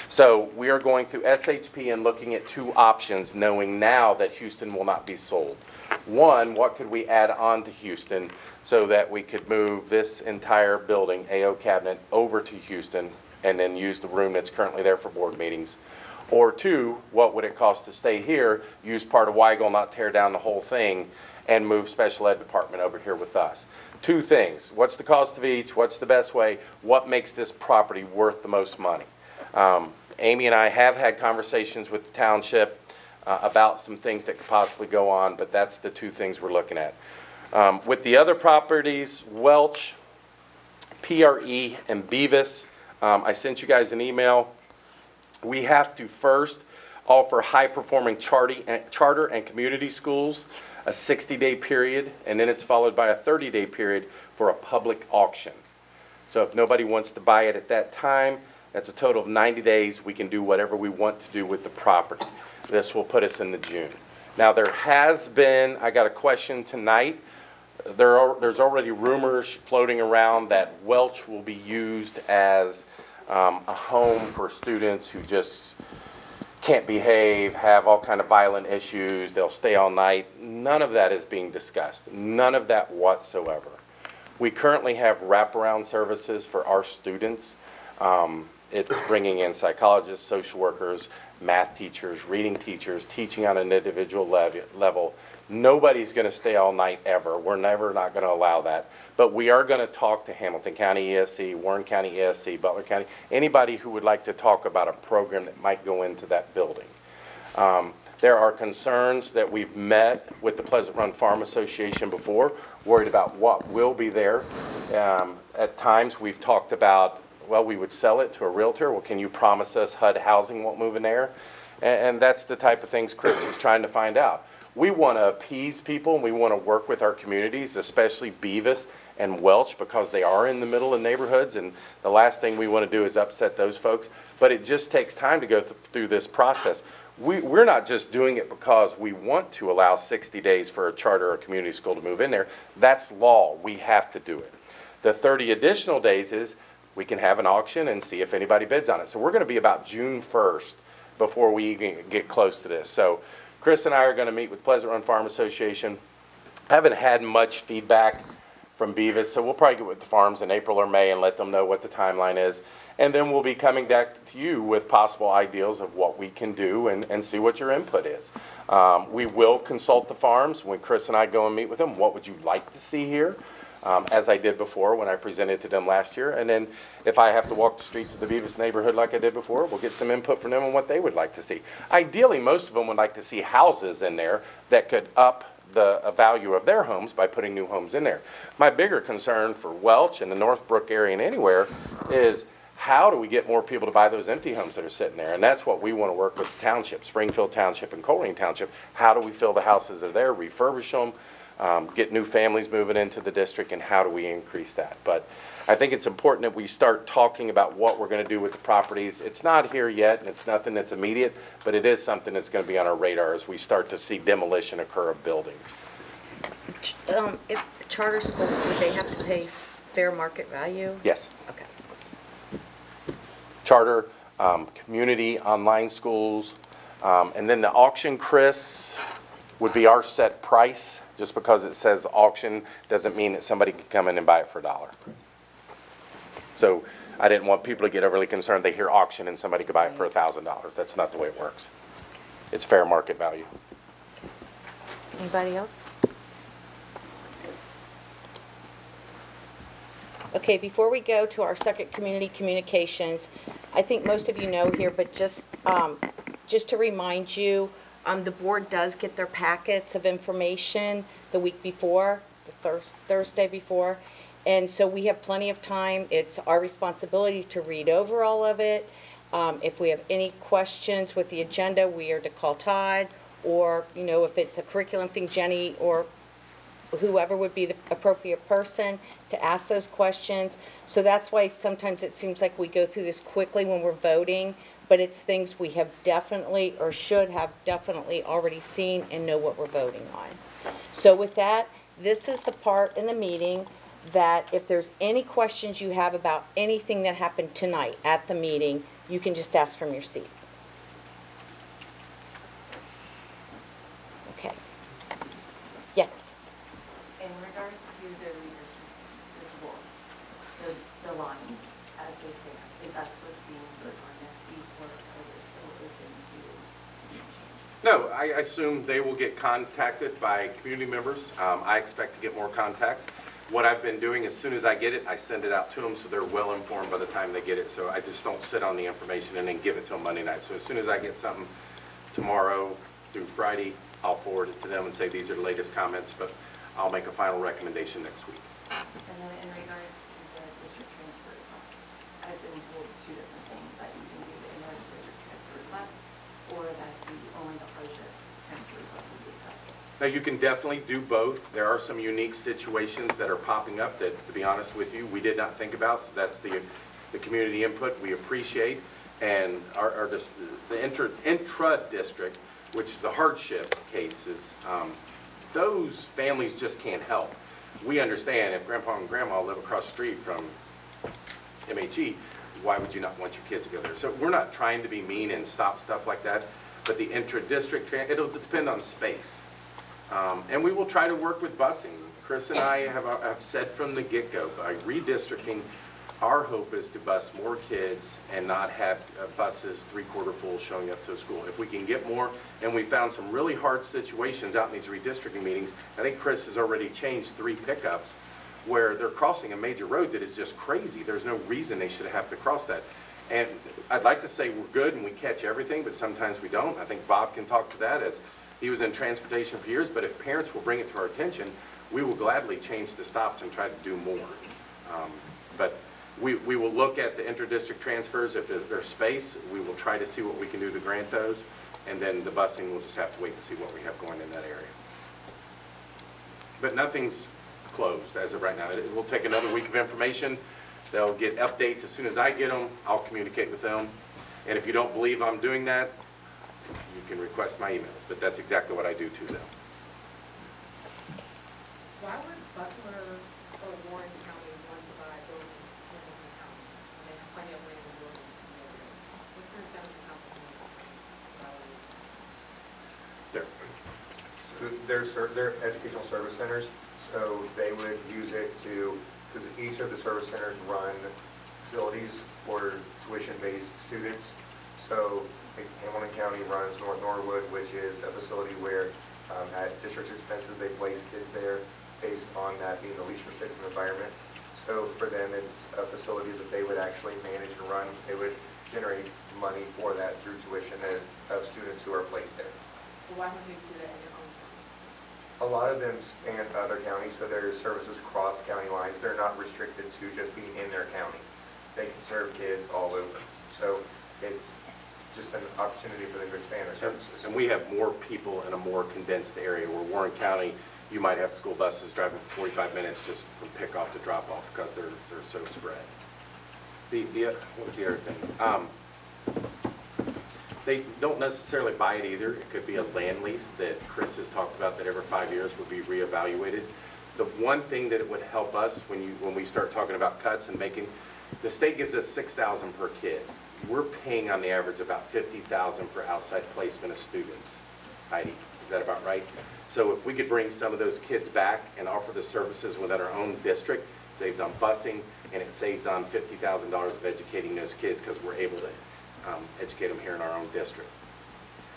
So we are going through SHP and looking at 2 options, knowing now that Houston will not be sold. One, what could we add on to Houston so that we could move this entire building, AO cabinet, over to Houston and then use the room that's currently there for board meetings? Or 2, what would it cost to stay here, use part of Weigel, not tear down the whole thing, and move special ed department over here with us? 2 things. What's the cost of each? What's the best way? What makes this property worth the most money? Amy and I have had conversations with the township about some things that could possibly go on, but that's the 2 things we're looking at. With the other properties, Welch, PRE, and Beavis, I sent you guys an email. We have to first offer high-performing charter and community schools a 60-day period, and then it's followed by a 30-day period for a public auction. So if nobody wants to buy it at that time, that's a total of 90 days. We can do whatever we want to do with the property. This will put us into June. Now there has been, I got a question tonight. There's already rumors floating around that Welch will be used as a home for students who just can't behave, have all kind of violent issues, they'll stay all night. None of that is being discussed. None of that whatsoever. We currently have wraparound services for our students. It's bringing in psychologists, social workers, math teachers, reading teachers, teaching on an individual level. Nobody's going to stay all night ever. We're never not going to allow that. But we are going to talk to Hamilton County ESC, Warren County ESC, Butler County, anybody who would like to talk about a program that might go into that building. There are concerns that we've met with the Pleasant Run Farm Association before, worried about what will be there. At times we've talked about, well, we would sell it to a realtor. Well, can you promise us HUD housing won't move in there? And that's the type of things Chris is trying to find out. We want to appease people, and we want to work with our communities, especially Beavis and Welch, because they are in the middle of neighborhoods, and the last thing we want to do is upset those folks. But it just takes time to go through this process. We're not just doing it because we want to allow 60 days for a charter or community school to move in there. That's law. We have to do it. The 30 additional days is we can have an auction and see if anybody bids on it. So we're going to be about June 1st before we even get close to this. So Chris and I are going to meet with Pleasant Run Farm Association. I haven't had much feedback from Beavis, so we'll probably get with the farms in April or May and let them know what the timeline is. And then we'll be coming back to you with possible ideas of what we can do and see what your input is. We will consult the farms when Chris and I go and meet with them. What would you like to see here? As I did before when I presented to them last year. And then if I have to walk the streets of the Beavis neighborhood like I did before, we'll get some input from them on what they would like to see. Ideally, most of them would like to see houses in there that could up the value of their homes by putting new homes in there. My bigger concern for Welch and the Northbrook area and anywhere is how do we get more people to buy those empty homes that are sitting there? And that's what we want to work with the township, Springfield Township and Colerain Township. How do we fill the houses that are there, refurbish them, get new families moving into the district, and how do we increase that? But I think it's important that we start talking about what we're going to do with the properties. It's not here yet, and it's nothing that's immediate, but it is something that's going to be on our radar as we start to see demolition occur of buildings. If charter school, would they have to pay fair market value? Yes. Okay. Charter, community, online schools, and then the auction, Chris, would be our set price. Just because it says auction doesn't mean that somebody can come in and buy it for $1. So I didn't want people to get overly concerned. They hear auction and somebody could buy it for $1,000. That's not the way it works. It's fair market value. Anybody else? Okay, before we go to our second community communications, I think most of you know here, but just just to remind you, the board does get their packets of information the week before, the Thursday before. And so we have plenty of time. It's our responsibility to read over all of it. If we have any questions with the agenda, we are to call Todd, or, you know, if it's a curriculum thing, Jenny or whoever would be the appropriate person to ask those questions. So that's why sometimes it seems like we go through this quickly when we're voting, but it's things we have definitely, or should have definitely already seen and know what we're voting on. So with that, this is the part in the meeting that if there's any questions you have about anything that happened tonight at the meeting, you can just ask from your seat. Okay. Yes? In regards to the redistricting, this war, the lines as they stand, is that supposed to be put on next week, or are they still open to? No, I assume they will get contacted by community members. I expect to get more contacts. What I've been doing, as soon as I get it, I send it out to them so they're well informed by the time they get it. So I just don't sit on the information and then give it to them Monday night. So as soon as I get something tomorrow through Friday, I'll forward it to them and say these are the latest comments, but I'll make a final recommendation next week. And then in regards to the district transfer request, I've been told two different things, that you can do the inter-district transfer request, or that only the hardship transfer request will be accepted. Now, you can definitely do both. There are some unique situations that are popping up that, to be honest with you, we did not think about. So that's the community input we appreciate. And the intra-district, which is the hardship cases, those families just can't help. We understand if grandpa and grandma live across the street from MHE, why would you not want your kids to go there? So we're not trying to be mean and stop stuff like that, but the intra-district, it'll depend on space. And we will try to work with busing. Chris and I have said from the get-go, by redistricting, our hope is to bus more kids and not have buses three-quarter full showing up to a school. If we can get more, and we found some really hard situations out in these redistricting meetings. I think Chris has already changed 3 pickups where they're crossing a major road that is just crazy. There's no reason they should have to cross that. And I'd like to say we're good and we catch everything, but sometimes we don't. I think Bob can talk to that, as he was in transportation for years, but if parents will bring it to our attention, we will gladly change the stops and try to do more. But we will look at the inter-district transfers. If there's space, we will try to see what we can do to grant those, and then the busing, we'll just have to wait and see what we have going in that area. But nothing's closed as of right now. It will take another week of information. They'll get updates as soon as I get them. I'll communicate with them. And if you don't believe I'm doing that, you can request my emails, but that's exactly what I do to them. Why would Butler or Warren County want to buy buildings in Warren County? They have plenty of land and buildings in the area. What's their incentive to come There. They're educational service centers, so they would use it to, because each of the service centers run facilities for tuition-based students. So Hamilton County runs North Norwood, which is a facility where at district expenses they place kids there based on that being the least restrictive environment. So for them, it's a facility that they would actually manage and run. They would generate money for that through tuition of students who are placed there. So why don't you do that in your own county? A lot of them span other counties, so their services cross county lines. They're not restricted to just being in their county. They can serve kids all over. So it's just an opportunity for them to expand their services. And we have more people in a more condensed area, where Warren County, you might have school buses driving for 45 minutes just from pick-off to drop-off because they're so spread. What was the other thing? They don't necessarily buy it either. It could be a land lease that Chris has talked about that every 5 years would be reevaluated. The one thing that it would help us when we start talking about cuts and making, the state gives us $6,000 per kid. We're paying on the average about $50,000 for outside placement of students. Heidi, is that about right? So if we could bring some of those kids back and offer the services within our own district, saves on busing, and it saves on $50,000 of educating those kids because we're able to educate them here in our own district.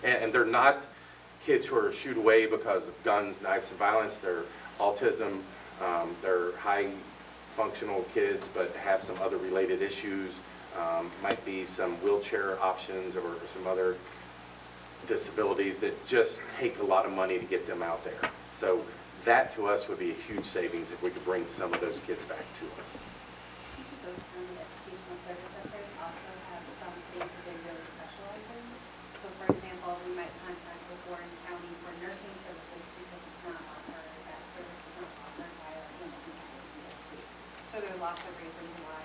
And they're not kids who are shooed away because of guns, knives, and violence. They're autism. They're high functional kids but have some other related issues. Might be some wheelchair options or some other disabilities that just take a lot of money to get them out there. So that to us would be a huge savings if we could bring some of those kids back to us. Those county educational service centers also have some things that they really specialize in. So for example, we might contract with Warren County for nursing services because it's not offered, that service is not offered by our Hamilton County DSC. So there are lots of reasons why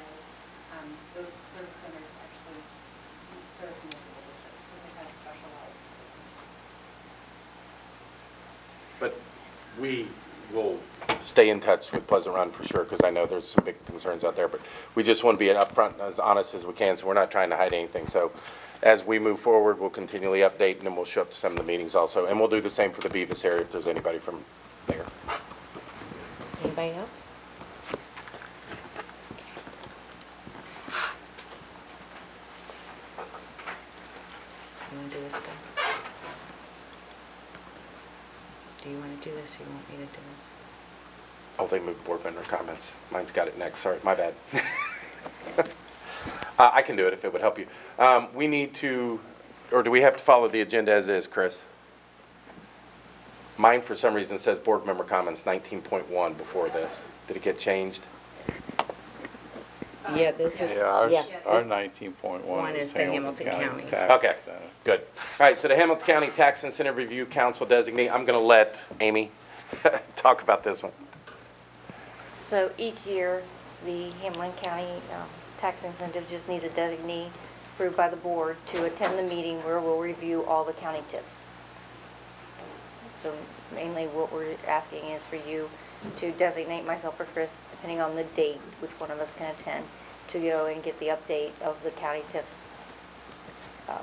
those service centers actually serve multiple districts because they have specialized. But we will stay in touch with Pleasant Run for sure, because I know there's some big concerns out there, but we just want to be upfront, as honest as we can, so we're not trying to hide anything. So as we move forward, we'll continually update, and then we'll show up to some of the meetings also. And we'll do the same for the Beavis area if there's anybody from there. Anybody else? You want to do this guy? Do you want to do this or you want me to do this? Oh, they moved board member comments. Mine's got it next. Sorry, my bad. I can do it if it would help you. We need to, or do we have to follow the agenda as is, Chris? Mine, for some reason, says board member comments 19.1 before this. Did it get changed? Yeah, this is, Our yeah. 19.1 is the Hamilton County. Tax Okay, Incentive. good. All right, so the Hamilton County Tax Incentive Review Council designee, I'm going to let Amy talk about this one. So each year, the Hamilton County Tax Incentive just needs a designee approved by the board to attend the meeting where we'll review all the county TIFs. So mainly what we're asking is for you to designate myself or Chris, depending on the date, which one of us can attend, to go and get the update of the county TIFs.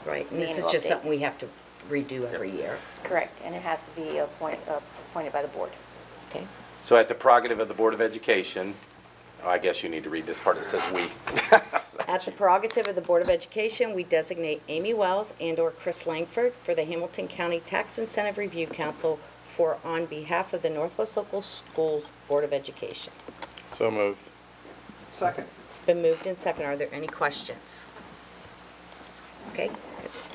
Right, and the this is annual just update. something we have to redo every year. Correct, and it has to be appointed by the board. Okay. So at the prerogative of the Board of Education, oh, I guess you need to read this part that says we. At the prerogative of the Board of Education, we designate Amy Wells and/or Chris Langford for the Hamilton County Tax Incentive Review Council for on behalf of the Northwest Local Schools Board of Education. So moved. Second. It's been moved and second. Are there any questions? Okay. Chris.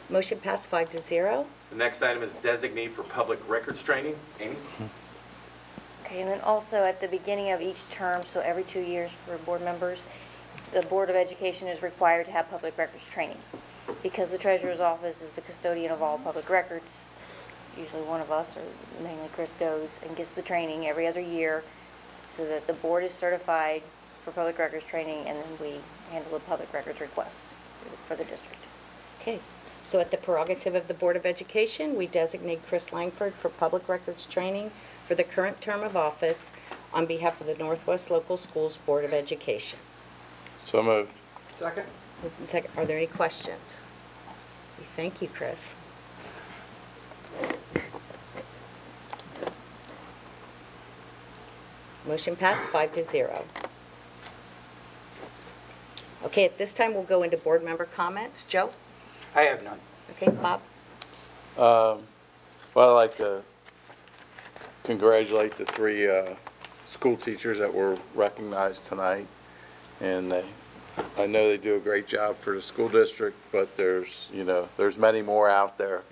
Motion passed 5-0. The next item is designee for public records training. Amy? Okay, and then also at the beginning of each term, so every 2 years for board members, the Board of Education is required to have public records training. Because the Treasurer's Office is the custodian of all public records, usually one of us, or mainly Chris, goes and gets the training every other year so that the board is certified for public records training, and then we handle the public records request for the district. Okay. So at the prerogative of the Board of Education, we designate Chris Langford for public records training for the current term of office on behalf of the Northwest Local Schools Board of Education. So moved. Second. Moved and second. Are there any questions? Thank you, Chris. Motion passed 5-0. Okay, at this time, we'll go into board member comments. Joe? I have none. Okay, Bob? Well, I'd like to congratulate the 3 school teachers that were recognized tonight. And I know they do a great job for the school district, but there's many more out there.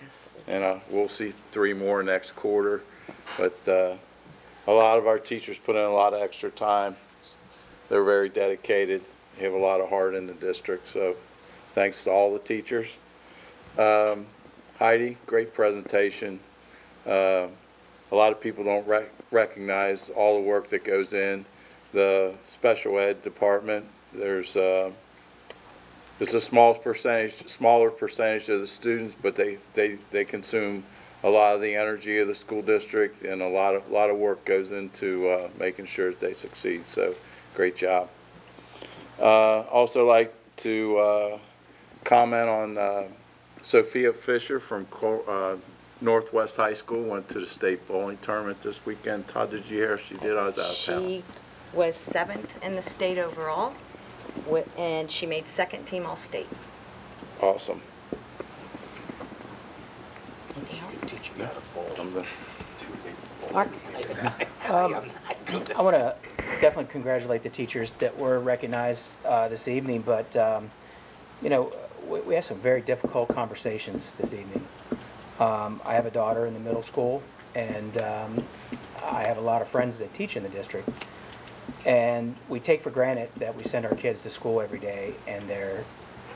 Absolutely. And we'll see 3 more next quarter. But a lot of our teachers put in a lot of extra time. They're very dedicated. They have a lot of heart in the district. So thanks to all the teachers. Heidi, great presentation. A lot of people don't recognize all the work that goes in the special ed department. There's a smaller percentage of the students, but they consume a lot of the energy of the school district, and a lot of work goes into making sure that they succeed. So great job. Also like to comment on Sophia Fisher from Northwest High School went to the state bowling tournament this weekend. Todd, did you hear she did? I was out of town. She was 7th in the state overall, and she made 2nd team All-State. Awesome. Mark? I want to definitely congratulate the teachers that were recognized this evening, but, you know, we had some very difficult conversations this evening. I have a daughter in the middle school, and I have a lot of friends that teach in the district. And we take for granted that we send our kids to school every day and they're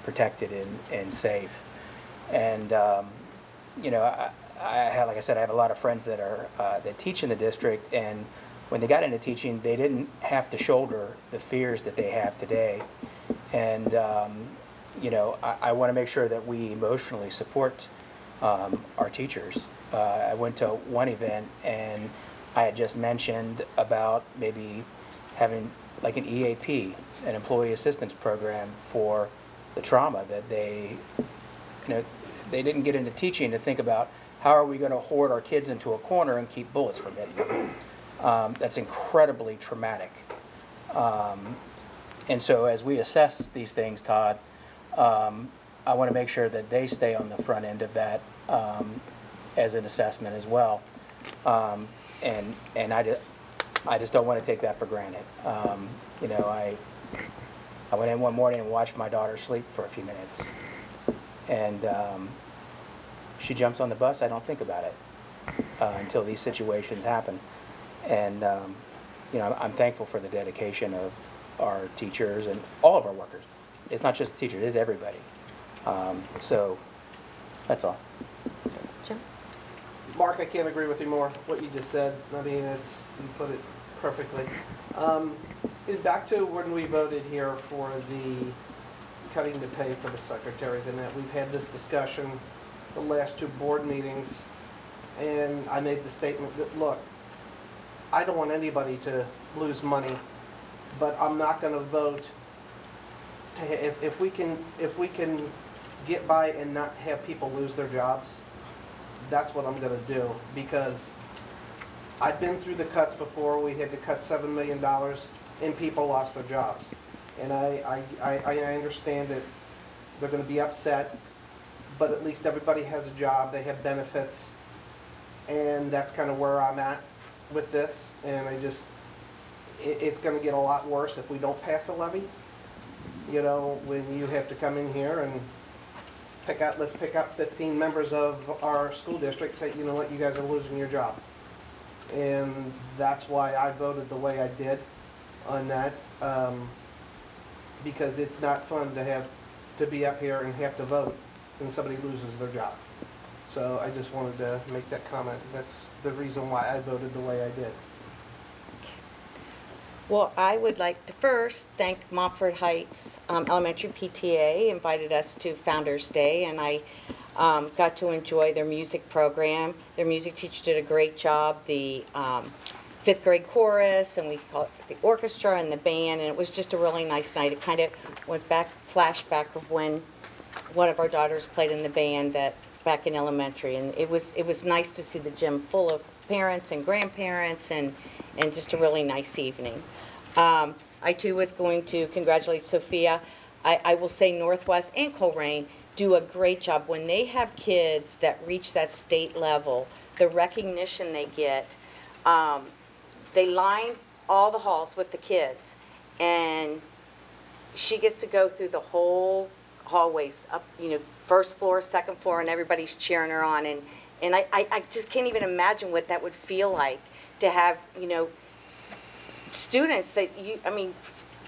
protected and safe. And, you know, like I said, I have a lot of friends that are that teach in the district, and when they got into teaching, they didn't have to shoulder the fears that they have today. And, you know, I want to make sure that we emotionally support our teachers. I went to one event, and I had just mentioned about maybe having like an EAP, an employee assistance program for the trauma that they, you know, they didn't get into teaching to think about how are we going to hoard our kids into a corner and keep bullets from hitting them. That's incredibly traumatic. And so as we assess these things, Todd, I want to make sure that they stay on the front end of that as an assessment as well. And I just don't want to take that for granted. You know, I went in one morning and watched my daughter sleep for a few minutes. And she jumps on the bus, I don't think about it until these situations happen. And, you know, I'm thankful for the dedication of our teachers and all of our workers. It's not just the teachers, it's everybody. So that's all. Jim? Mark, I can't agree with you more, what you just said. I mean, you put it perfectly. Back to when we voted here for the cutting the pay for the secretaries, and that we've had this discussion the last 2 board meetings, and I made the statement that, look, I don't want anybody to lose money, but I'm not going to vote to, if we can get by and not have people lose their jobs, that's what I'm going to do, because I've been through the cuts before. We had to cut $7 million and people lost their jobs. And I understand that they're going to be upset, but at least everybody has a job, they have benefits, and that's kind of where I'm at with this. And it's going to get a lot worse if we don't pass a levy. You know, when you have to come in here and let's pick out 15 members of our school district, say, you know what, you guys are losing your job. And that's why I voted the way I did on that, because it's not fun to be up here and have to vote when somebody loses their job. So I just wanted to make that comment. That's the reason why I voted the way I did. Well, I would like to first thank Montford Heights Elementary PTA, invited us to Founders Day, and I got to enjoy their music program. Their music teacher did a great job. The 5th grade chorus, and we call it the orchestra and the band, and it was just a really nice night. It kind of went back, flashback of when one of our daughters played in the band back in elementary, and it was nice to see the gym full of parents and grandparents, and just a really nice evening. I too was going to congratulate Sophia. I will say Northwest and Coleraine do a great job when they have kids that reach that state level. The recognition they get, they line all the halls with the kids, and she gets to go through the whole hallways up, you know, first floor, second floor, and everybody's cheering her on. And I just can't even imagine what that would feel like to have, you know, students that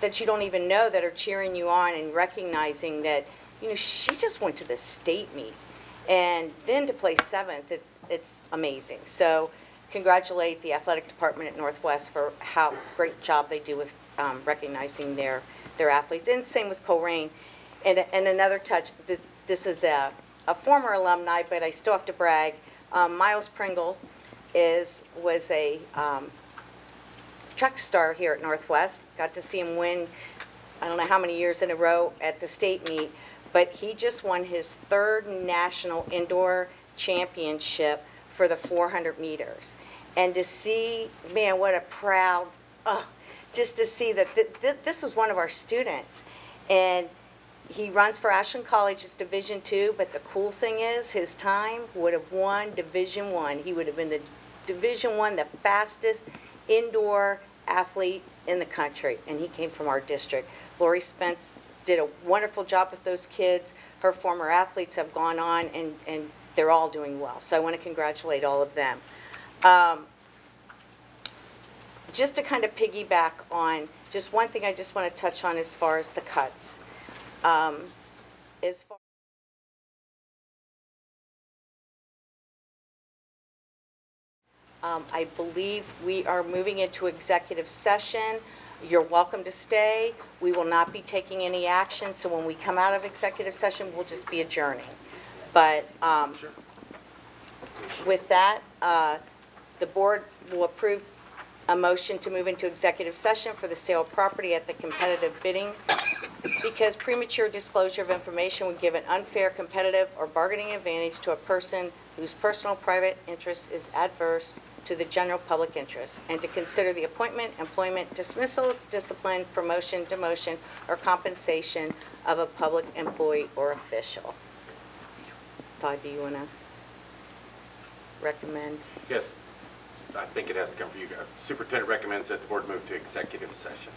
that you don't even know that are cheering you on and recognizing that, you know, she just went to the state meet, and then to place 7th, it's amazing. So congratulate the athletic department at Northwest for how great job they do with recognizing their athletes, and same with Coleraine. And another touch, this is a former alumni, but I still have to brag. Miles Pringle was a track star here at Northwest. Got to see him win, I don't know how many years in a row at the state meet, but he just won his 3rd national indoor championship for the 400 meters. And to see, man, what a proud, just to see that this was one of our students. And He runs for Ashland College, it's Division II, but the cool thing is, his time would have won Division I. He would have been the Division I, the fastest indoor athlete in the country, and he came from our district. Lori Spence did a wonderful job with those kids. Her former athletes have gone on, and they're all doing well. So I want to congratulate all of them. Just to kind of piggyback on, just one thing I just want to touch on as far as the cuts. As far I believe we are moving into executive session. You're welcome to stay. We will not be taking any action, so when we come out of executive session, we'll just be adjourning. But with that, the board will approve a motion to move into executive session for the sale of property at the competitive bidding because premature disclosure of information would give an unfair competitive or bargaining advantage to a person whose personal private interest is adverse to the general public interest, and to consider the appointment, employment, dismissal, discipline, promotion, demotion, or compensation of a public employee or official. Todd, do you want to recommend? Yes, I think it has to come from you. Superintendent recommends that the board move to executive session.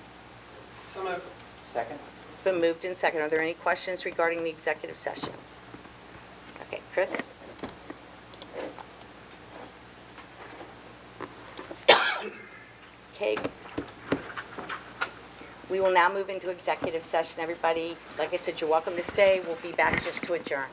So moved. Second? It's been moved and second. Are there any questions regarding the executive session? Okay, Chris? Okay. We will now move into executive session. Everybody, like I said, you're welcome to stay. We'll be back just to adjourn.